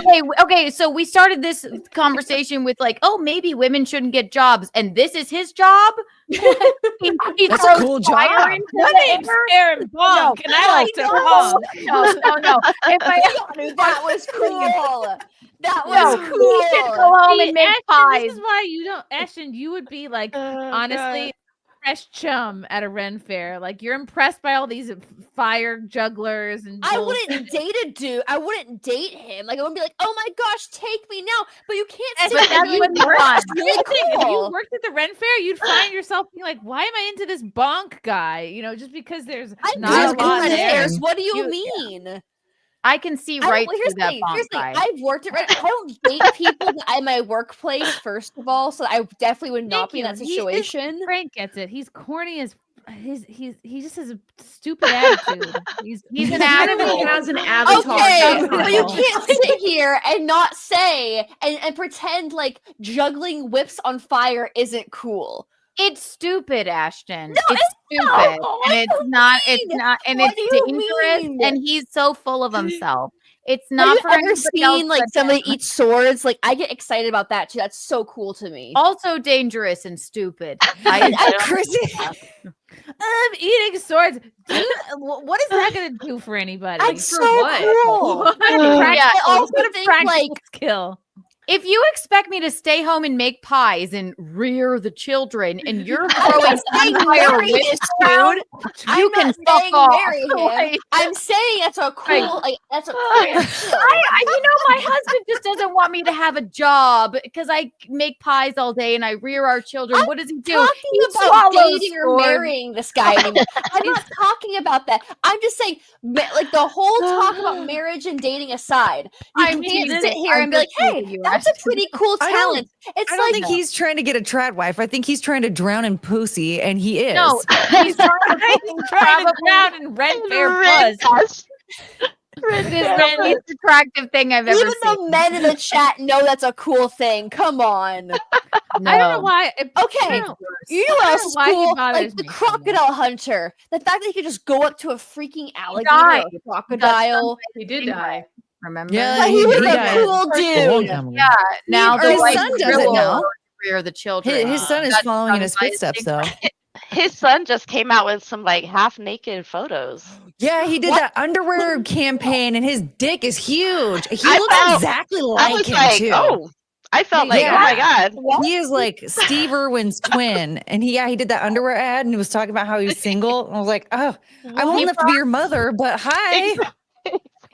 P: Okay. So we started this conversation with like, oh, maybe women shouldn't get jobs, and this is his job. He
K: That's a
P: throws
K: cool
P: fire
K: job.
P: into
H: My
P: the
H: name's
P: air.
H: Aaron Bonk, and I like to honk.
P: No. If I
C: That was cool. That
P: No,
C: was
P: he should
C: cool.
P: go home
H: See,
P: and make
H: Ashton,
P: pies.
H: this is why you don't, Ashton. You would be like, honestly, fresh chum at a Ren Fair. Like you're impressed by all these fire jugglers and.
C: I
H: bullshit.
C: wouldn't date a dude. I wouldn't date him. Like I wouldn't be like, oh my gosh, take me now. But you can't
H: But
C: say
H: that's
C: that.
H: what
C: Like,
H: you
C: that's
H: want.
C: really
H: If you
C: cool.
H: worked at the Ren Fair, you'd find yourself being like, "Why am I into this bonk guy?" You know, just because there's
C: I've
H: not
C: been
H: a
C: to
H: lot
C: Ren
H: there.
C: Fairs. What do you mean?
P: I can see right
C: well,
P: through that bonk
C: here's the
P: guy.
C: thing. I've worked at Ren. I don't date people at my workplace. First of all, so I definitely would not
H: Thank
C: be in
H: you.
C: that
H: He- this
C: situation.
H: Frank gets it. He's corny as he just has a stupid attitude. He's
P: He's an
U: literally
P: animal.
U: has an avatar.
C: Okay,
U: of
C: but you
U: himself.
C: can't sit here and not say and pretend like juggling whips on fire isn't cool.
P: It's stupid, Ashton.
C: No,
P: it's stupid.
C: not.
P: And it's not, and
C: What
P: it's
C: do you
P: dangerous,
C: mean?
P: and he's so full of himself. It's
C: Have
P: not
C: you
P: for
C: ever
P: anybody
C: seen
P: else
C: like
P: but
C: somebody
P: him.
C: eat swords? Like I get excited about that too. That's so cool to me.
P: Also dangerous and stupid.
K: Chrissy.
H: eating swords. Dude, what is that going to do for anybody?
C: That's
H: For
C: so
H: what?
C: cool.
H: What kind of
P: Yeah,
C: I
H: practical,
C: also
H: what a
C: think
H: practical
C: like
H: skill.
P: If you expect me to stay home and make pies and rear the children, and you're
C: I'm
P: throwing
C: not saying
P: gunfire
C: marry
P: whips
C: this
P: around,
C: dude.
P: you
C: I'm
P: can
C: not
P: fuck
C: saying
P: off.
C: marry him.
P: Like,
C: I'm saying that's a cool. Like that's a cool. skill.
P: you know, my husband just doesn't want me to have a job because I make pies all day and I rear our children. What does he do?
C: Talking
P: He
C: about
P: swallows
C: dating or
P: swords.
C: marrying this guy anymore. I'm not talking about that. I'm just saying, like the whole talk about marriage and dating aside, you
P: I'm
C: can't
P: teasing-
C: sit here
P: I'm
C: and be like,
P: just
C: "Hey,
P: teasing you,
C: that's a
P: Ashton.
C: pretty cool
K: I don't-
C: talent." It's
K: I don't
C: like
K: think he's trying to get a trad wife. I think he's trying to drown in pussy, and he is.
P: No, he's trying to
H: Trying to drown in Ren Fair buzz.
P: It is the least attractive thing I've ever
C: even
P: seen.
C: the men in the chat know that's a cool thing. Come on.
H: I don't know why.
C: Okay, you know what else is
H: why he
C: cool?
H: bothers
C: Like the
H: me so
C: crocodile hunter. The fact that he could just go up to a freaking alligator
P: died.
C: or a crocodile.
U: He did die.
P: Remember?
K: Yeah,
C: Like, he was
K: he
C: a
K: died.
C: cool dude.
P: Yeah. Now
K: Or
P: the
K: his
P: wife
K: son does it
P: dribble
K: now.
P: rear the children.
K: His son is
P: That's
K: following in his
P: my
K: footsteps, though.
R: His son just came out with some like half naked photos.
K: Yeah, he did that underwear campaign, and his dick is huge. He
R: I
K: looks
R: felt-
K: exactly
R: I
K: like
R: was
K: him
R: like,
K: too.
R: oh, I felt like, oh my god,
K: he is like Steve Irwin's twin, and he did that underwear ad, and he was talking about how he's single. And I was like, oh, I won't live to be your mother, but hi.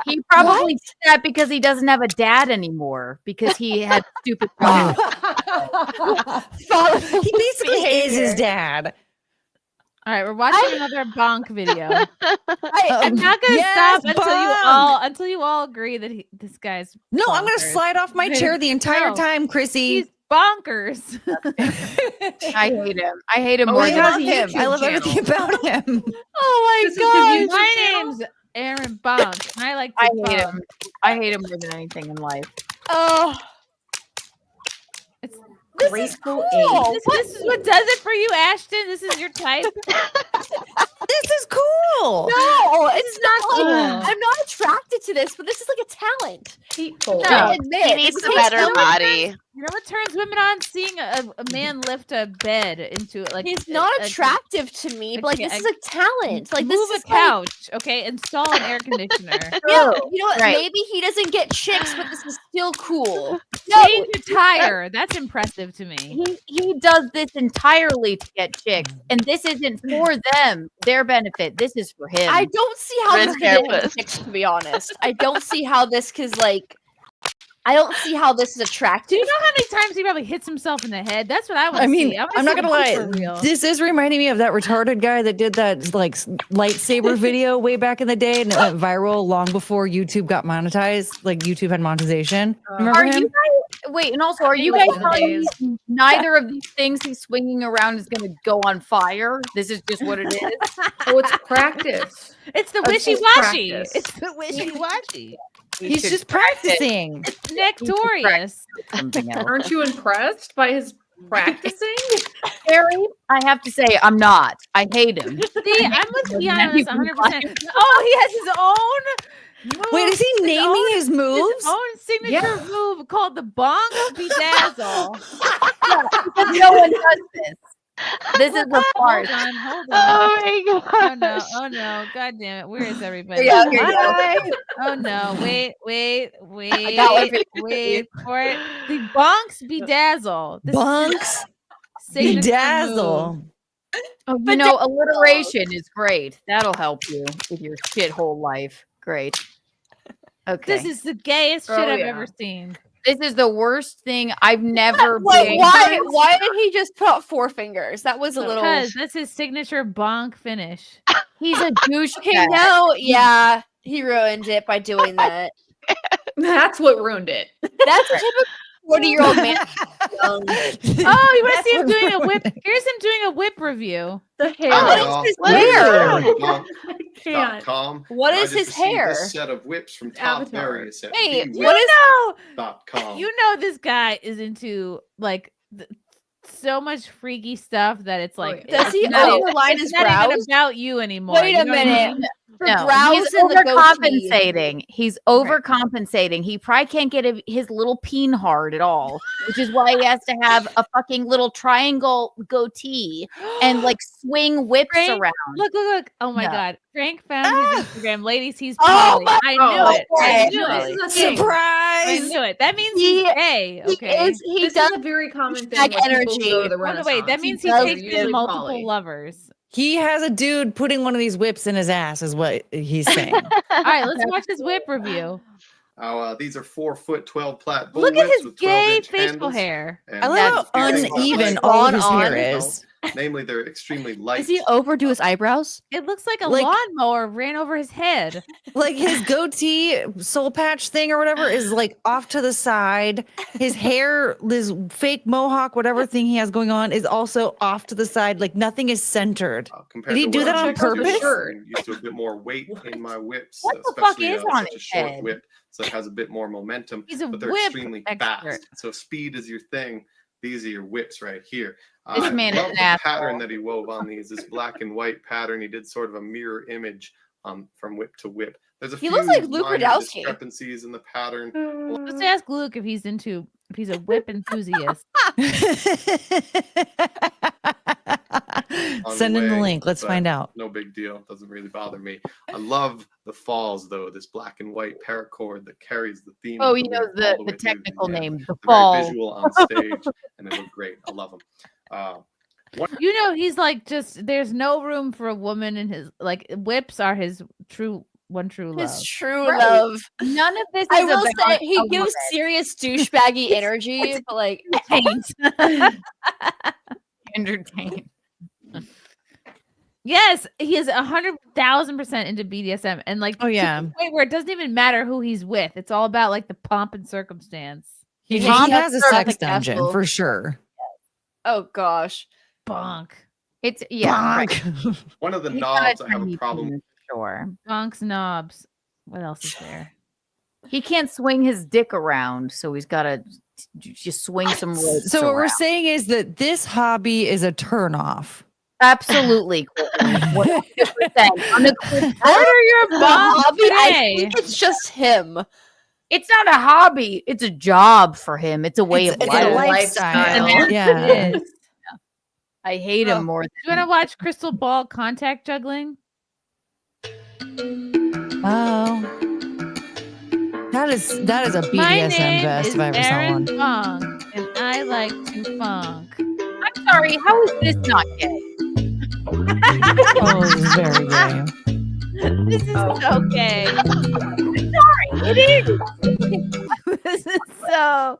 P: He probably did that because he doesn't have a dad anymore because he had stupid jobs.
K: He basically is his dad.
H: All right, we're watching another bonk video. I'm not gonna
K: Yes,
H: stop until you all agree that this guy's
K: No, I'm gonna
H: bonkers.
K: slide off my chair the entire time, Chrissy.
H: He's bonkers.
P: I hate him. I hate him
K: Oh,
P: more
K: I
P: than
K: love him. I love everything about him.
H: Oh
U: This is
H: my
U: his
H: god!
U: YouTube
H: My
U: channel?
H: name's Aaron Bonk. And I like to
P: I hate
H: bonk.
P: him. I hate him more than anything in life.
C: Oh,
K: Graceful
H: This is what does it for you, Ashton. This is your type.
K: This is cool.
C: no, it's
H: not
C: not.
H: cool.
C: I'm not attracted to this, but this is like a talent.
U: Hateful.
C: No, I admit.
R: he needs
C: It's
R: a better
C: hateful.
R: body.
H: You know what turns women on? Seeing a man lift a bed into like
C: He's not attractive to me, but like this is a talent. Like
H: move
C: this
H: a
C: is like,
H: couch, okay? Install an air conditioner.
C: yeah, you know what?
P: Right.
C: Maybe he doesn't get chicks, but this is still cool.
H: Change a tire. That's impressive to me.
P: He does this entirely to get chicks, and this isn't for them, their benefit. This is for him.
C: I don't see how
R: Red
C: this could get him
R: hairless.
C: chicks, to be honest. I don't see how this cause like I don't see how this is attractive.
H: Do you know how many times he probably hits himself in the head? That's what I want to
K: I mean,
H: see.
K: I'm not gonna lie. This is reminding me of that retarded guy that did that like lightsaber video way back in the day, and it went viral long before YouTube got monetized. Like YouTube had monetization. Remember
P: Are
K: him?
P: you guys, wait, and also, are you guys telling me neither of these things he's swinging around is going to go on fire? This is just what it is.
U: Oh, it's practice.
H: It's the
U: It's
H: wishy
U: just
H: washy.
U: practice.
H: It's the wishy washy.
K: He's just practicing.
H: It's victorious.
P: Something else.
U: Aren't you impressed by his practicing?
P: Harry, I have to say, I'm not. I hate him.
H: See, I'm with Keanu on this 100%. Oh, he has his own move.
K: Wait, is he naming his moves?
H: His own signature move called the Bonk Bedazzle.
P: Because no one does this. This is the part.
H: Hold on.
R: Oh my
H: Oh no,
R: gosh.
H: oh no, god damn it. Where is everybody?
P: Here you go.
H: Hi. Oh no, wait
C: got one for you.
H: wait for it. The Bonks Bedazzle. This is
K: Bunks
H: signature
K: bedazzle.
H: move.
P: Oh, you know, alliteration is great. That'll help you with your shithole life. Great. Okay.
H: This is the gayest shit
U: Oh,
H: I've
U: yeah.
H: ever seen.
P: This is the worst thing I've never
C: Wait,
P: been.
C: why did he just put up 4 fingers? That was a little
H: Because that's his signature bonk finish.
P: He's a douche.
C: Okay, no, yeah. He ruined it by doing that.
U: That's what ruined it.
C: That's a typical 40-year-old man.
H: Oh, you want to see him doing a whip? Here's him doing a whip review.
U: The hair.
C: What is his hair?
U: Can't.
C: What is his hair?
D: This set of whips from Top
U: Avatar.
D: Berries at
C: Wait,
H: You
C: what is
D: com.
H: You know this guy is into like so much freaky stuff that it's like.
C: Does he
H: it's not-
C: overline
H: it's
C: his
H: not even
C: brows?
H: about you anymore.
C: Wait
H: you
C: a
H: know what I
C: minute.
H: mean?
C: For
P: No,
C: brows
P: he's
C: and the goatee.
P: overcompensating. He's overcompensating. He probably can't get his little peen hard at all, which is why he has to have a fucking little triangle goatee and like swing whips
H: Frank,
P: around.
H: Look. Oh my
P: No.
H: God. Frank found his Instagram. Ladies, he's
C: Oh
H: poly.
C: my
H: I
U: God.
H: knew it. I knew
U: This
H: it.
U: is a thing.
K: Surprise!
H: I knew it. That means he's gay. Okay.
C: He
U: This
C: does
U: is a very common thing.
C: like
U: when people
C: energy.
U: go to the
H: Oh, no,
U: Renaissance.
H: wait, that means he
U: People are
H: takes
U: usually
H: multiple
U: poly.
H: lovers.
K: He has a dude putting one of these whips in his ass, is what he's saying.
H: All right, let's watch his whip review.
D: These are 4'12" plat bull
H: Look at
D: whips
H: his
D: with 12-inch
H: gay facial
D: handles.
H: hair.
D: And
K: I love how
D: these are
K: uneven
D: light.
K: all of his
C: on.
K: hair is.
D: Namely, they're extremely light.
C: Does he overdo his eyebrows?
H: It looks like a
K: Like-
H: lawnmower ran over his head.
K: Like his goatee soul patch thing or whatever is like off to the side. His hair, this fake mohawk, whatever thing he has going on, is also off to the side. Like nothing is centered.
D: Compared
K: Did he
D: to
K: do
D: what
K: that
D: I'm
K: on
D: used to,
K: purpose?
D: I'm used to a bit more weight in my whips,
P: What the fuck
D: especially
P: is on
D: such a
P: his
D: short
P: head?
D: whip, so it has a bit more momentum.
H: He's a
D: but they're
H: whip
D: extremely
H: expert.
D: fast. So if speed is your thing, these are your whips right here.
P: This
D: I
P: man is
D: love
P: an
D: the
P: asshole.
D: pattern that he wove on these, this black and white pattern. He did sort of a mirror image from whip to whip. There's a
C: He
D: few
C: looks like Luke
D: minor
C: Radowski.
D: discrepancies in the pattern.
H: Let's ask Luke if he's a whip enthusiast.
D: On
K: Send in the
D: way,
K: link. Let's
D: but
K: find out.
D: No big deal. Doesn't really bother me. I love the falls, though. This black and white paracord that carries the theme.
P: Oh,
D: of
P: you
D: the
P: know
D: whip all
P: the
D: way through
P: technical
D: the end.
P: name, the
D: They're very
P: fall.
D: visual on stage, and they look great. I love them.
H: You know, he's like there's no room for a woman in his whips are his true love.
C: His true
P: Right.
C: love.
P: None of this is
C: I will
P: about
C: say he
P: a
C: gives
P: woman.
C: serious douchebaggy energy, but like
P: Entertain.
H: Yes, he is 100,000% into BDSM, and
K: Oh, yeah.
H: to the point where it doesn't even matter who he's with. It's all about like the pomp and circumstance.
K: He
C: He
K: has a
C: has
K: sex
C: the
K: dungeon
C: castle.
K: for sure.
C: oh gosh.
H: Bonk,
P: It's right.
D: One of the
P: He's got
D: knobs I have a
P: tiny
D: problem.
P: penis, Sure.
H: bonk's knobs. What else is there?
P: He can't swing his dick around, so he's got to just swing some ropes.
K: So what we're
P: around.
K: saying is that this hobby is a turnoff.
P: Absolutely, Courtney. 100%. Unequivocally.
H: Order your
C: The
H: bonk
C: hobby, I
H: today.
C: think it's just him.
P: It's not a hobby. It's a job for him. It's a way of
K: It's
P: life.
K: a lifestyle.
H: It
K: Yeah.
H: is.
P: I hate him more.
H: Do you want to watch Crystal Ball contact juggling?
K: Oh. That is a BDSM
H: My name
K: vest
H: is
K: if I ever saw
H: Aaron
K: one.
H: Bonk, and I like to funk.
P: I'm sorry. How is this not gay?
K: Oh, this is very gay.
H: This is so gay.
P: Sorry, it is.
H: This is so.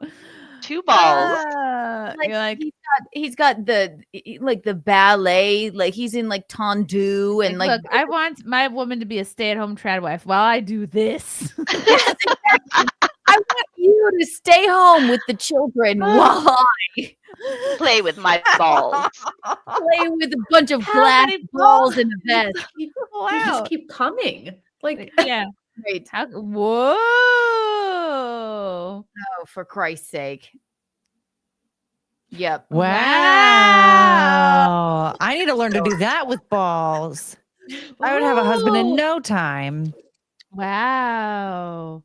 R: Two balls.
P: Like,
H: You're like,
P: he's got the ballet, like he's in like tendu and like
H: look, I want my woman to be a stay-at-home trad wife while I do this.
P: I want you to stay home with the children while I
R: Play with my balls.
P: play with a bunch of
H: How
P: glass
H: many
P: balls in a vest.
U: They
H: Wow.
U: just keep coming. Like,
H: Yeah.
P: Right.
H: Whoa.
P: Oh, for Christ's sake. Yep.
K: Wow. I need to learn to do that with balls. I would have a husband in no time.
H: Wow.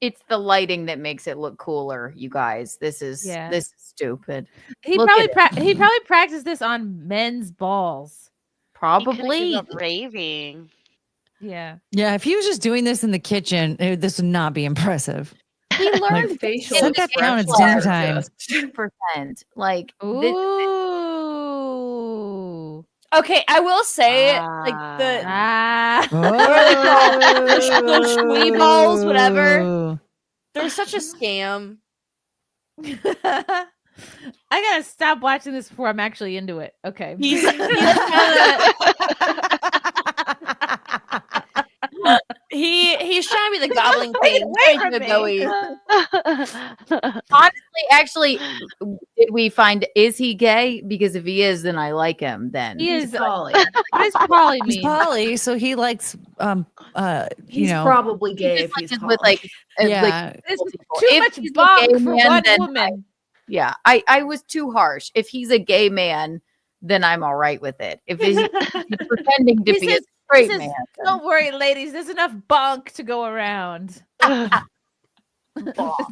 P: It's the lighting that makes it look cooler, you guys. This is
H: Yeah.
P: this is stupid.
H: He
P: Look
H: probably
P: at it.
H: he probably practiced this on men's balls.
P: Probably.
R: Raving.
H: Yeah.
K: Yeah, if he was just doing this in the kitchen, this would not be impressive.
P: He learned
K: Like,
U: facial
K: set that down, it's dinner time.
P: 100%. Like
H: Ooh.
C: Okay, I will say like the those squee balls, whatever.
K: Oh.
C: They're such a scam.
H: I gotta stop watching this before I'm actually into it. Okay.
C: He's he's trying to be the gobbling queen.
H: away
C: David
H: from
C: Bowie.
P: honestly, actually, did we find is he gay? Because if he is, then I like him. Then
H: He is
U: Polly.
H: What does poly
K: He's
H: mean?
K: poly, so he likes
U: He's
K: you know,
U: probably
P: he
U: gay
P: just
U: if he's
P: likes it with
U: poly.
P: like
K: yeah.
H: There's
P: people.
H: too
P: If
H: much
P: he's a
H: bonk
P: gay
H: for
P: man,
H: one
P: then
H: woman.
P: yeah, I was too harsh. If he's a gay man, then I'm all right with it. If he's pretending to
H: He
P: be
H: says-
P: a straight
H: He says,
P: man,
H: don't worry, ladies. There's enough bonk to go around. There's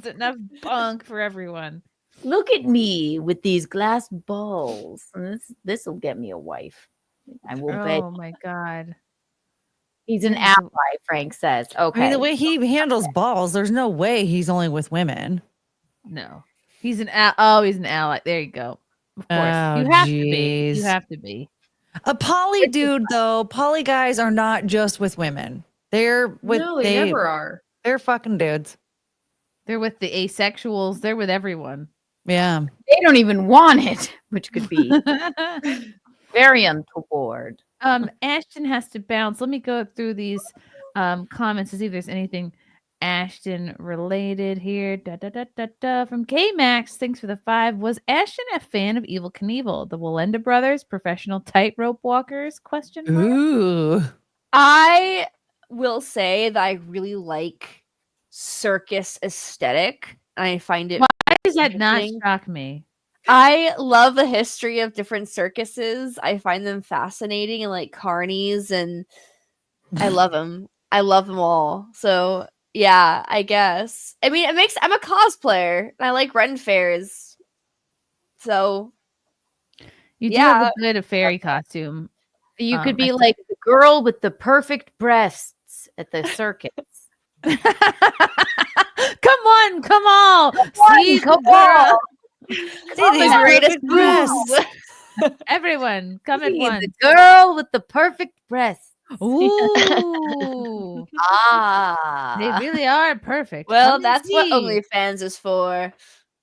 H: enough bonk for everyone.
P: look at me with these glass balls. This will get me a wife. I will bet.
H: Oh my god.
P: He's an ally, Frank says. Okay.
K: I mean, the way he handles balls, there's no way he's only with women.
H: No. He's an he's an ally. There you go. Of course.
K: Oh,
H: you have to be. You
K: jeez.
H: have to be.
K: A poly dude, though, poly guys are not just with women. They're with
U: No, they never are.
K: They're fucking dudes.
H: They're with the asexuals. They're with everyone.
K: Yeah.
P: They don't even want it, which could be very untoward.
H: Ashton has to bounce. Let me go through these comments to see if there's anything Ashton related here. From K Max, thanks for the 5. Was Ashton a fan of Evel Knievel, the Wallenda brothers, professional tightrope walkers? Question mark.
K: Ooh.
C: I will say that I really like circus aesthetic. I find it.
H: Why does that not
C: interesting.
H: shock me?
C: I love the history of different circuses. I find them fascinating and like carnies and I love them. I love them all. So yeah, I guess. I mean, I'm a cosplayer and I like Ren fairs. So
H: You do have a good fairy costume.
P: You could be like the girl with the perfect breasts at the circus.
H: Come on. See,
P: come on.
H: See
P: the greatest
H: breasts. Everyone, come at once.
P: The girl with the perfect breasts.
H: Ooh. They really are perfect.
C: Well,
H: Come and
C: that's what
H: see.
C: OnlyFans is for.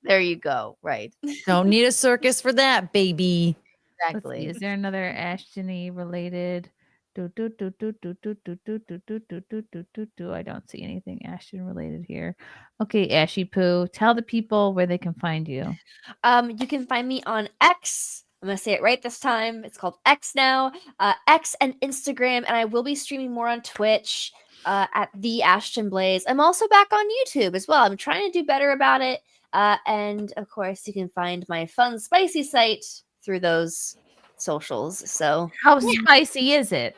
P: There you go. Right.
K: Don't need a circus for that, baby.
P: Exactly.
H: Is there another Ashton-y related? I don't see anything Ashton related here. Okay, Ashy Poo, tell the people where they can find you.
C: You can find me on X. I'm gonna say it right this time. It's called X now. X and Instagram, and I will be streaming more on Twitch at the Ashton Blaze. I'm also back on YouTube as well. I'm trying to do better about it. And of course, you can find my fun, spicy site through those socials. So,
H: how spicy is it?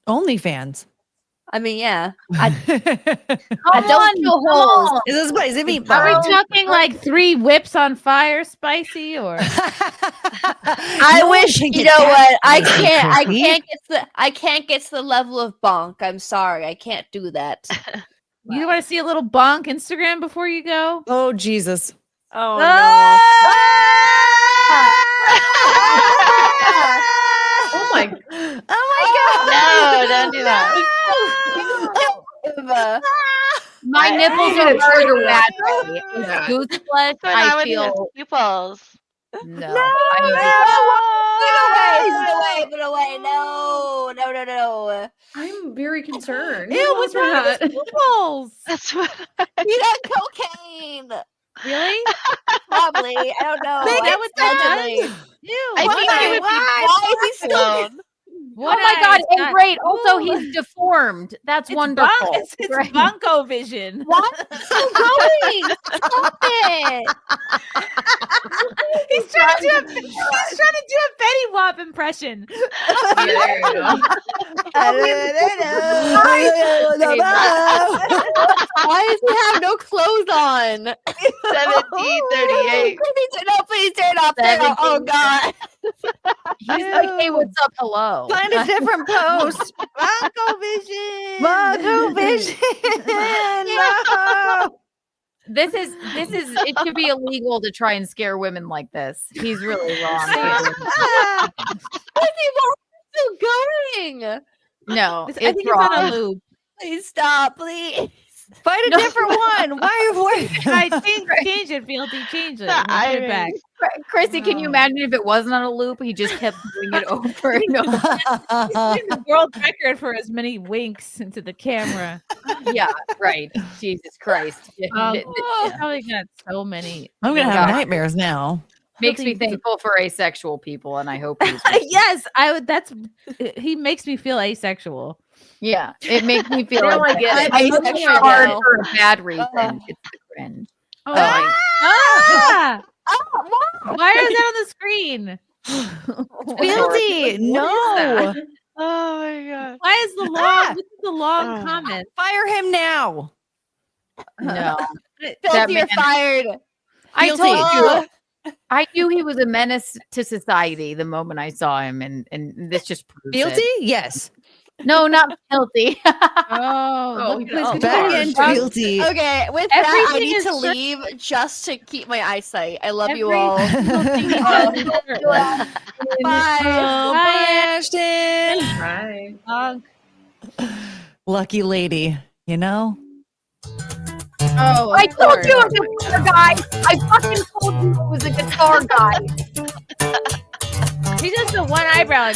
K: OnlyFans.
C: I mean, yeah.
H: I
C: don't kill holes.
K: Is this spicy meatball?
H: Are we talking like 3 whips on fire spicy or?
C: I wish you know what I can't get to the level of bonk. I'm sorry, I can't do that.
H: You want to see a little bonk Instagram before you go?
K: Oh Jesus!
C: Oh
H: no!
U: Oh my!
R: No, don't do that.
P: My nipples are trigger happy. Goose flesh. I feel
R: pupils.
P: No.
C: Put away. No.
U: I'm very concerned.
H: Ew, what's wrong with his pupils?
R: That's what
C: He got cocaine.
H: Really?
C: Probably. I don't know.
H: That would
C: Allegedly.
H: Ew.
R: I think it would be
C: Why is he still?
P: Oh my god, and great. Also, he's deformed. That's wonderful.
H: It's bunko vision.
C: What? Still going. Stop it.
H: He's trying to do a Betty Wap impression.
U: There you go.
C: Why does he have no clothes on?
R: 1738.
C: No, please turn it off. Oh God.
P: He's like, hey, what's up? Hello.
K: Find a different post.
H: Bunko vision.
K: Bunko vision. No.
P: This is it should be illegal to try and scare women like this. He's really wrong.
C: Still going.
P: No,
H: I
P: it's
H: think it's
P: wrong.
H: on a loop.
C: Please stop, please.
K: Find a different one. Why are you?
H: I change it, Fealty. Change it. Put it back.
P: Chrissy, can you imagine if it wasn't on a loop? He just kept doing it over and over.
H: He's doing the world record for as many winks into the camera.
P: Yeah, right. Jesus Christ.
H: He's probably got so many.
K: I'm gonna have nightmares now.
P: Makes me thankful for asexual people, and I hope he's
H: yes, I would. He makes me feel asexual.
P: yeah. It makes me feel
U: Now I
P: like
U: get it.
P: I'm
C: Asexual
P: hard
C: now.
P: for a bad reason. It's the cringe.
H: Oh,
P: Oh,
H: why is that on the screen?
K: Guilty. No.
R: Oh my god.
H: Why is the long? This is the long comment.
K: Fire him now.
P: no.
C: Filthy, you're fired.
P: I
K: Guilty.
P: told you. I knew he was a menace to society the moment I saw him, and this just proves
K: Guilty?
P: it.
K: Yes.
P: No, not guilty.
H: Oh,
U: he
H: look
U: plays
H: at
K: Back
H: this.
K: in guilty.
C: Okay, with that, I
H: Everything
C: need
H: is
C: to
H: short-
C: leave just to keep my eyesight. I love you
H: Every
C: all.
H: single thing he does is shirtless.
C: Bye.
K: Oh, bye, Ashton.
U: Bye.
K: Lucky lady, you know?
H: Oh,
P: I told you it was a guitar guy. I fucking told you it was a guitar guy.
H: He does the one eyebrow.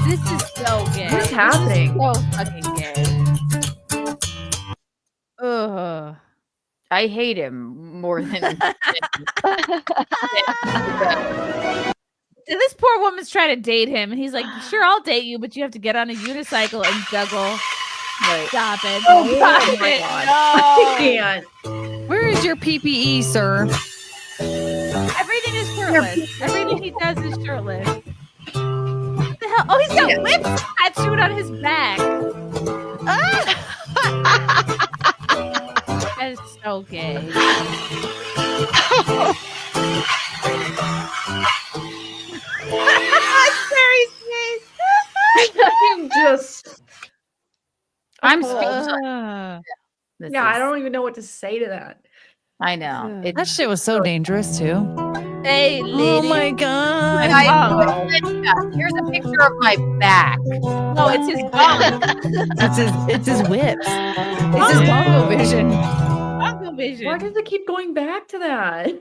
H: This is so gay.
U: What's happening?
H: So fucking gay. Ugh.
P: I hate him more than.
H: This poor woman's trying to date him, and he's like, "Sure, I'll date you, but you have to get on a unicycle and juggle."
P: Right.
H: Stop it!
U: Oh
H: Stop
U: my
H: it.
U: god.
H: No.
U: I can't.
K: Where is your PPE, sir?
H: Everything is shirtless. Everything he does is shirtless. What the hell Oh, he's got whips tattooed on his back. That is so gay.
U: I'm just.
P: I'm
U: appalled.
P: This
U: Yeah, I
P: is-
U: don't even know what to say to that.
P: I know.
K: That shit was so dangerous too.
H: Hey,
K: oh my god!
P: Here's a picture of my back.
H: No, it's his bong.
K: It's his whips. It's his bongo vision.
H: Bongo vision.
U: Why does it keep going back to that?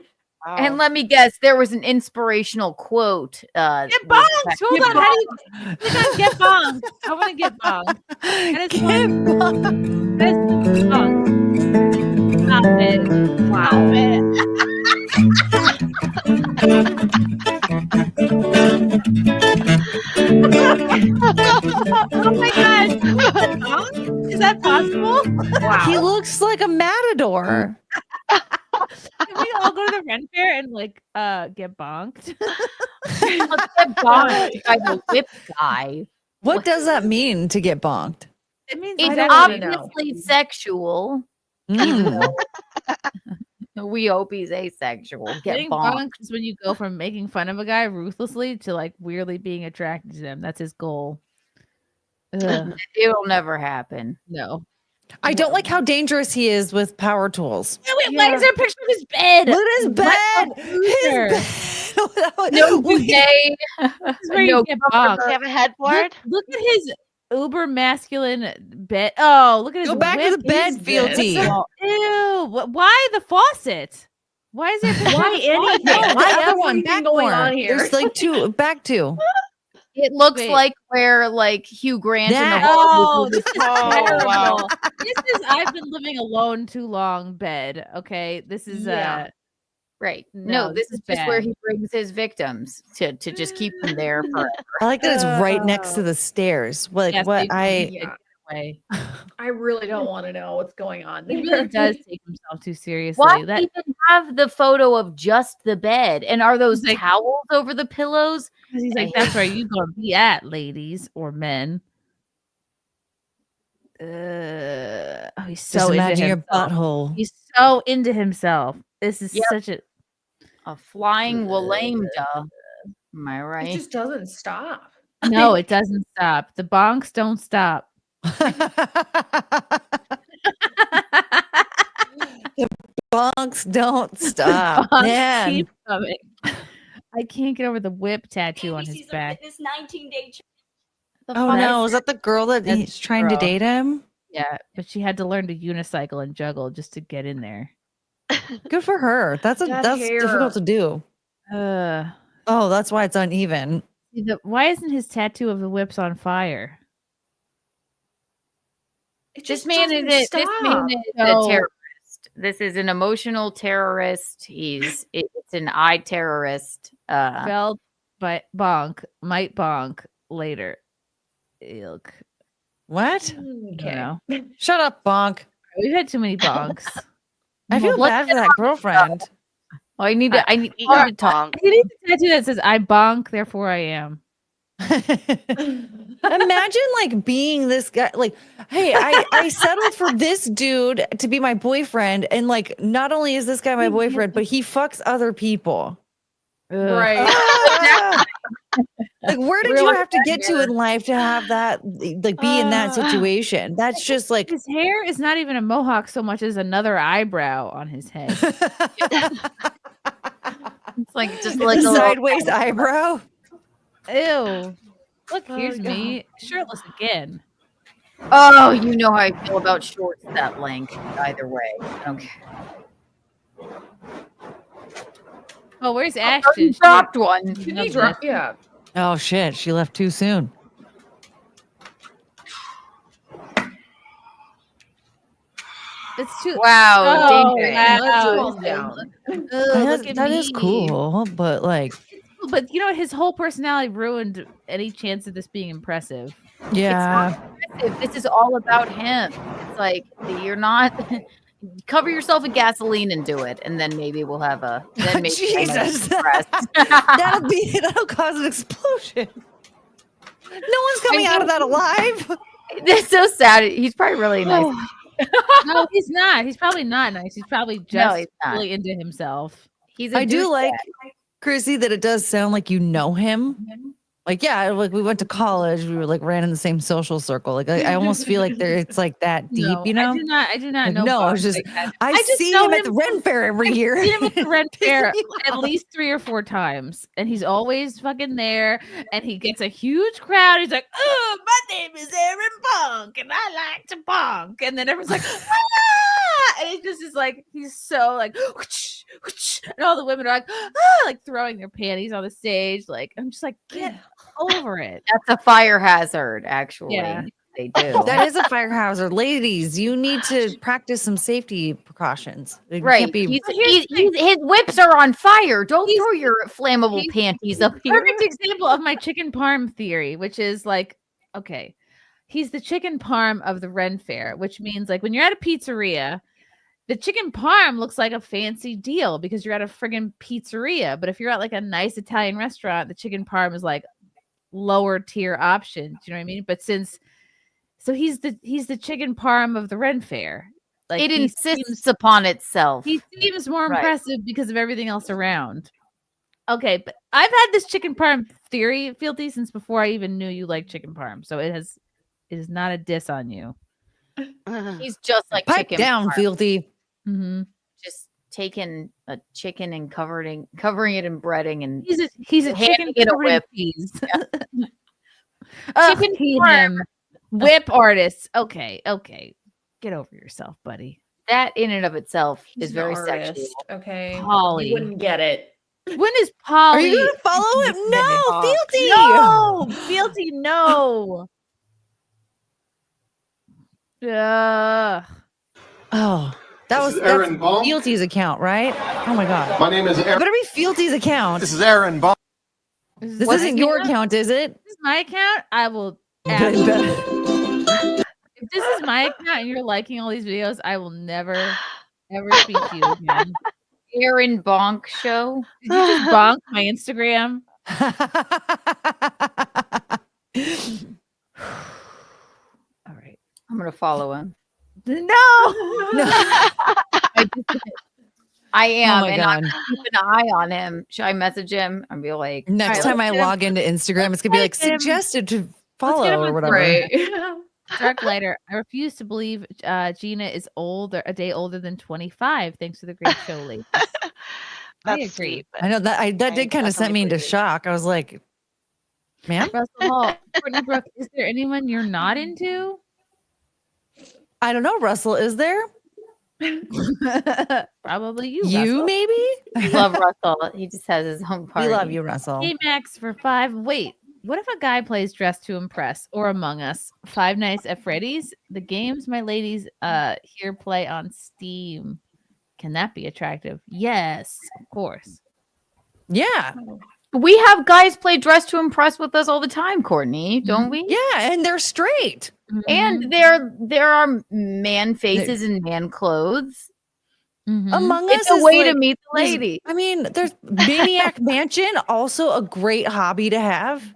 P: And let me guess, there was an inspirational quote.
H: Get bonked! Hold on, how do you click on get bonked? I want to get bonked. That is get bonked. That is bonked. Stop it. Wow. Oh my god. Is that possible?
K: Wow. He looks like a matador.
H: Can we all go to the Ren Fair and like get bonked?
P: Let's get bonked by the whip guy.
K: What does that mean to get bonked?
H: It means
P: It's
H: I don't
P: obviously sexual. We hope he's asexual. Get
H: Getting
P: bonked.
H: bonked is when you go from making fun of a guy ruthlessly to like weirdly being attracted to them. That's his goal. Ugh.
P: It'll never happen.
H: No.
K: I don't like how dangerous he is with power tools.
H: Wait, why is there a picture of his bed?
K: Look at his bed.
P: No bidet.
H: This is where
P: No
H: you get bonked.
R: Do you have a headboard?
H: Look at his uber masculine bed. Oh, look at his
K: Go back to the
H: whip.
K: bed,
H: His
K: Fealty.
H: Ew. Why the faucet? Why is there a picture
U: Why
H: of the
U: anything?
H: faucet?
U: Why
K: The other one,
U: everything
K: back
U: going
K: more.
U: on here?
K: There's like two, back two.
P: It looks
H: Wait.
P: like where like Hugh Grant in the
K: That-
H: Oh, this is
R: Oh,
H: terrible.
R: wow.
H: This is I've been living alone too long bed. Okay. This is
P: right.
H: No,
P: No, this
H: this
P: is
H: is
P: just where
H: bad.
P: he brings his victims to just keep them there forever.
K: I like that it's right next to the stairs. Like
H: Yes,
K: what
H: they-
K: I
H: yeah, get away.
U: I really don't want to know what's going on.
H: He really does take himself too seriously.
P: Why
H: That
P: even have the photo of just the bed? And are those
H: Like-
P: towels over the pillows?
H: he's like, that's where you gonna be at, ladies or men. Oh, he's
K: just
H: so into
K: imagine your
H: himself.
K: butthole.
H: He's so into himself. This is
P: Yep.
H: such a
P: A flying lambda. Am I
U: It
P: right?
U: just doesn't stop.
H: no. It doesn't stop. The bonks don't stop.
K: Bonks don't stop.
H: Bonks
K: Man.
H: keep coming. I can't get over the whip tattoo on his back.
J: This 19-day
K: Oh no, is that the girl that
H: That's
K: he's trying to
H: girl.
K: date him?
H: Yeah, but she had to learn to unicycle and juggle just to get in there.
K: Good for her. That's
U: That hair.
K: difficult to do. Oh, that's why it's uneven.
H: Why isn't his tattoo of the whips on fire?
U: It
P: This
U: just
P: man
U: doesn't
P: is
U: stop.
P: a terrorist. This is an emotional terrorist. It's an eye terrorist.
H: Felt by bonk, might bonk later. Ilk.
K: What?
H: Okay. Know.
K: Shut up, Bonk.
H: We've had too many bonks.
K: I feel bad for that girlfriend.
P: Oh, I need to talk.
H: He needs a tattoo that says "I bonk, therefore I am."
K: Imagine like being this guy, like, hey, I settled for this dude to be my boyfriend, and like not only is this guy my boyfriend, but he fucks other people.
U: Right.
K: Like, where did you have to get to in life to have that, like, be in that situation? That's just like
H: His hair is not even a mohawk so much as another eyebrow on his head.
P: It's like just like
K: a
P: a
K: sideways eyebrow.
H: Ew. Look, here's me shirtless again.
P: Oh, you know how I feel about shorts that length. Either way, okay.
H: Oh, where's Ashton?
P: He dropped one.
U: Yeah.
K: Oh shit, she left too soon.
H: It's too
P: wow. Dangerous.
H: Wow.
K: That is cool, but like,
H: but you know, his whole personality ruined any chance of this being impressive.
K: yeah.
P: It's not impressive. This is all about him. It's like you're not. Cover yourself in gasoline and do it, and then maybe we'll have a. Then maybe
K: Jesus, that'll cause an explosion. No one's coming out of that alive.
P: That's so sad. He's probably really nice.
H: No, he's not. He's probably not nice. He's probably just
P: he's not.
H: really into himself.
P: He's a
K: I do
P: douchebag.
K: like, Chrissy, that it does sound like you know him. Like, yeah, like we went to college. We were like ran in the same social circle. Like, I almost feel like it's like that deep,
H: No,
K: you know?
H: I do not
K: Like,
H: know.
K: no, I
H: Bonk
K: was just,
H: like that.
K: I
H: just
K: see
H: know
K: him at the Ren Fair every year.
H: I've seen him at the Ren Fair at least 3 or 4 times, and he's always fucking there. And he gets a huge crowd. He's like, "Oh, my name is Aaron Bonk, and I like to bonk." And then everyone's like, "Ah!" And it just is like he's so like, "Whoosh, whoosh," and all the women are like, "Ah!" like throwing their panties on the stage. Like I'm just like, get over it.
P: That's a fire hazard, actually.
H: Yeah.
P: They do.
K: That is a fire hazard. Ladies, you need to practice some safety precautions. It
P: Right.
K: can't be-
P: His whips are on fire. Don't throw your flammable panties up here.
H: Perfect example of my chicken parm theory, which is like, okay, he's the chicken parm of the Ren Fair, which means like when you're at a pizzeria, the chicken parm looks like a fancy deal because you're at a friggin' pizzeria. But if you're at like a nice Italian restaurant, the chicken parm is like lower tier option. Do you know what I mean? But so he's the chicken parm of the Ren Fair. Like
P: It
H: he
P: insists upon itself.
H: He seems more
P: Right.
H: impressive because of everything else around. Okay, but I've had this chicken parm theory, Fealty, since before I even knew you liked chicken parm. So it is not a diss on you.
P: He's just like
K: Pipe
P: chicken
K: down,
P: parm.
K: Fealty.
H: Mm-hmm.
P: Just taking a chicken and covering it in breading and
H: He's a
P: handing
H: chicken
P: it a
H: covered in
P: whip.
H: peas.
P: Chicken
H: Hate
P: parm.
H: him. Whip artists. Okay. Get over yourself, buddy.
P: That in and of itself is
U: He's
P: very
U: an artist,
P: sexual.
U: Okay.
H: Polly.
U: You wouldn't get it.
H: When is Polly?
K: Are you going to follow him? No, Fealty.
H: No, Fealty, no.
K: Oh, that's
D: Aaron Bonk.
K: Fealty's account, right? Oh my god.
D: My name is
K: It
D: Aaron.
K: better be Fealty's account.
D: This is Aaron Bonk.
K: This isn't your account, is it?
H: This is my account. I will.
K: Bet.
H: If this is my account and you're liking all these videos, I will never, ever speak to you again.
P: Aaron Bonk show.
H: Did you just bonk my Instagram? All right.
P: I'm gonna follow him.
H: No.
P: I am,
K: Oh my
P: and I'm
K: God.
P: gonna keep an eye on him. Should I message him and be like,
K: Next
P: "All
K: time
P: right,
K: I
P: let's get him."
K: log into Instagram, it's gonna be like
H: get him.
K: suggested to
H: Let's get
K: follow
H: him
K: or
H: on
K: whatever.
U: Right.
H: Dark Lighter. I refuse to believe Gina is a day older than 25. Thanks for the great show, ladies. I
R: That's
H: agree.
R: sweet.
K: I know that that did kind of send me into
R: definitely
K: shock. I was like, man,
H: Russell Hall, Courtney Brooke, is there anyone you're not into?
K: I don't know, Russell. Is there?
H: Probably you.
K: You
H: Russell.
K: maybe?
P: We love Russell. He just has his own
K: We
P: party.
K: love you, Russell.
H: Hey Max for 5. Wait, what if a guy plays Dress to Impress or Among Us? 5 Nights at Freddy's? The games my ladies here play on Steam. Can that be attractive? Yes, of course.
K: Yeah.
P: We have guys play Dress to Impress with us all the time, Courtney, don't we?
K: Yeah, and they're straight.
P: And there are man faces and man clothes.
K: Among
P: It's
K: Us
P: a
K: is
P: way to
K: like-
P: meet the
K: is-
P: lady.
K: I mean, there's Maniac Mansion, also a great hobby to have.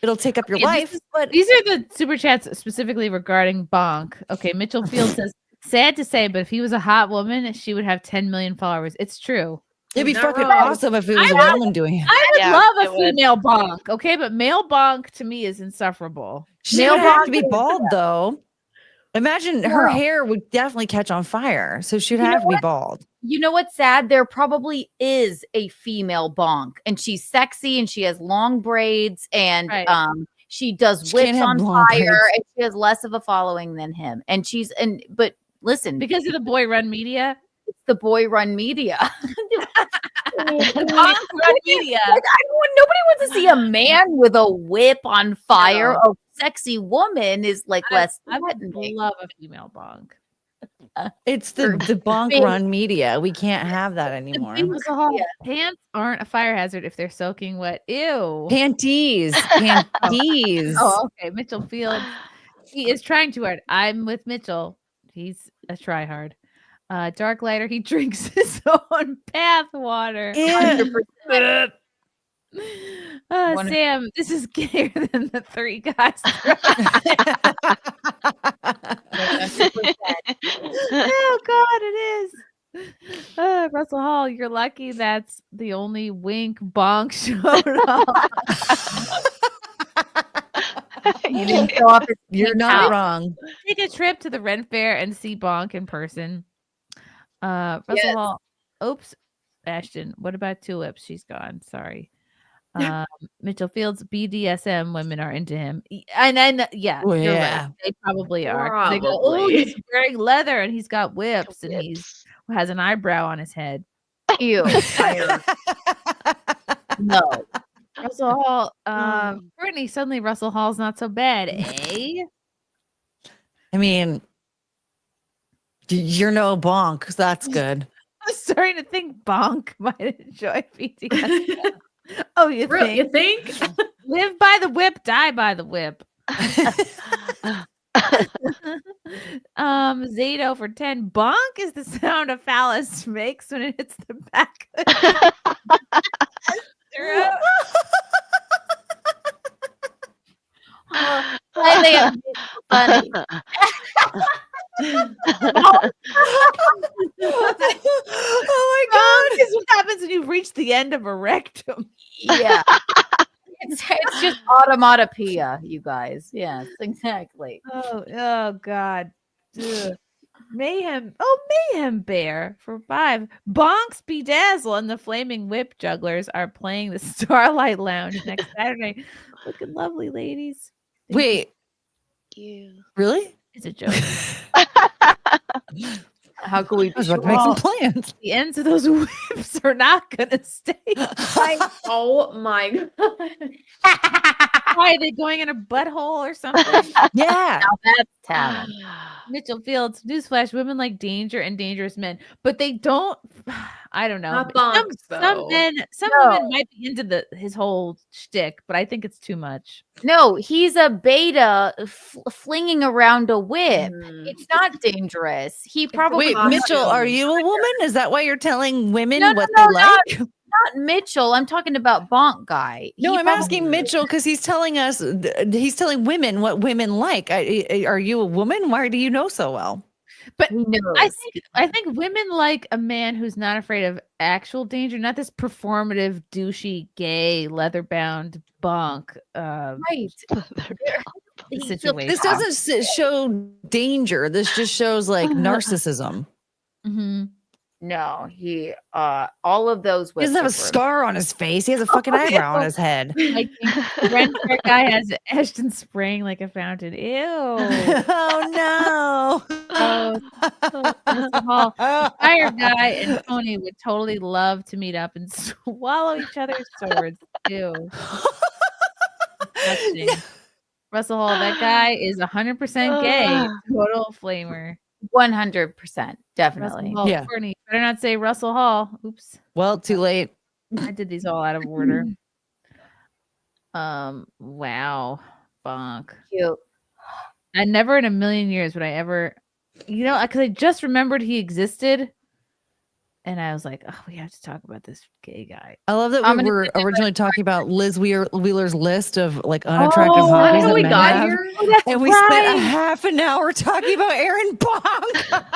K: It'll take up your
H: Okay,
K: life, but
H: These are the super chats specifically regarding Bonk. Okay, Mitchell Field says, sad to say, but if he was a hot woman, she would have 10 million followers. It's true.
K: it'd be
U: Not
K: fucking
U: wrong.
K: awesome if it was a
H: I
K: woman doing it.
H: I would
R: Yeah,
H: love
R: it
H: a
R: would.
H: female Bonk, okay? But male Bonk to me is insufferable.
K: She would have to be bald though. Imagine her
P: Wow.
K: hair would definitely catch on fire, so she'd
P: You know
K: have to be
P: what?
K: bald.
P: You know what's sad? There probably is a female bonk, and she's sexy and she has long braids and
H: Right.
P: she does
K: She can't
P: whips
K: have
P: on
K: long
P: fire
K: braids.
P: and she has less of a following than him. And but listen,
H: Because of the boy run media.
P: it's the boy run media.
H: The Bonk run media.
P: Like, nobody wants to see a man with a whip on fire.
H: No.
P: A sexy woman is like less
H: I would
P: threatening.
H: love a female Bonk.
K: It's the bonk
P: big-
K: run media. We can't have that anymore.
H: Pants aren't a fire hazard if they're soaking wet. Ew.
K: Panties, panties.
H: Oh, okay. Mitchell Field. He is trying too hard. I'm with Mitchell. He's a tryhard. Dark Lighter. He drinks his own bath water.
K: Yeah.
P: 100%.
H: Sam, this is gayer than the three guys. Oh God, it is. Russell Hall, you're lucky that's the only wink Bonk showed up.
K: You didn't show up. You're not wrong.
H: Take a trip to the Ren Fair and see Bonk in person. Russell Hall. Oops, Ashton. What about Tulips? She's gone. Sorry. Mitchell Fields, BDSM women are into him. And yeah,
K: Oh,
H: you're
K: yeah.
H: right. They probably are. They go, oh, he's wearing leather and he's got whips and he's has an eyebrow on his head.
P: Ew.
H: No. Russell Hall. Courtney, suddenly Russell Hall's not so bad, eh?
K: I mean, you're no bonk. That's good.
H: I'm starting to think Bonk might enjoy BDSM. Oh, you think?
U: You think?
H: Live by the whip, die by the whip. Zato for 10. Bonk is the sound a phallus makes when it hits the back of the throat.
P: I think it's funny.
H: Oh my God! This is what happens when you reach the end of a rectum.
P: Yeah. It's just automatopoeia, you guys. Yes, exactly.
H: Oh God. Ugh. Mayhem. Oh, Mayhem Bear for 5. Bonks Bedazzle and the Flaming Whip Jugglers are playing the Starlight Lounge next Saturday. Looking lovely, ladies.
K: Wait. Really?
H: It's a joke.
P: How can we
K: I was about to make some plans?
H: The ends of those whips are not gonna stay.
U: Oh my God.
H: Why are they going in a butthole or something?
K: Yeah.
P: Now that's talent.
H: Mitchell Fields, newsflash, women like danger and dangerous men, but they don't. I don't know.
U: Not Bonks,
H: Some
U: though.
H: men, some women might be into his whole shtick, but I think it's too much.
P: No, he's a beta flinging around a whip. It's not dangerous. He probably.
K: Wait, Mitchell, are you a woman? Is that why you're telling women
P: No,
K: what
P: no,
K: they like?
P: Not Mitchell. I'm talking about Bonk guy.
K: No, I'm asking Mitchell because he's telling us, he's telling women what women like. Are you a woman? Why do you know so well?
H: But I think women like a man who's not afraid of actual danger, not this performative, douchey, gay, leather-bound bunk.
P: Right.
H: Situation.
K: This doesn't show danger. This just shows like narcissism.
H: Mm-hmm.
P: No, he all of those.
K: He doesn't have a scar on his face. He has a fucking eyebrow on his head.
H: Like the Ren Fair guy has Ashton spraying like a fountain. Ew.
K: Oh
H: no. Fire guy and Tony would totally love to meet up and swallow each other's swords. Ew. Disgusting. Russell Hall, that guy is 100% gay. Total flamer.
P: 100%, definitely.
H: Hall,
K: Yeah.
H: Courtney, better not say Russell Hall. Oops.
K: Well, too late.
H: I did these all out of order. Wow. Bonk.
P: Cute.
H: I never in a million years would I ever, because I just remembered he existed. And I was like, oh, we have to talk about this gay guy.
K: I love that we were originally talking about Liz Wheeler's list of like unattractive hobbies.
U: How we
K: that men
U: got
K: have.
U: here?
K: And we spent a half an hour talking about Aaron Bonk.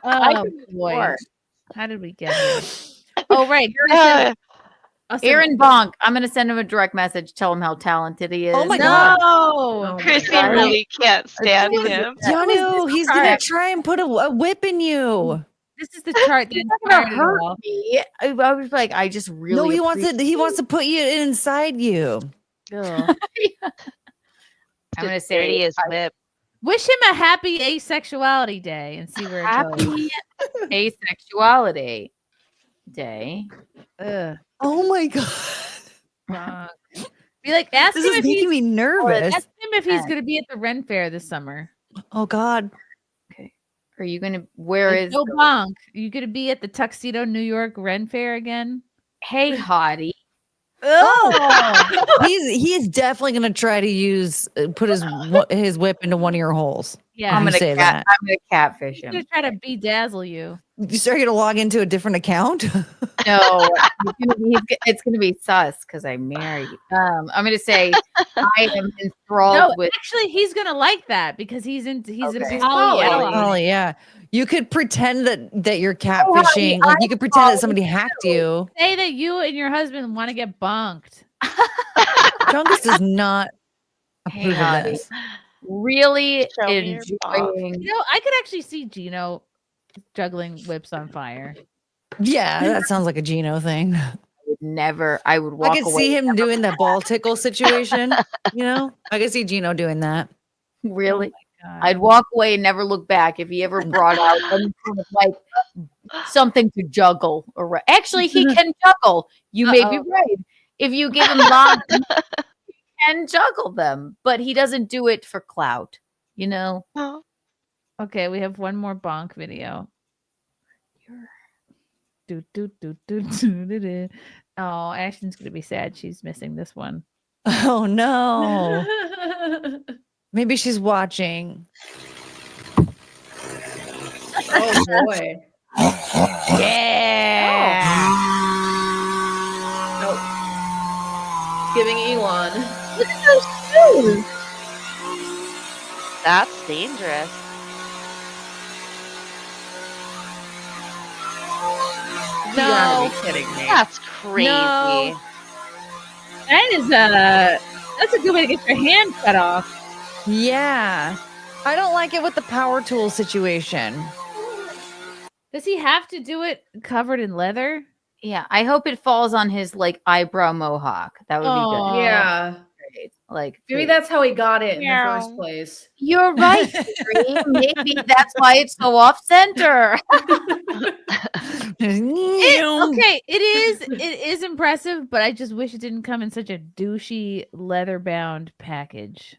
H: Oh, boy. How did we get here? Oh, right.
P: Aaron Bonk. I'm going to send him a direct message. Tell him how talented he is.
K: Oh my God.
H: No.
R: Chrissy really can't stand him.
K: Keanu, he's going to try and put a whip in you.
H: This is the chart that
P: gonna
H: inspired it
P: hurt
H: all.
P: me. I was like, I just really.
K: No, he wants to put you inside you.
H: Ugh.
P: I'm going to say
R: his whip.
H: Wish him a happy asexuality day and see where it goes.
P: Happy asexuality day.
H: Ugh.
K: Oh my God.
H: Be like, ask
K: This
H: him
K: is
H: if
K: making me nervous.
H: Ask him if he's going to be at the Ren Fair this summer.
K: Oh God.
P: Are you going to, where is
H: no Bonk? You going to be at the Tuxedo New York Ren Fair again?
P: Hey, hottie.
K: Oh, he is definitely going to try to put his whip into one of your holes.
H: Yeah,
K: I'm gonna say that.
P: I'm gonna catfish
H: He's
P: him.
H: gonna try to bedazzle you.
K: You start to log into a different account.
P: No, it's gonna be sus because I married. I'm gonna say I am enthralled
H: No,
P: with.
H: actually, he's gonna like that because he's a
K: He's
H: poly.
K: poly, yeah. You could pretend that you're
H: Oh, honey,
K: catfishing. Like you
H: I'm
K: could pretend that
H: poly
K: somebody hacked you.
H: Say that you and your husband want to get bunked.
K: Chungus does not
P: Hey,
K: approve of
P: honey.
K: this.
P: Really
R: Show me your
P: enjoying.
H: You know, I could actually see Gino juggling whips on fire.
K: Yeah, that sounds like a Gino thing.
P: I would walk
K: I could
P: away.
K: see him doing that ball tickle situation. You know, I could see Gino doing that.
P: Really? I'd walk away and never look back if he ever brought out any kind of like something to juggle. Or actually, he can juggle. You may be right. If you give him long, he can juggle them, but he doesn't do it for clout. You know.
H: Okay, we have one more bonk video. Oh, Ashton's gonna be sad. She's missing this one.
K: Oh no. Maybe she's watching.
U: Oh boy.
K: Yeah.
U: Nope. Giving Elon.
P: Look at those shoes.
R: That's dangerous.
U: You gotta be kidding me.
R: That's crazy.
H: No. That is that's a good way to get your hand cut off.
K: Yeah. I don't like it with the power tool situation.
H: Does he have to do it covered in leather?
P: Yeah, I hope it falls on his like eyebrow mohawk. That would be good.
U: Yeah.
P: Great. Like
U: Maybe
P: please.
U: that's how he got it in
P: Meow.
U: the first place.
P: You're right. Adri. Maybe that's why it's so off center.
H: It is impressive, but I just wish it didn't come in such a douchey leather-bound package.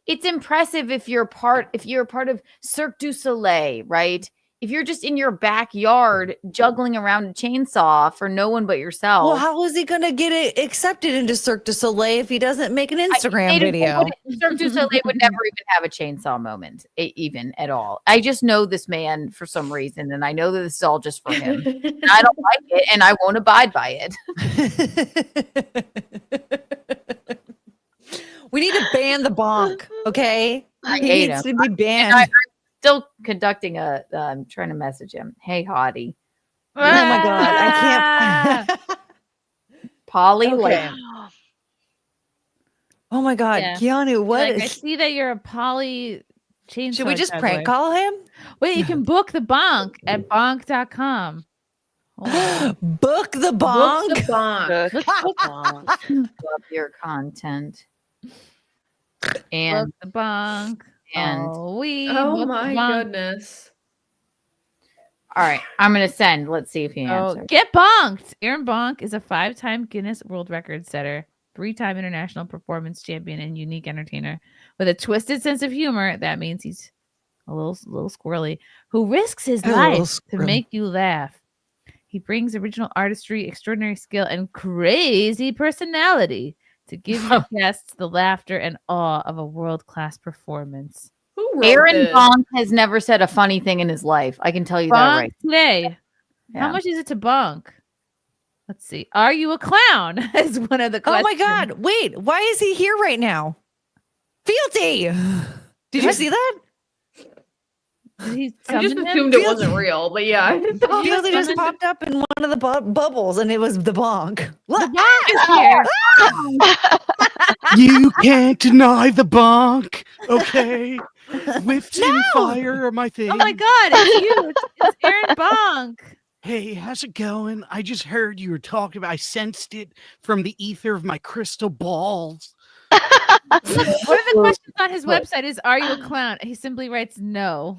P: It's impressive if you're part of Cirque du Soleil, right? If you're just in your backyard juggling around a chainsaw for no one but yourself.
K: Well, how is he going to get it accepted into Cirque du Soleil if he doesn't make an Instagram video?
P: Cirque du Soleil would never even have a chainsaw moment, even at all. I just know this man for some reason, and I know that this is all just for him. And I don't like it, and I won't abide by it.
K: We need to ban the bonk, okay?
P: I
K: He
P: hate
K: needs
P: him.
K: to be banned.
P: I'm still conducting I'm trying to message him. Hey, hottie.
K: Oh my god, I can't.
P: Polly,
K: Okay.
P: like,
K: Oh my god,
H: Yeah.
K: Keanu, what
H: Like, I
K: is?
H: see that you're a poly chainsaw.
K: Should we just
H: juggler.
K: prank call him?
H: Wait, you can book the bonk at bonk.com.
K: Book the bonk.
U: Book the bonk.
P: love your content. And
H: Book the bonk.
P: and
H: Oh, we
U: Oh
H: book
U: my
H: the bonk.
U: goodness.
P: all right, I'm gonna send. Let's see if he
H: Oh,
P: answers.
H: get bonked. Aaron Bonk is a 5-time Guinness World Record setter, 3-time international performance champion, and unique entertainer with a twisted sense of humor. That means he's a little squirrely, who risks his
K: A little
H: life to
K: squirrely.
H: make you laugh. He brings original artistry, extraordinary skill, and crazy personality to give your guests the laughter and awe of a world-class performance.
U: Who wrote
P: Aaron
U: this?
P: Bonk has never said a funny thing in his life. I can tell you that
H: Bonk
P: right.
H: today. How
P: Yeah.
H: much is it to bonk? Let's see. Are you a clown? Is one of the
K: Oh
H: questions.
K: my god, wait, why is he here right now? Fealty! Did you see that?
H: Did he
U: I just
H: summon him?
U: assumed it wasn't real, but yeah.
K: Fealty just popped up in one of the bubbles and it was the bonk. Look,
H: The bonk is here.
A: You can't deny the bonk, okay? Whips and fire are my thing.
H: Oh my god, it's you. It's Aaron Bonk.
A: Hey, how's it going? I just heard you were talking about. I sensed it from the ether of my crystal balls.
H: One of the questions on his website is, "Are you a clown?" He simply writes, "No."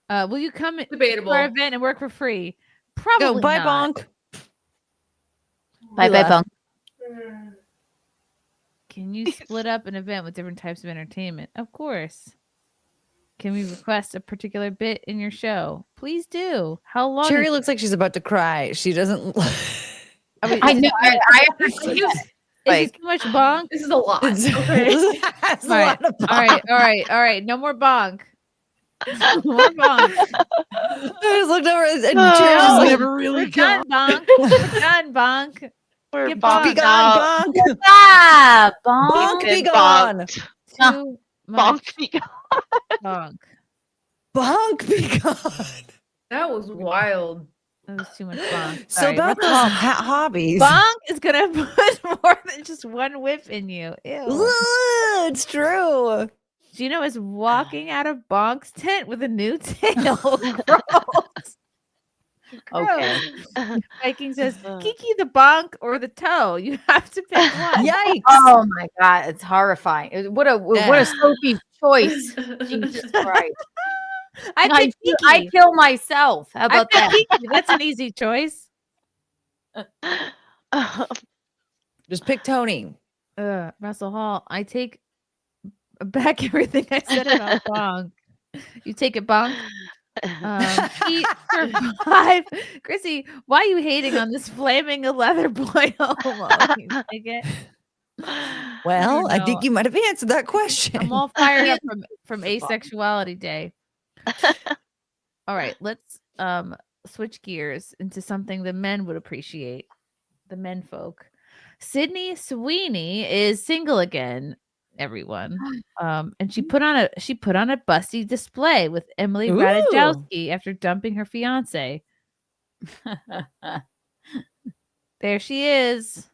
H: Will you come to
U: Debatable.
H: our event and work for free? Probably
K: go, bye
H: not.
K: bonk.
P: Bye bye Bonk.
H: Can you split up an event with different types of entertainment? Of course. Can we request a particular bit in your show? Please do. How long?
K: Cherry looks like she's about to cry. She doesn't.
P: I know. I understand.
H: Is this too much bonk?
U: This is a lot. Okay.
K: That's a
H: All right.
K: lot of
H: All right. All right. All right. No more bonk. More bonks.
K: I just looked over and
A: Cheers
K: Cheers
A: never really
H: We're done,
A: got.
H: bonk. We're done, bonk.
R: We're
H: Get
R: bonked
K: Be
H: bonked.
K: gone,
R: out.
K: bonk.
P: Ah, bonk.
K: Bonk be
R: Been
K: gone.
R: bonked.
H: Too much
R: Bonk be gone.
H: bonk.
K: Bonk be gone.
U: That was wild.
H: That was too much bonk.
K: So
H: Sorry.
K: about
H: Let's
K: those
H: call-
K: hobbies.
H: bonk is gonna put more than just one whip in you. Ew.
K: Ugh, it's true.
H: Gino is walking out of Bonk's tent with a new tail. Gross.
P: Okay.
H: Gross. Viking says, Kiki the bonk or the toe. You have to pick one.
K: Yikes.
P: Oh my god, it's horrifying. What a
K: Yeah.
P: Sophie choice. Jesus Christ.
H: I pick Kiki.
P: I kill myself. How about
H: I
P: that?
H: pick Kiki. That's an easy choice.
K: Just pick Tony.
H: Russell Hall. I take back everything I said about bonk. You take it, bonk. He survived. Chrissy, why are you hating on this flaming leather boy homo? You take it?
K: Well, I
H: know.
K: think you might have answered that question.
H: I'm all fired up from asexuality day. All right, let's switch gears into something the men would appreciate. The men folk. Sydney Sweeney is single again, everyone. And she put on a busty display with Emily
K: Ooh.
H: Ratajkowski after dumping her fiance. There she is.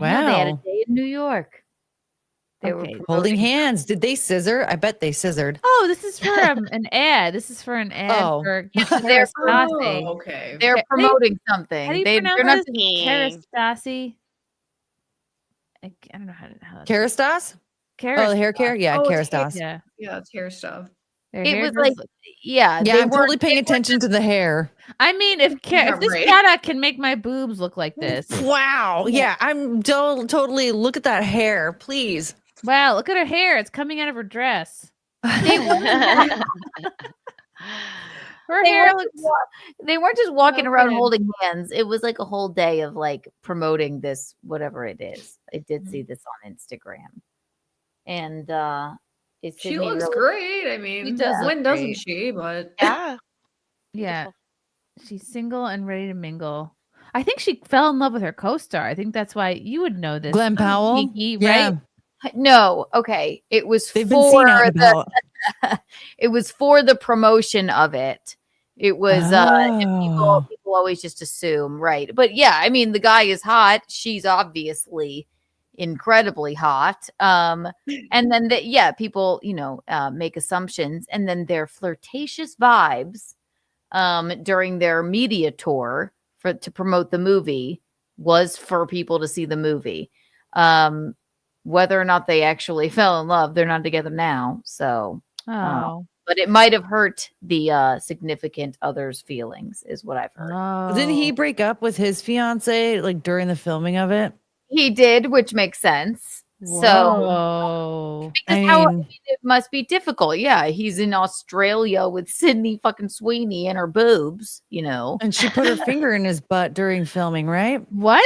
P: I know, they had a
K: Wow.
P: day in New York. They were
H: Okay.
K: Holding hands. Did they scissor? I bet they scissored.
H: Oh, this is for an ad. This is for an ad
K: Oh.
H: for
P: They're
H: Kerastasi.
U: Oh, okay.
P: They're
H: How do you-
P: promoting
H: How do
P: something.
H: you
P: They're
H: pronounce
P: not
H: this? Kerastasi. I don't know how to.
K: Kerastas? Oh, the hair care? Yeah,
U: Oh, it's
K: Kerastas.
H: Yeah.
U: Yeah, it's hair stuff.
H: Their
P: It
H: hair
P: was
H: does
P: like,
H: look-
P: yeah,
K: Yeah,
P: they
K: I'm
P: weren't-
K: totally paying attention to the hair.
H: I mean, if
U: Yeah,
H: this
U: right.
H: cat can make my boobs look like this,
K: Wow. Yeah, I'm totally look at that hair, please.
H: wow, look at her hair. It's coming out of her dress.
P: They weren't,
H: Her
P: they
H: hair
P: weren't
H: looks.
P: just they weren't just walking
H: so
P: around
H: good.
P: holding hands. It was like a whole day of like promoting this, whatever it is. I did see this on Instagram. And it's
U: She looks great. I mean,
H: does look
U: when doesn't
H: great.
U: she? But
R: Yeah.
H: Yeah, she's single and ready to mingle. I think she fell in love with her co-star. I think that's why you would know this,
K: Glenn Powell.
H: Kiki,
K: Yeah.
H: right?
P: No, okay. It was
K: They've been seen out
P: for
K: and
P: the
K: about.
P: it was for the promotion of it. It was and
K: Oh.
P: people always just assume, right? But yeah, I mean the guy is hot. She's obviously incredibly hot. And then people, make assumptions, and then their flirtatious vibes during their media tour to promote the movie was for people to see the movie. Whether or not they actually fell in love, they're not together now. So,
H: Oh,
P: but it might have hurt the significant other's feelings, is what I've heard.
H: oh.
K: Didn't he break up with his fiance like during the filming of it?
P: He did, which makes sense. So,
H: Whoa.
P: because it must be difficult. Yeah, he's in Australia with Sydney fucking Sweeney and her boobs,
K: And she put her finger in his butt during filming, right?
H: What?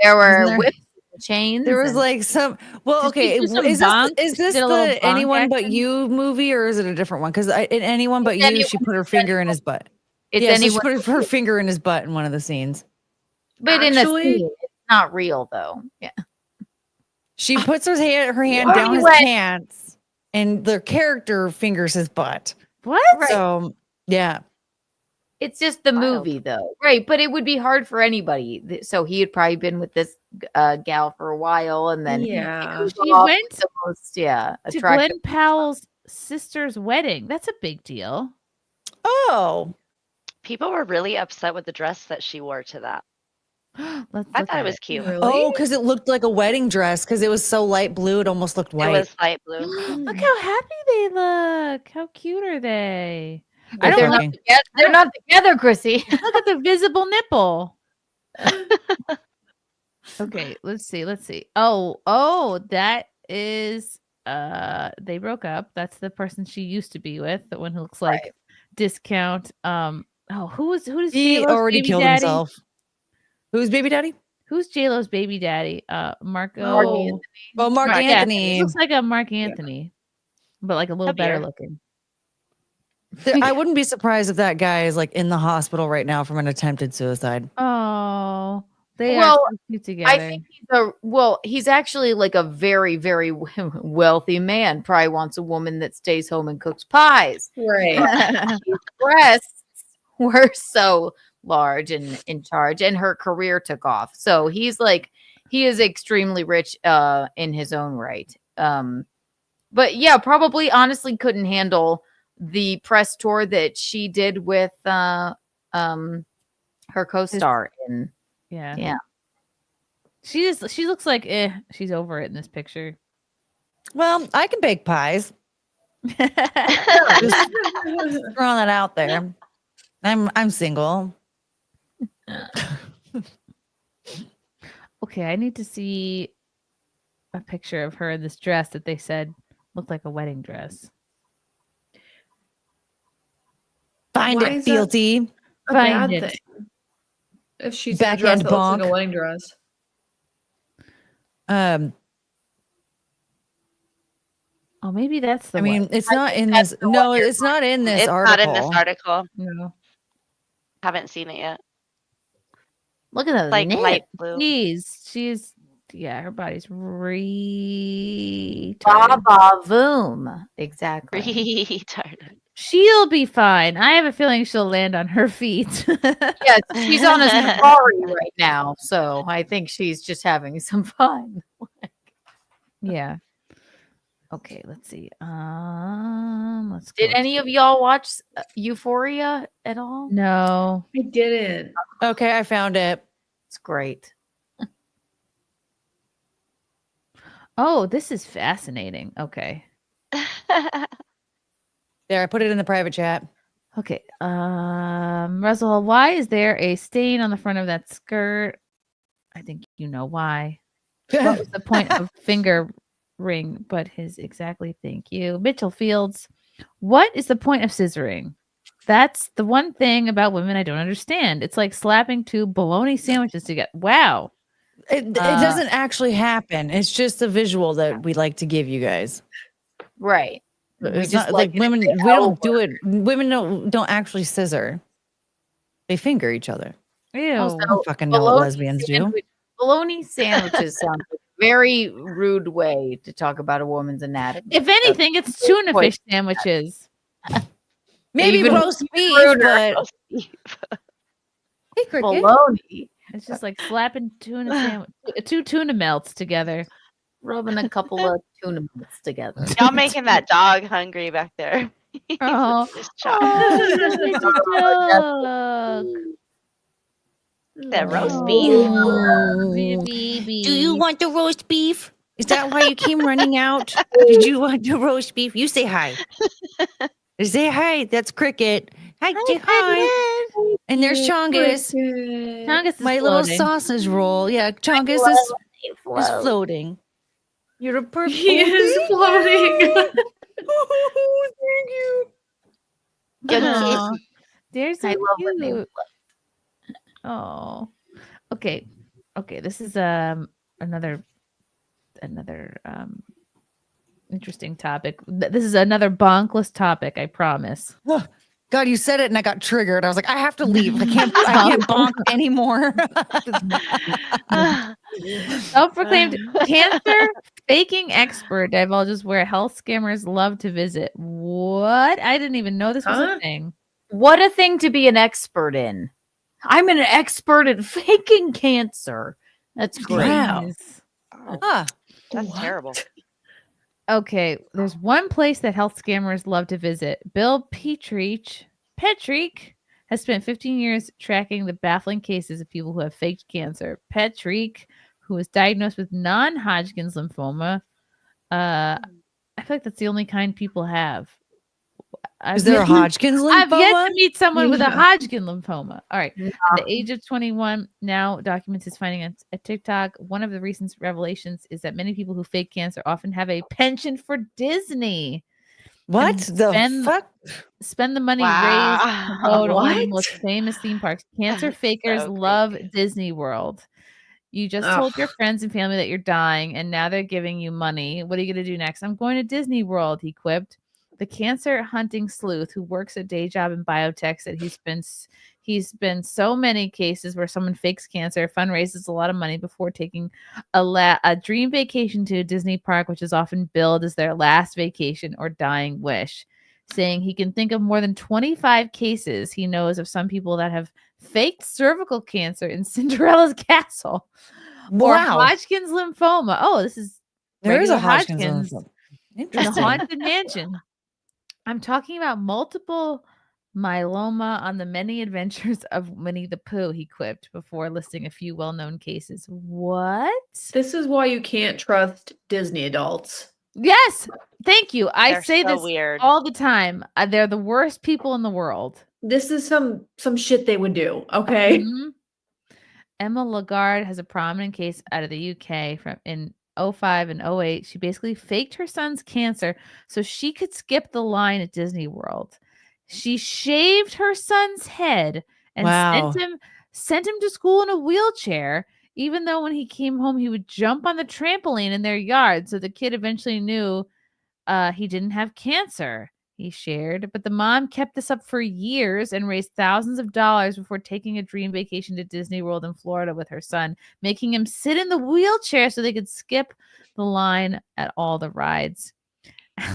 P: There were
K: Isn't there-
P: whips and chains.
K: There was
P: and-
K: like some. Well,
H: Did
K: okay.
H: she do some
K: Is
H: bonk?
K: this
H: She did a little
K: the
H: bonk
K: Anyone But
H: action?
K: You movie, or is it a different one? Because in Anyone But You, she put her finger in his butt.
P: It's
K: Yeah, so she
P: Anyone
K: put her finger in his butt in one of the scenes.
P: but in a
U: Actually-
P: scene, it's not real though. Yeah.
K: She puts her hand
P: Well,
K: down his
P: anyway.
K: pants, and the character fingers his butt.
H: What?
K: So yeah,
P: It's just the movie, though, right? But it would be hard for anybody. So he had probably been with this gal for a while, and then
U: Yeah.
H: She
P: off
H: went
P: with the most,
H: to
P: attractive.
H: Glenn Powell's sister's wedding. That's a big deal.
K: Oh,
R: People were really upset with the dress that she wore to that.
H: Let's
R: I
H: look
R: thought
H: at
R: it was cute.
U: Really?
K: oh, because it looked like a wedding dress. Because it was so light blue, it almost looked
R: It
K: white.
R: was light blue.
H: Look how happy they look. How cute are they?
P: But
H: I
P: they're
H: don't
P: not
K: looking.
P: together. They're not together, Chrissy.
H: look at the visible nipple. Okay, let's see. Oh, that is they broke up. That's the person she used to be with, the one who looks like discount. Who does
K: He
H: J-Lo's
K: already
H: baby
K: killed
H: daddy?
K: himself. Who's baby daddy?
H: Who's J-Lo's baby daddy? Marco.
P: Mark Anthony.
K: Oh, Mark
H: Yeah,
K: Anthony.
H: he looks like a Mark Anthony, but like a little better
R: Happier.
H: looking.
K: I wouldn't be surprised if that guy is like in the hospital right now from an attempted suicide.
H: Oh, they
P: Well,
H: are so cute together.
P: I think he's actually like a very, very wealthy man. Probably wants a woman that stays home and cooks pies.
U: Right.
P: His breasts were so large and in charge, and her career took off. So he is extremely rich in his own right. But yeah, probably honestly couldn't handle the press tour that she did with her co-star in
H: Yeah. She looks like she's over it in this picture.
K: Well, I can bake pies. Just throwing that out there. I'm single.
H: Okay, I need to see a picture of her in this dress that they said looked like a wedding dress.
K: Find
U: Why
K: it,
U: is that
K: Fealty.
U: a
H: Find
U: bad
H: it.
U: thing? If she's in a dress
K: Backhand
U: that looks like
K: bonk.
U: a wedding dress.
H: Oh, maybe that's the
K: I mean,
H: one.
K: it's not in this. No, it's not in this
R: It's
K: article.
R: not in this article.
H: No.
R: Haven't seen it yet.
H: Look at those
R: Like
H: nips.
R: light blue.
H: She's her body's retarded.
P: Ba-ba-boom. Exactly.
R: Retarded.
H: She'll be fine. I have a feeling she'll land on her feet.
P: Yes, she's on a safari right now, so I think she's just having some fun.
H: Yeah. Okay, let's see. Let's
P: Did
H: go
P: any of y'all watch Euphoria at all?
H: No.
U: I didn't.
K: Okay, I found it.
P: It's great.
H: Oh, this is fascinating. Okay.
K: There, I put it in the private chat.
H: Okay. Russell, why is there a stain on the front of that skirt? I think you know why. What was the point of finger ring but his exactly? Thank you. Mitchell Fields, what is the point of scissoring? That's the one thing about women I don't understand. It's like slapping two bologna sandwiches together. Wow.
K: It doesn't actually happen. It's just a visual that we like to give you guys.
P: Right.
K: It's not like women. We don't do it. Women don't actually scissor. They finger each other.
H: Ew.
K: I don't fucking know what lesbians do.
P: Bologna sandwiches sound like a very rude way to talk about a woman's anatomy.
H: If anything, it's tuna fish sandwiches.
K: Maybe
P: Even
K: roast beef,
P: ruder.
K: but
H: Hey, Cricket.
P: Bologna.
H: It's just like slapping two tuna melts together.
P: Rubbing a couple of tuna melts together.
R: Y'all making that dog hungry back there.
H: Oh.
R: Just chop. That roast beef.
K: do you want the roast beef? Is that why you came running out? Did you want the roast beef? You say hi. Say hi. That's Cricket. Hi, say hi. And there's Chongus.
H: Chongus is
K: My little
H: floating.
K: sausage roll. Yeah, Chongus is floating. You're a perfect.
U: He is floating.
K: Oh, thank you.
H: Aw, They're so
P: I love when they
H: cute. Oh, okay. This is another interesting topic. This is another bonkless topic. I promise.
K: God, you said it and I got triggered. I was like, I have to leave. I can't bonk anymore.
H: Self-proclaimed cancer faking expert divulges where health scammers love to visit. What? I didn't even know this was a thing.
P: What a thing to be an expert in. I'm an expert at faking cancer. That's great.
K: Wow. Huh.
R: That's terrible.
H: Okay, there's one place that health scammers love to visit. Bill Petrick has spent 15 years tracking the baffling cases of people who have faked cancer. Petrick, who was diagnosed with non-Hodgkin's lymphoma. I feel like that's the only kind people have.
K: Is there a Hodgkin's lymphoma?
H: I've yet to meet someone with a Hodgkin lymphoma. All right. At the age of 21, now documents his finding on TikTok. One of the recent revelations is that many people who fake cancer often have a penchant for Disney.
K: What the fuck?
H: Spend the money
R: Wow.
H: raised to go to one of the
U: What?
H: most famous theme parks. Cancer fakers
R: so
H: love Disney World. You just told your friends and family that you're dying, and now they're giving you money. What are you going to do next? I'm going to Disney World, he quipped. The cancer hunting sleuth who works a day job in biotech said he's been so many cases where someone fakes cancer, fundraises a lot of money before taking a dream vacation to a Disney park, which is often billed as their last vacation or dying wish, saying he can think of more than 25 cases he knows of some people that have faked cervical cancer in Cinderella's castle or
K: Wow.
H: Hodgkin's lymphoma. Oh, this is
K: There is a
H: regular
K: Hodgkin's lymphoma.
H: in the
K: Interesting.
H: haunted mansion. I'm talking about multiple myeloma on the many adventures of Winnie the Pooh, he quipped before listing a few well-known cases. What?
U: This is why you can't trust Disney adults.
H: Yes, thank you. I
R: They're
H: say
R: so
H: this
R: weird.
H: all the time. They're the worst people in the world.
U: This is some shit they would do, okay?
H: Mhm. Emma Lagarde has a prominent case out of the UK from in 05 and 08. She basically faked her son's cancer so she could skip the line at Disney World. She shaved her son's head and
K: Wow.
H: sent him to school in a wheelchair, even though when he came home he would jump on the trampoline in their yard. So the kid eventually knew he didn't have cancer, he shared. But the mom kept this up for years and raised thousands of dollars before taking a dream vacation to Disney World in Florida with her son, making him sit in the wheelchair so they could skip the line at all the rides.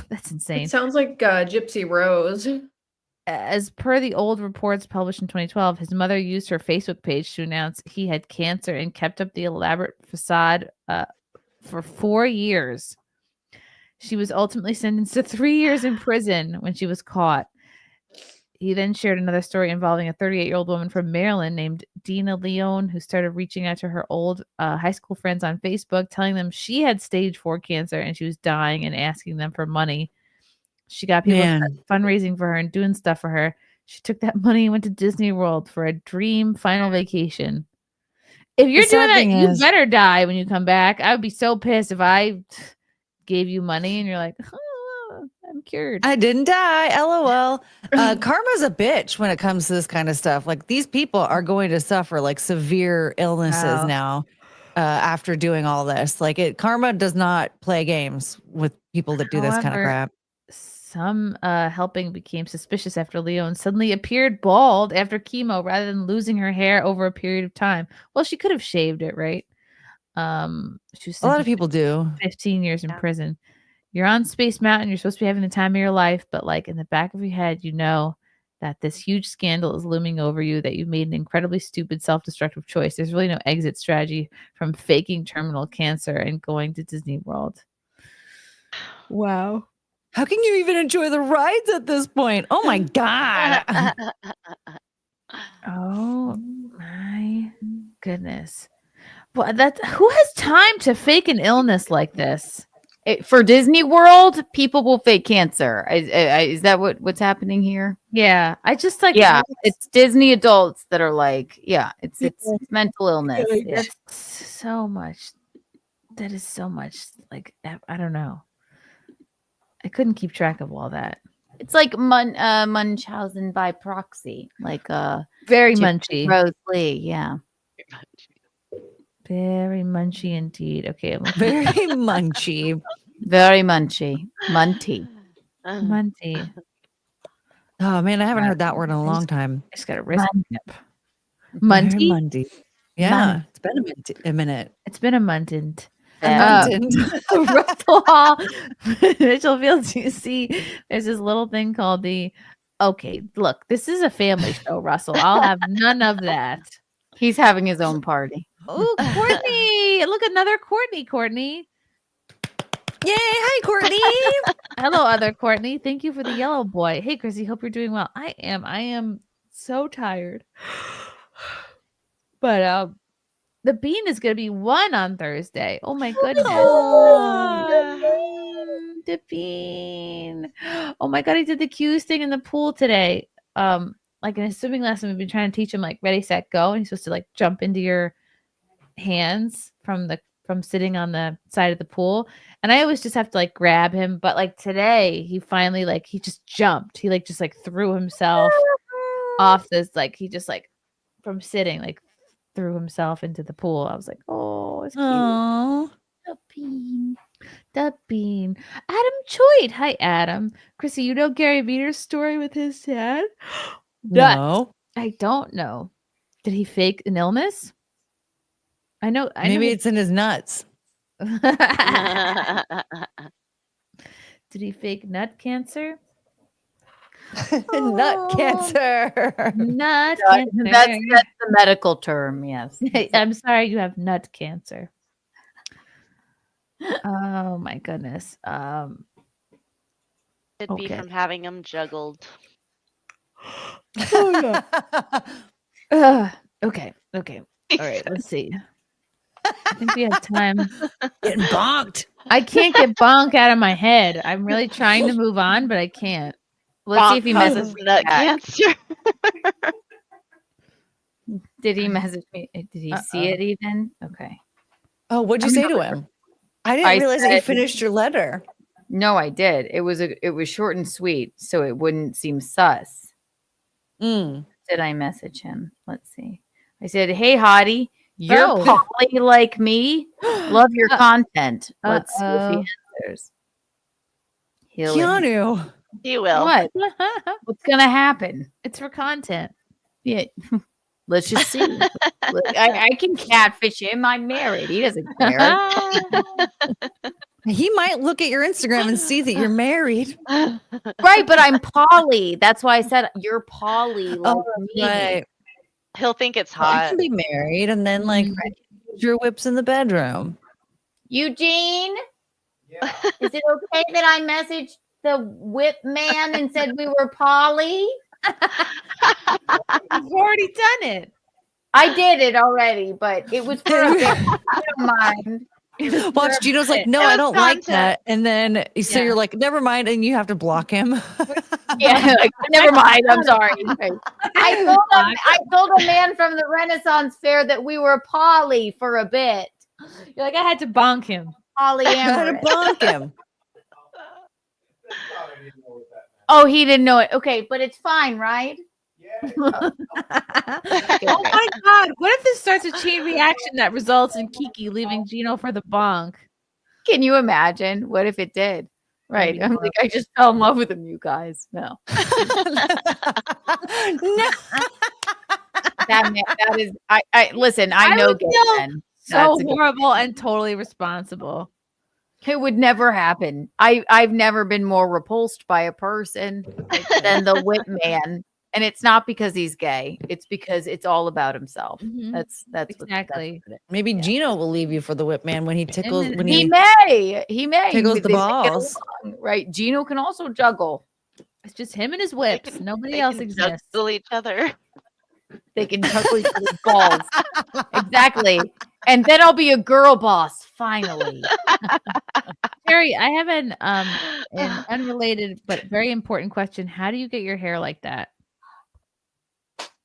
H: That's insane.
U: It sounds like Gypsy Rose.
H: As per the old reports published in 2012, his mother used her Facebook page to announce he had cancer and kept up the elaborate facade for 4 years. She was ultimately sentenced to 3 years in prison when she was caught. He then shared another story involving a 38-year-old woman from Maryland named Dina Leone, who started reaching out to her old high school friends on Facebook, telling them she had stage 4 cancer and she was dying and asking them for money. She got people fundraising for her and doing stuff for her. She took that money and went to Disney World for a dream final vacation. If you're doing that, you better die when you come back. I would be so pissed if I gave you money and you're like, oh, I'm cured.
K: I didn't die. LOL. Karma's a bitch when it comes to this kind of stuff. Like, these people are going to suffer like severe illnesses now after doing all this. Like, karma does not play games with people that do this kind of crap.
H: Some helping became suspicious after Leone suddenly appeared bald after chemo rather than losing her hair over a period of time. Well, she could have shaved it, right? She was
K: A lot of people do.
H: 15 years in prison. You're on Space Mountain. You're supposed to be having the time of your life, but like in the back of your head, you know that this huge scandal is looming over you, that you've made an incredibly stupid, self-destructive choice. There's really no exit strategy from faking terminal cancer and going to Disney World. Wow.
K: How can you even enjoy the rides at this point? Oh my God.
H: Oh my goodness. Well, who has time to fake an illness like this?
P: For Disney World, people will fake cancer. Is that what's happening here?
H: Yeah, I just like.
P: Yeah, it's Disney adults that are like, yeah, it's mental illness.
H: That's so much. That is so much. Like, I don't know. I couldn't keep track of all that.
P: It's like Munchausen by proxy, like
H: very munchy.
P: Rose Lee, yeah.
H: Very munchy indeed. Okay,
K: very munchy.
P: Very munchy. Munty.
H: Munty.
K: Oh man, I haven't heard that word in a long time.
H: I just got a wrist tip. Munty.
K: Munty. Yeah, it's been a minute.
H: It's been a month.
K: Russell
H: Hall, Mitchell Fields. You see, there's this little thing called the. Okay, look, this is a family show, Russell. I'll have none of that.
P: He's having his own party.
H: Oh, Courtney! Look, another Courtney.
K: Yay! Hi, Courtney.
H: Hello, other Courtney. Thank you for the yellow boy. Hey, Chrissy. Hope you're doing well. I am so tired. But the bean is going to be 1 on Thursday. Oh my goodness. The bean. Oh my God. He did the cues thing in the pool today. Like in his swimming lesson, we've been trying to teach him like ready, set, go. And he's supposed to like jump into your hands from sitting on the side of the pool. And I always just have to like grab him. But like today, he finally like, he just jumped. He like just like threw himself off this, like he just like from sitting, like threw himself into the pool. I was like, oh, it's cute.
K: Aww.
H: The bean. The bean. Adam Choid. Hi, Adam. Chrissy, you know Gary Veter's story with his dad? Nuts.
K: No.
H: I don't know. Did he fake an illness? I know.
K: Maybe it's in his nuts.
H: Did he fake nut cancer?
K: Nut cancer.
H: Nut
P: That's
H: cancer.
P: the medical term. Yes.
H: I'm sorry, you have nut cancer. Oh my goodness.
R: Could be from having them juggled.
H: Okay. All right, let's see. I think we have time.
K: Getting bonked.
H: I can't get bonk out of my head. I'm really trying to move on, but I can't.
P: Let's see if he
R: Bonk
P: messages
R: causes nut cancer.
P: Did he message me? Did he see it even? Okay.
K: Oh, what'd you say to him? I didn't realize that you finished your letter.
P: No, I did. It was short and sweet, so it wouldn't seem sus. Did I message him? Let's see. I said, "Hey, hottie, you're poly like me. Love your content." Let's see if he answers.
K: Keanu.
R: He will.
P: What? What's gonna happen?
H: It's for content.
P: Yeah. Let's just see. I can catfish him. I'm married. He doesn't care.
K: He might look at your Instagram and see that you're married.
P: Right, but I'm poly. That's why I said you're poly like me.
K: Right.
R: He'll think it's
K: You
R: hot.
K: can be married and then like your whips in the bedroom.
P: Eugene, is it okay that I messaged the whip man and said we were poly?
H: You've already done it.
P: I did it already, but it was for a bit. I don't mind.
K: Watch, Gino's like, no, I don't like that. And then so you're like, never mind, and you have to block him.
P: Yeah, like, never mind. I'm sorry. I told a man from the Renaissance Fair that we were poly for a bit.
H: You're like, I had to bonk him.
K: I had to
P: Polyamorous.
K: bonk him.
P: Oh, he didn't know it. Okay, but it's fine, right?
H: Oh my god, what if this starts a chain reaction that results in Kiki leaving Gino for the bonk?
P: Can you imagine? What if it did? Right. I'm like, I just fell in love with him, you guys. No.
K: No.
P: That is I listen, I know
H: would
P: gay
H: feel
P: men.
H: so
P: That's a-
H: horrible and totally responsible.
P: It would never happen. I've never been more repulsed by a person than the whip man. And it's not because he's gay. It's because it's all about himself.
H: Mhm.
P: That's
H: Exactly.
K: Maybe Gino will leave you for the whip man when he tickles
H: then
K: when
P: he
K: he
P: may
K: tickles the
P: They get
K: balls.
P: along, right? Gino can also juggle.
H: It's just him and his whips. Nobody
R: They
H: else
R: can
H: exists.
R: juggle each other.
P: They can juggle each other's balls. Exactly. And then I'll be a girl boss, finally.
H: Terry, I have an unrelated but very important question. How do you get your hair like that?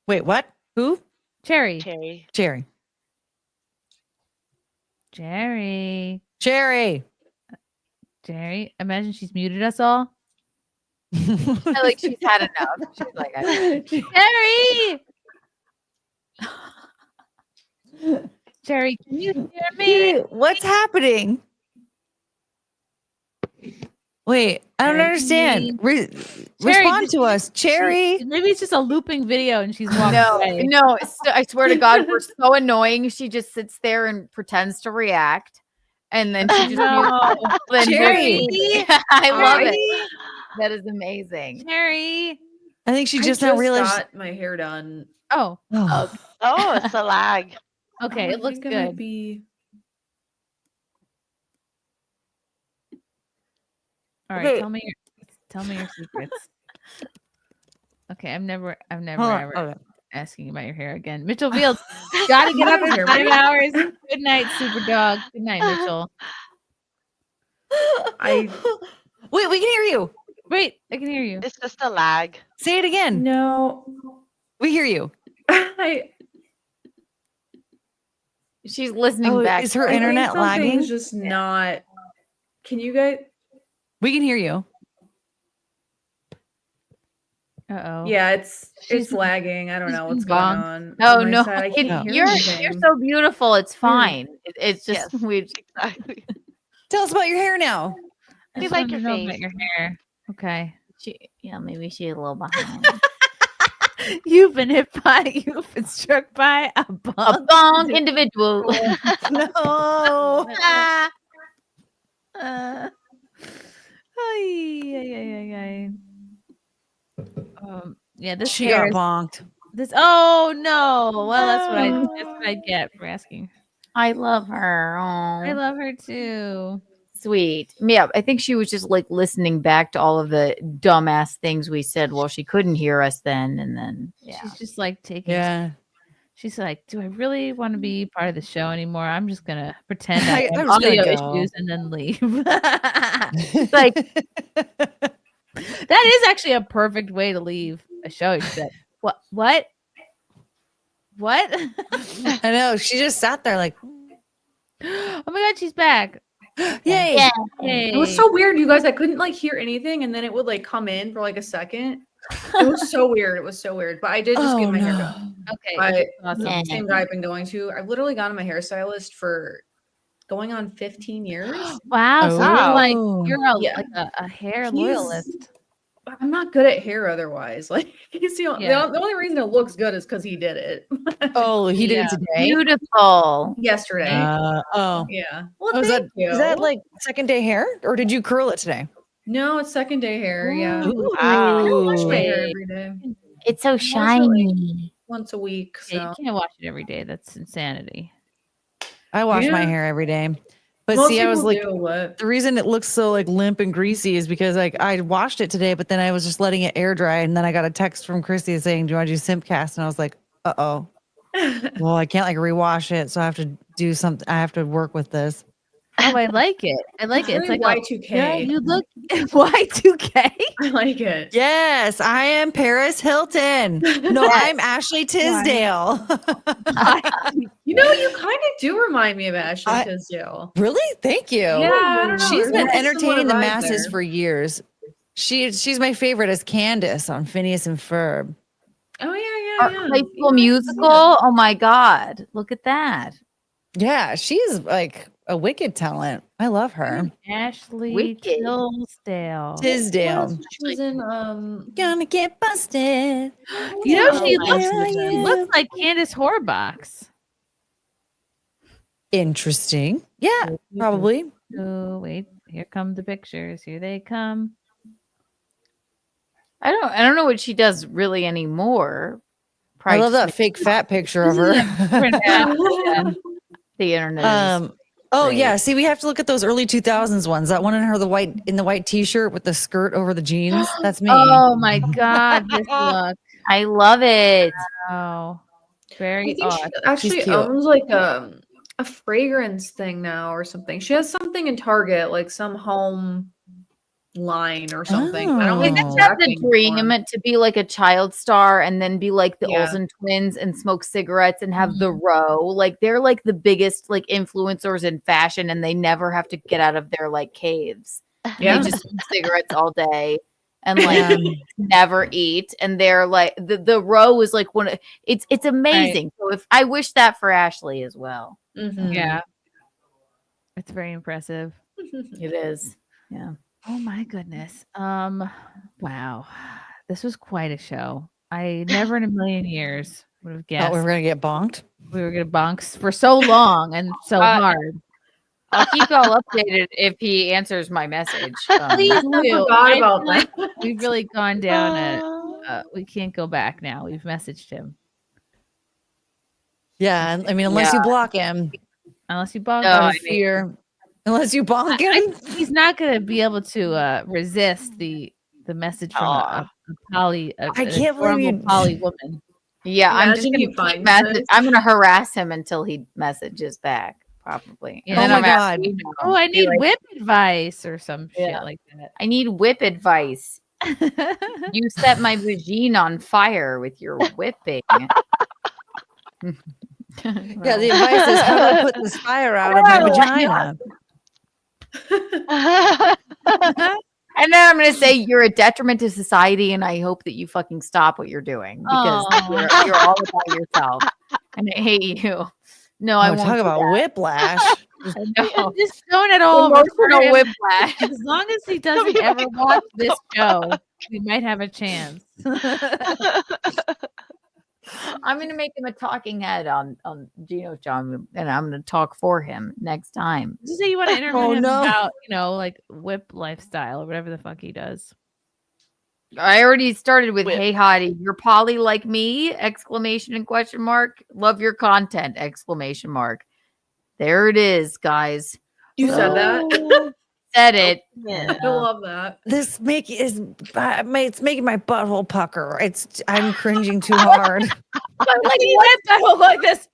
K: Wait, what? Who?
H: Cherry.
R: Cherry.
K: Jerry.
H: Jerry.
K: Jerry.
H: Jerry. Imagine she's muted us all.
P: I feel like she's had enough. She's like,
H: Jerry. Jerry, can you hear me?
K: What's happening? Wait, I don't understand. Respond to us, Cherry.
H: Maybe it's just a looping video and she's walking away.
P: No, I swear to God, we're so annoying. She just sits there and pretends to react. And then she just
K: Cherry.
P: I love it. That is amazing.
H: Cherry.
K: I think she just now realized.
U: got my hair done.
H: Oh.
K: Oh.
R: Oh, it's a lag.
H: Okay, it looks
U: think I might
H: good.
U: be-
H: All right,
K: Okay.
H: tell me your secrets. Okay, I'm never
K: Hold on,
H: ever
K: hold on.
H: asking about your hair again. Mitchell Fields, gotta get up in 5 hours. Good night, super dog. Good night, Mitchell.
U: I
K: Wait, we can hear you.
H: Wait, I can hear you.
R: It's just a lag.
K: Say it again.
U: no.
K: We hear you.
P: She's listening back.
K: Is her
U: I think
K: internet lagging?
U: something's just not. Can you guys?
K: We can hear you.
H: Uh-oh.
U: Yeah, it's
H: She's-
U: lagging. I don't know what's
H: she's
U: going
H: bonked.
U: on.
P: Oh
U: on my
P: no,
U: side. I can't hear
P: you're
U: anything.
P: so beautiful. It's fine. It's just
R: Yes,
P: we.
R: exactly.
K: Tell us about your hair now.
F: I
R: We
F: just
R: like
F: wanted
R: your
F: to know
R: face.
F: about your hair. Okay.
P: Maybe she's a little behind.
F: You've been struck by a bonk.
P: A bonk individual.
K: No.
F: Yeah, this
K: She
F: hair
K: got
F: is-
K: bonked.
F: This. Oh no! Well, that's what I get for asking.
P: I love her.
F: I
P: Oh,
F: love her too.
P: sweet. Yeah, I think she was just like listening back to all of the dumbass things we said while she couldn't hear us then, and then
F: She's just like taking.
K: Yeah.
F: She's like, do I really want to be part of the show anymore? I'm just gonna pretend I have
K: I'm just gonna
F: audio
K: go.
F: issues and then leave. It's like that is actually a perfect way to leave a show. You said, what? What?
K: I know. She just sat there like,
F: oh my god, she's back.
K: yay.
P: Yeah.
U: It was so weird, you guys. I couldn't like hear anything, and then it would like come in for like a second. It was so weird. It was so weird. But I did just get my hair done.
F: Okay.
U: The same guy I've been going to. I've literally gone to my hairstylist for going on 15 years.
F: Wow. So you're like
U: Yeah.
F: a hair
U: He's-
F: loyalist.
U: I'm not good at hair otherwise. Like he's the only reason it looks good is because he did it.
K: Oh, he did it today.
P: Beautiful.
U: Yesterday.
K: Oh.
U: Yeah.
K: Well,
U: Well,
K: is
U: thank you.
K: that like second day hair, or did you curl it today?
U: No, it's second day hair. Yeah.
K: Ooh.
U: I don't wash my hair every day.
P: It's so
U: I wash it,
P: shiny.
U: once a week. So.
F: Yeah, you can't wash it every day. That's insanity.
K: I wash my
U: Yeah.
K: hair every day. But
U: Most
K: see, I was
U: people
K: like,
U: do, but-
K: the reason it looks so like limp and greasy is because like I washed it today, but then I was just letting it air dry, and then I got a text from Chrissie saying, "Do you want to do SimpCast?" And I was like, "Uh-oh." Well, I can't like rewash it, so I have to do something. I have to work with this.
F: Oh, I like it. I like it. It's like
U: Y2K.
F: Yeah, you look Y2K.
U: I like it.
K: Yes, I am Paris Hilton. No, I'm Ashley Tisdale.
U: You know, you kind of do remind me of Ashley Tisdale.
K: Really? Thank you.
U: Yeah, I don't know.
K: She's
U: There's
K: been
U: a similar
K: entertaining the
U: vibe
K: masses
U: there.
K: for years. She's my favorite as Candace on Phineas and Ferb.
U: Oh yeah,
P: High School Musical. Oh my god, look at that.
K: Yeah, she's like a wicked talent. I love her.
F: Ashley
P: Wicked.
F: Tisdale.
K: Tisdale.
U: She was in
K: Gonna get busted.
F: You know, she
K: Yeah.
F: looks like Candace Horbox.
K: Interesting. Yeah, probably.
F: Oh, wait. Here come the pictures. Here they come.
P: I don't know what she does really anymore.
K: I love that
P: just
K: fake fat picture of her.
P: the internet. Is
K: Oh
P: great.
K: yeah. See, we have to look at those early 2000s ones. That one in her, the white t-shirt with the skirt over the jeans. That's me.
F: Oh my god, this look.
P: I love it.
F: Oh,
U: I
F: very
U: think she
F: odd.
U: actually
K: cute.
U: owns like a fragrance thing now or something. She has something in Target, like some home line or something. I don't
P: I
U: know
P: just have the
U: exactly
P: dream
U: anymore.
P: to be like a child star and then be like the
U: Yeah.
P: Olsen twins and smoke cigarettes and have the row. Like they're like the biggest like influencers in fashion and they never have to get out of their like caves.
U: Yeah.
P: They just smoke cigarettes all day and like never eat. And they're like the row is like one of it's amazing. So if I wish that for Ashley as well.
U: Mhm.
F: Yeah. It's very impressive.
P: It is. Yeah.
F: Oh my goodness. Wow. This was quite a show. I never in a million years would have
K: Thought
F: guessed
K: we were gonna get bonked.
F: we were gonna bonks for so long and so hard.
P: I'll keep y'all updated if he answers my message.
F: Please
U: I
F: do.
U: forgot
F: I
U: about
F: feel like
U: that.
F: we've really gone down we can't go back now. We've messaged him.
K: Yeah, I mean, unless you
P: Yeah.
K: block him,
F: Unless you bonk
P: No,
K: out
F: him.
K: of fear. Unless you bonk him.
F: He's not gonna be able to resist the message from a poly
K: I can't believe you-
F: poly woman.
P: Yeah, I'm just
U: Imagine
P: gonna
U: he
P: keep
U: finds
P: message.
U: this.
P: I'm gonna harass him until he messages back, probably.
F: Yeah.
P: then
K: Oh
P: I'm
K: my
P: asking,
K: God.
P: you know,
F: Oh, I
P: be
F: need
P: like,
F: whip advice or some shit
P: Yeah.
F: like that.
P: I need whip advice. You set my vagina on fire with your whipping.
K: Yeah, the advice is how do I put this fire out of my vagina?
P: And then I'm gonna say you're a detriment to society, and I hope that you fucking stop what you're doing because
F: Aw.
P: you're all about yourself, and I hate you. No, I
K: Oh,
P: won't.
K: talk
P: do
K: about
P: that.
K: whiplash.
H: Just don't at all
P: Emotional whiplash.
H: As long as he doesn't ever watch this show, we might have a chance.
P: I'm gonna make him a talking head on Gino's show, and I'm gonna talk for him next time.
H: Just say you want to interview him about, like whip lifestyle or whatever the fuck he does.
P: I already started with "Hey Hottie, you're poly like me!" exclamation and question mark. Love your content! Exclamation mark. There it is, guys.
U: You said that.
P: Said it.
U: I love that.
K: This it's making my butthole pucker. I'm cringing too hard.
H: Like what butthole like this?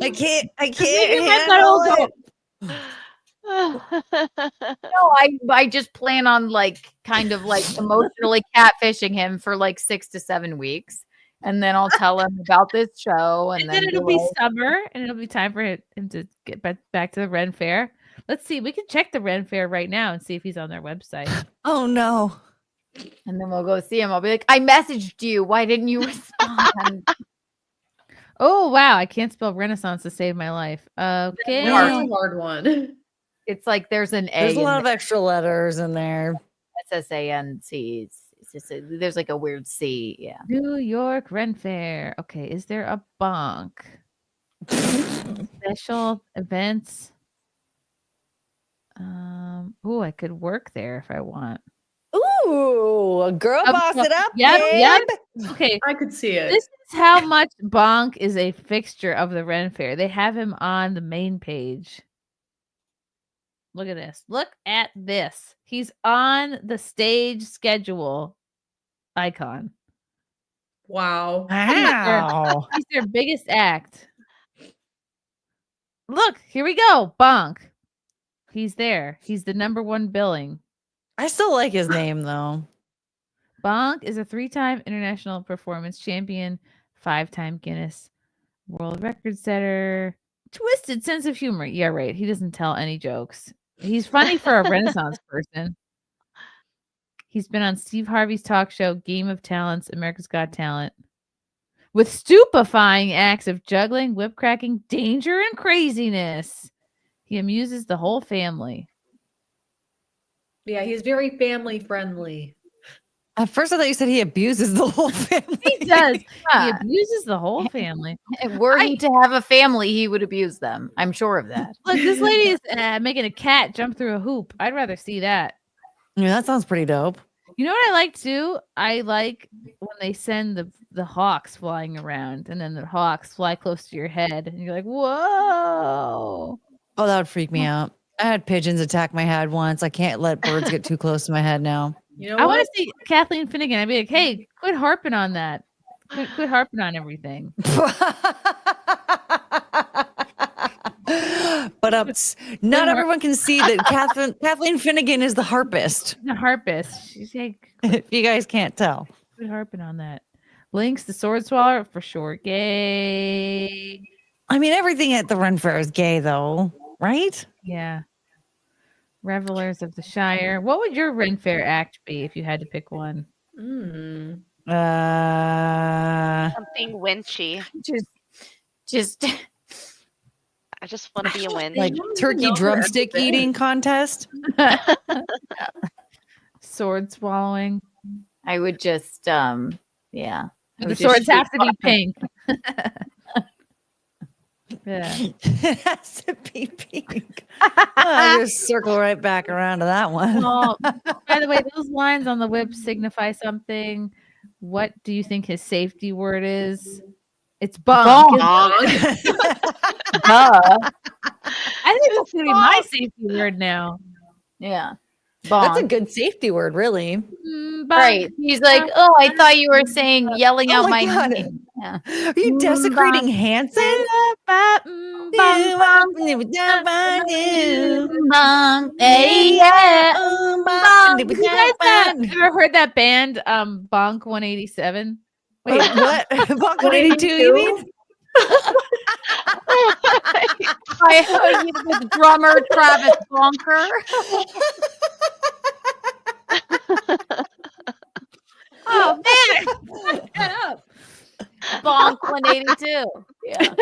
K: I can't
P: handle it. No, I just plan on kind of emotionally catfishing him for 6 to 7 weeks. And then I'll tell him about this show. And then
H: it'll be summer and it'll be time for him to get back to the Ren Fair. Let's see. We can check the Ren Fair right now and see if he's on their website.
K: Oh, no.
P: And then we'll go see him. I'll be like, I messaged you. Why didn't you respond?
H: Oh, wow. I can't spell Renaissance to save my life. Okay.
U: That's a hard one.
P: It's like there's an A.
K: There's a lot of extra letters in there.
P: SSANC. It's just there's a weird C. Yeah.
H: New York Ren Fair. Okay. Is there a bonk? Special events. Oh, I could work there if I want.
K: Ooh, a girl boss it up.
H: Yep. Okay.
U: I could see it.
H: This is how much Bonk is a fixture of the Ren Fair. They have him on the main page. Look at this. Look at this. He's on the stage schedule icon.
U: Wow.
H: He's their biggest act. Look, here we go. Bonk. He's there. He's the #1 billing.
K: I still like his name, though.
H: Bonk is a 3-time international performance champion, 5-time Guinness World Record setter, twisted sense of humor. Yeah, right. He doesn't tell any jokes. He's funny for a Renaissance person. He's been on Steve Harvey's talk show, Game of Talents, America's Got Talent, with stupefying acts of juggling, whip cracking, danger, and craziness. He amuses the whole family.
U: Yeah, he's very family friendly.
K: At first, I thought you said he abuses the whole family.
H: He does. He abuses the whole family.
P: Were he to have a family, he would abuse them. I'm sure of that.
H: Look, this lady is making a cat jump through a hoop. I'd rather see that.
K: Yeah, that sounds pretty dope.
H: You know what I like too? I like when they send the hawks flying around, and then the hawks fly close to your head, and you're like, whoa.
K: Oh, that would freak me out. I had pigeons attack my head once. I can't let birds get too close to my head now.
U: You know
H: I want to see Kathleen Finnegan. I'd be like, hey, quit harping on that. Quit harping on everything.
K: But not everyone can see that Kathleen Finnegan is the harpist.
H: The harpist. She's like,
K: if you guys can't tell.
H: Quit harping on that. Lynx, the sword swallower, for sure. Gay.
K: I mean, everything at the Ren Fair is gay, though, right?
H: Yeah. Revelers of the Shire. What would your Ren Fair act be if you had to pick one?
R: Something winchy.
P: Just
R: I just want to be a winch.
K: Like turkey drumstick eating contest.
H: Sword swallowing.
P: I would just yeah.
H: The swords have to be pink. Yeah.
K: It has to be pink. I'll just circle right back around to that one.
H: Well, by the way, those lines on the whip signify something. What do you think his safety word is? It's bonk.
P: Duh.
H: I think that's gonna be my safety word now.
P: Yeah.
K: That's a good safety word, really.
P: Right. He's like, oh, I thought you were saying yelling out my
K: God.
P: name. Yeah.
K: Are you desecrating Hanson?
H: You guys ever heard that band, Bonk 187?
K: Wait, what? Bonk 182, you mean?
P: With drummer Travis Bonker.
H: Oh man, shut up.
P: Bonk 182. Yeah.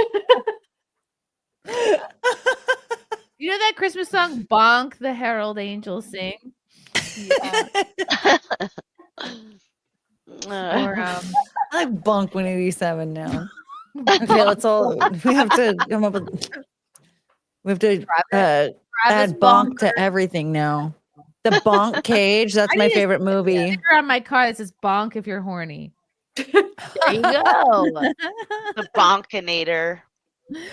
H: You know that Christmas song "Bonk" the Herald Angels sing? Yeah.
K: Or I like Bonk 187 now. Okay, let's all we have to come up with add bonk to everything now. The Bonk Cage, that's
H: I
K: my
H: need a
K: favorite movie.
H: sticker on my car that says "Bonk" if you're horny.
P: There you go.
R: The Bonkinator.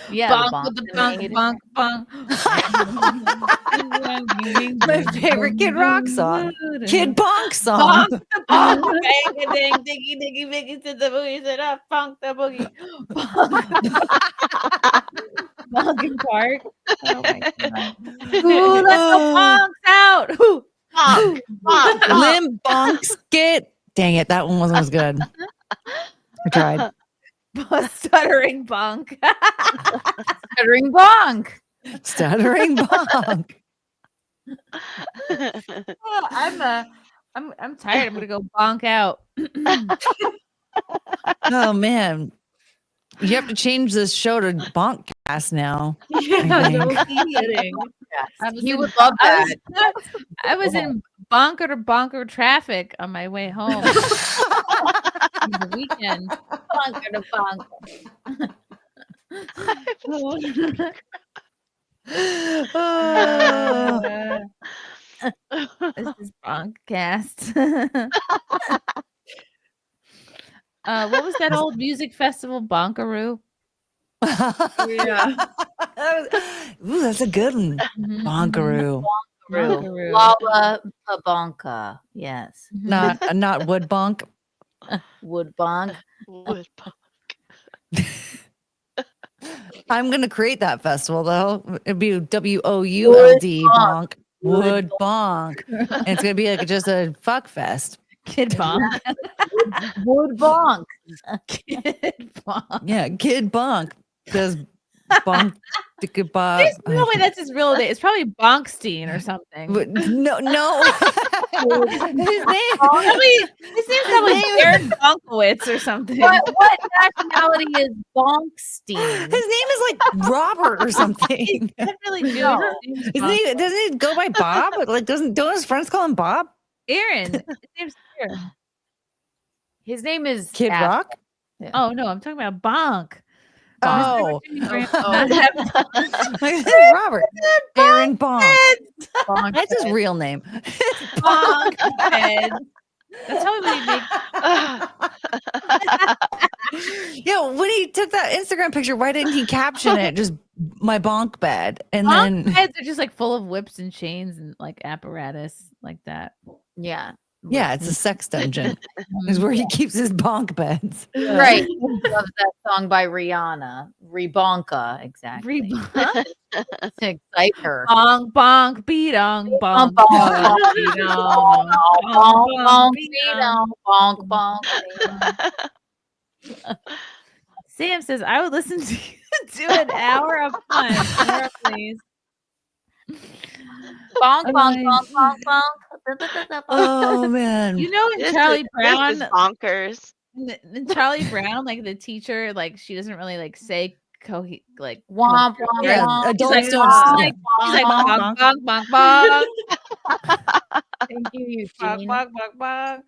P: Yeah,
H: Bonk with the bonk, bonk, bonk.
K: My favorite Kid Rock song. Kid Bonk song.
H: Bonk the bonk, bang a ding, diggy, diggy, biggy to the boogie, said up, bonk the boogie. Bonking Park. Oh my god. Who let the bonks out? Who?
R: Bonk, bonk, bonk.
K: Limp Bonk Skit. Dang it, that one wasn't as good. I tried.
H: Stuttering bonk.
P: Stuttering bonk.
K: Stuttering Bonk.
H: Oh, I'm tired. I'm gonna go bonk out.
K: Oh man. You have to change this show to Bonkcast now.
H: Yeah, no kidding.
P: He would love that.
H: I was in bonker traffic on my way home. The weekend.
P: Bonker to bonk.
H: This is Bonkcast. What was that old music festival? Bonkaroo.
U: Yeah.
K: Ooh, that's a good one. Bonkaroo.
H: Bonkaroo.
P: Lala Bonka. Yes.
K: Not Wood Bonk.
P: Wood bonk.
R: Wood bonk.
K: I'm gonna create that festival though. It'd be WOULD bonk. Wood bonk. And it's gonna be like just a fuck fest.
H: Kid bonk.
P: Wood bonk.
H: Kid bonk.
K: Yeah, Kid Bonk does bonk.
H: There's no way that's his real name. It's probably Bonkstein or something.
K: No. His name.
H: His name's probably Aaron Bonkowitz or something.
P: What nationality is Bonkstein?
K: His name is like Robert or something.
H: Doesn't really do
P: No.
H: it.
K: Doesn't he go by Bob? Like don't his friends call him Bob?
H: Aaron. His name's Aaron.
P: His name is
K: Kid
P: Aspen.
K: Rock?
P: Yeah.
H: Oh no, I'm talking about Bonk.
K: Oh.
H: Oh.
K: Robert. Aaron Bonk.
P: Bonk
K: That's his
P: head.
K: real name.
H: Bonk head. That's how we make.
K: Yeah, when he took that Instagram picture, why didn't he caption it just my bonk bed? And
H: Bonk
K: then
H: heads are just like full of whips and chains and like apparatus like that.
P: Yeah.
K: yeah, it's a sex dungeon. Is where he keeps his bonk beds.
P: Right. Love that song by Rihanna. Rebonka. Exactly.
H: Bonk,
P: To excite her.
H: bonk, beatong, bonk,
P: Bonk,
H: bonk,
P: bonk,
H: beatong,
P: bonk, bonk, bonk.
H: Sam says, I would listen to you do an hour of fun. More, please.
P: Bonk, bonk, bonk, bonk, bonk.
K: Oh man.
H: You know in
R: This
H: Charlie
R: is
H: Brown,
R: bonkers.
H: in Charlie Brown, like the teacher, like she doesn't really like say like
P: Womp, womp,
K: Yeah,
P: womp.
K: adults
H: like,
K: don't.
H: bonk,
K: Yeah.
H: she's like
P: Bonk,
H: bonk, bonk, bonk, bonk,
P: Thank you,
H: bonk,
P: Eugene.
H: bonk, bonk, bonk.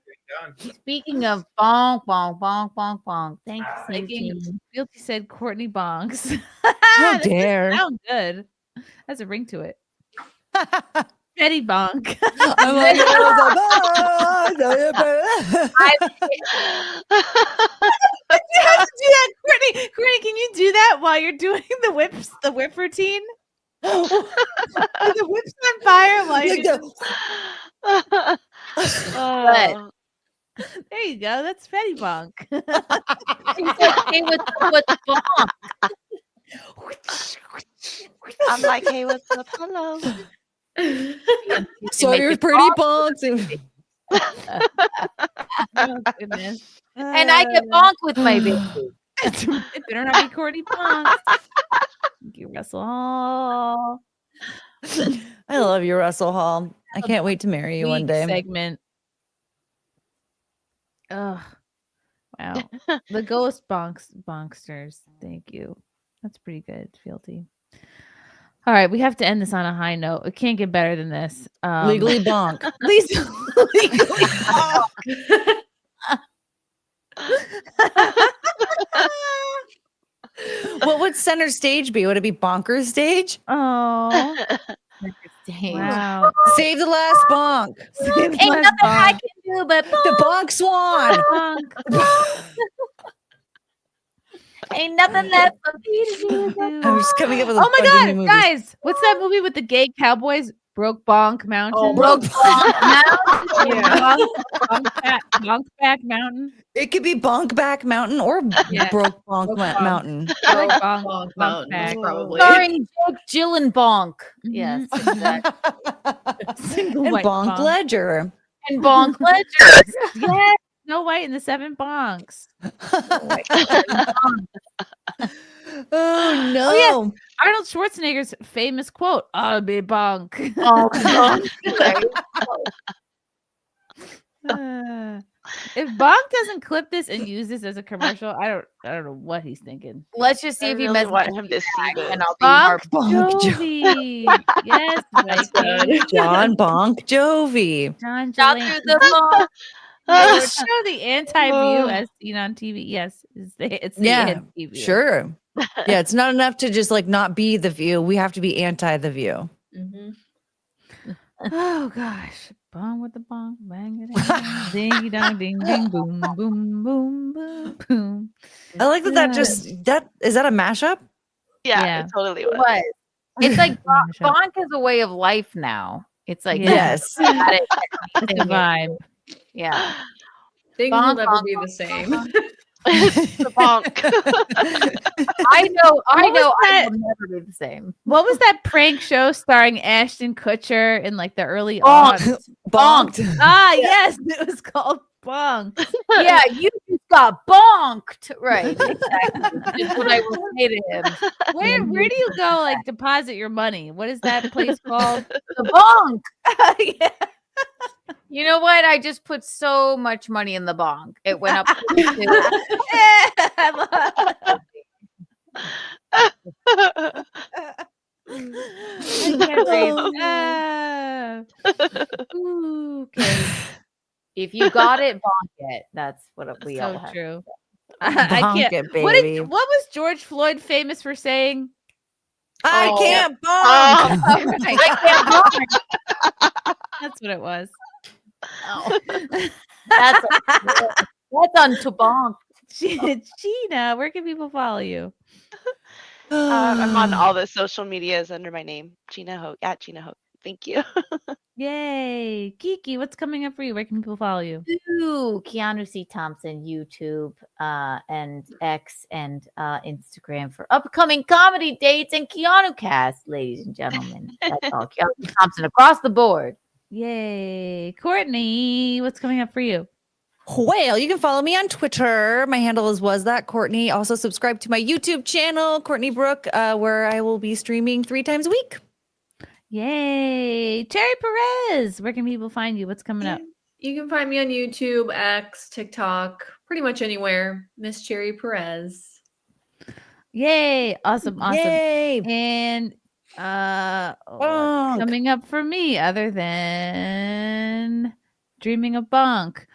P: Speaking of bonk, bonk, bonk, bonk, bonk. Thanks,
H: Making
P: Eugene.
H: Guilty said Courtney bonks.
K: How
H: That doesn't
K: dare.
H: sound good. Has a ring to it. Betty bonk.
K: I'm like,
H: Can you have to do that, Courtney? Courtney, can you do that while you're doing the whip routine? The whip's on fire while
K: Like
H: you're
K: the-
R: Oh.
H: there you go. That's Betty bonk.
P: It's like, hey, what's bonk?
R: I'm like, hey, what's up? Hello.
K: So
P: Make
K: you're
P: it
K: pretty bonks.
H: Oh, goodness.
P: And I get bonk with my baby.
H: It better not be Courtney bonk. Thank you, Russell Hall.
K: I love you, Russell Hall. I can't wait to marry you one
H: Week
K: day.
H: segment. Ugh. Wow. The ghost bonksters. Thank you. That's pretty good, Fealty. All right, we have to end this on a high note. It can't get better than this.
K: Legally bonk.
H: Legally bonk.
K: What would center stage be? Would it be bonkers stage?
H: Oh. Wow.
K: Save the last bonk.
H: Save the
P: Ain't
H: last
P: nothing I
H: bonk.
P: can do but
K: The bonk swan.
P: ain't nothing left for me to do.
K: I'm just coming up with a
H: Oh my
K: bunch of
H: god,
K: new movies.
H: guys! What's that movie with the gay cowboys? Broke Bonk Mountain.
K: Oh, Broke
P: Bonk Mountain.
H: Yeah. Bonkback Mountain.
K: It could be Bonkback Mountain or Broke Bonk Mountain.
H: Broke Bonk
U: Mountain, probably.
P: Starring Jake Gyllenhaal.
H: Mhm.
P: Yes, exactly.
H: Single
K: And
H: white
K: Bonk Ledger.
P: And Bonk Ledger.
H: Yes. Snow White and the Seven Bonks.
K: Oh no.
H: Oh, yes. Arnold Schwarzenegger's famous quote, "I'll be bonk."
P: Oh,
H: If Bonk doesn't clip this and use this as a commercial, I don't know what he's thinking.
P: let's just see
R: I
P: if he
R: really
P: messes
R: want
P: with
R: him to see this.
P: and I'll be
H: Bonk
P: more
H: Jovi. Yes, Mikey.
K: John Bonk Jovi.
H: John
P: Shot
H: Jovi.
P: through the phone.
H: Show the anti-view as seen on TV. Yes, it's the anti-view.
K: Sure. Yeah, it's not enough to just like not be the view. We have to be anti the view.
H: Oh gosh, bong with the bong, bang it, ding dong, ding ding, boom, boom, boom, boom, boom.
K: I like that is that a mashup?
R: Yeah, it totally was.
P: What? It's like bonk is a way of life now. It's like
K: Yes.
P: got it.
H: It's a vibe.
P: Yeah.
U: Things will never be the same.
R: The bonk.
P: I know I
H: that?
P: will never be the same.
H: What was that prank show starring Ashton Kutcher in like the early
K: Bonk.
H: aughts?
K: Bonked.
H: Ah, yes, it was called Bonk.
P: Yeah, you just got bonked. Right. Exactly. That's what I will say to him.
H: Where do you go like deposit your money? What is that place called?
P: The bonk.
H: Yeah.
P: You know what? I just put so much money in the bonk. It went up.
H: Okay.
P: If you got it, bonk it. That's what we all
H: So
P: have.
H: true.
K: Bonk
H: I can't.
K: it,
H: What
K: baby.
H: what was George Floyd famous for saying?
K: I can't bonk.
P: I can't bonk.
H: That's what it was.
P: Oh. That's on to bonk.
H: Gina, where can people follow you?
R: I'm on all the social medias under my name, Jeanna Hoch, at Jeanna Hoch. Thank you.
H: Yay. Kiki, what's coming up for you? Where can people follow you?
P: Ooh, Keanu C. Thompson, YouTube, and X and Instagram for upcoming comedy dates and Keanu cast, ladies and gentlemen. That's all. Keanu Thompson across the board.
H: Yay. Courtney, what's coming up for you?
K: Well, you can follow me on Twitter. My handle was that Courtney. Also subscribe to my YouTube channel, Courtney Brooke, where I will be streaming 3 times a week.
H: Yay. Cherry Perez, where can people find you? What's coming up?
U: You can find me on YouTube, X, TikTok, pretty much anywhere. Miss Cherry Perez.
H: Yay. Awesome.
K: Yay.
H: And what's coming up for me other than dreaming of bonk.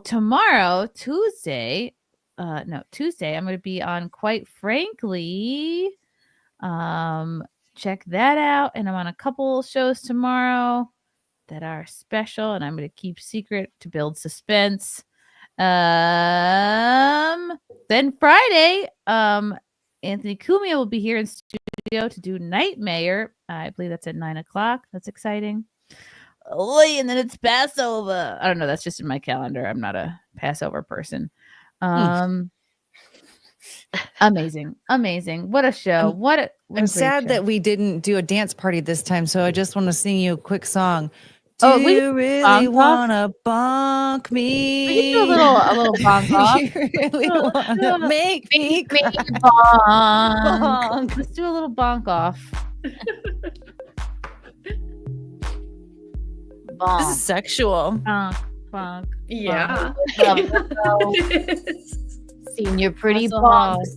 H: Tomorrow, Tuesday, I'm going to be on Quite Frankly. Check that out. And I'm on a couple shows tomorrow that are special, and I'm going to keep secret to build suspense. Then Friday, Anthony Cumia will be here in studio to do Nightmare. I believe that's at 9:00. That's exciting. And then it's Passover. I don't know. That's just in my calendar. I'm not a Passover person. Amazing. What a show.
K: I'm sad that we didn't do a dance party this time, so I just want to sing you a quick song. Do
H: we
K: you really wanna bonk me?
H: We can do a little bonk off.
K: You really wanna make me
H: bonk. Let's do a little bonk off.
K: This is sexual.
H: Bonk.
U: Yeah.
P: Senior pretty
H: Russell
P: bonks.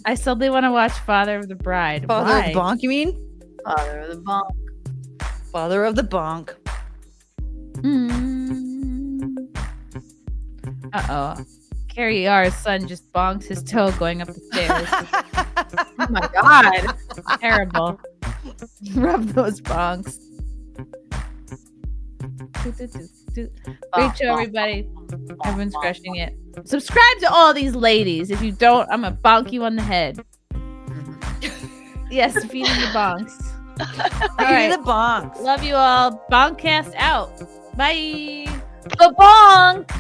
H: I suddenly want to watch Father of the Bride.
K: Father
H: Why?
K: of Bonk, you mean?
P: Father of the bonk.
K: Father of the Bonk.
H: Uh-oh. Carrie R's son just bonks his toe going up the stairs.
P: Oh my god.
H: Terrible. Rub those bonks. Great show, everybody. Everyone's crushing it. Subscribe to all these ladies. If you don't, I'm gonna bonk you on the head. Yes, feeding the bonks. All right.
K: The bonks.
H: Love you all. Bonkcast out. Bye.
P: The bonk.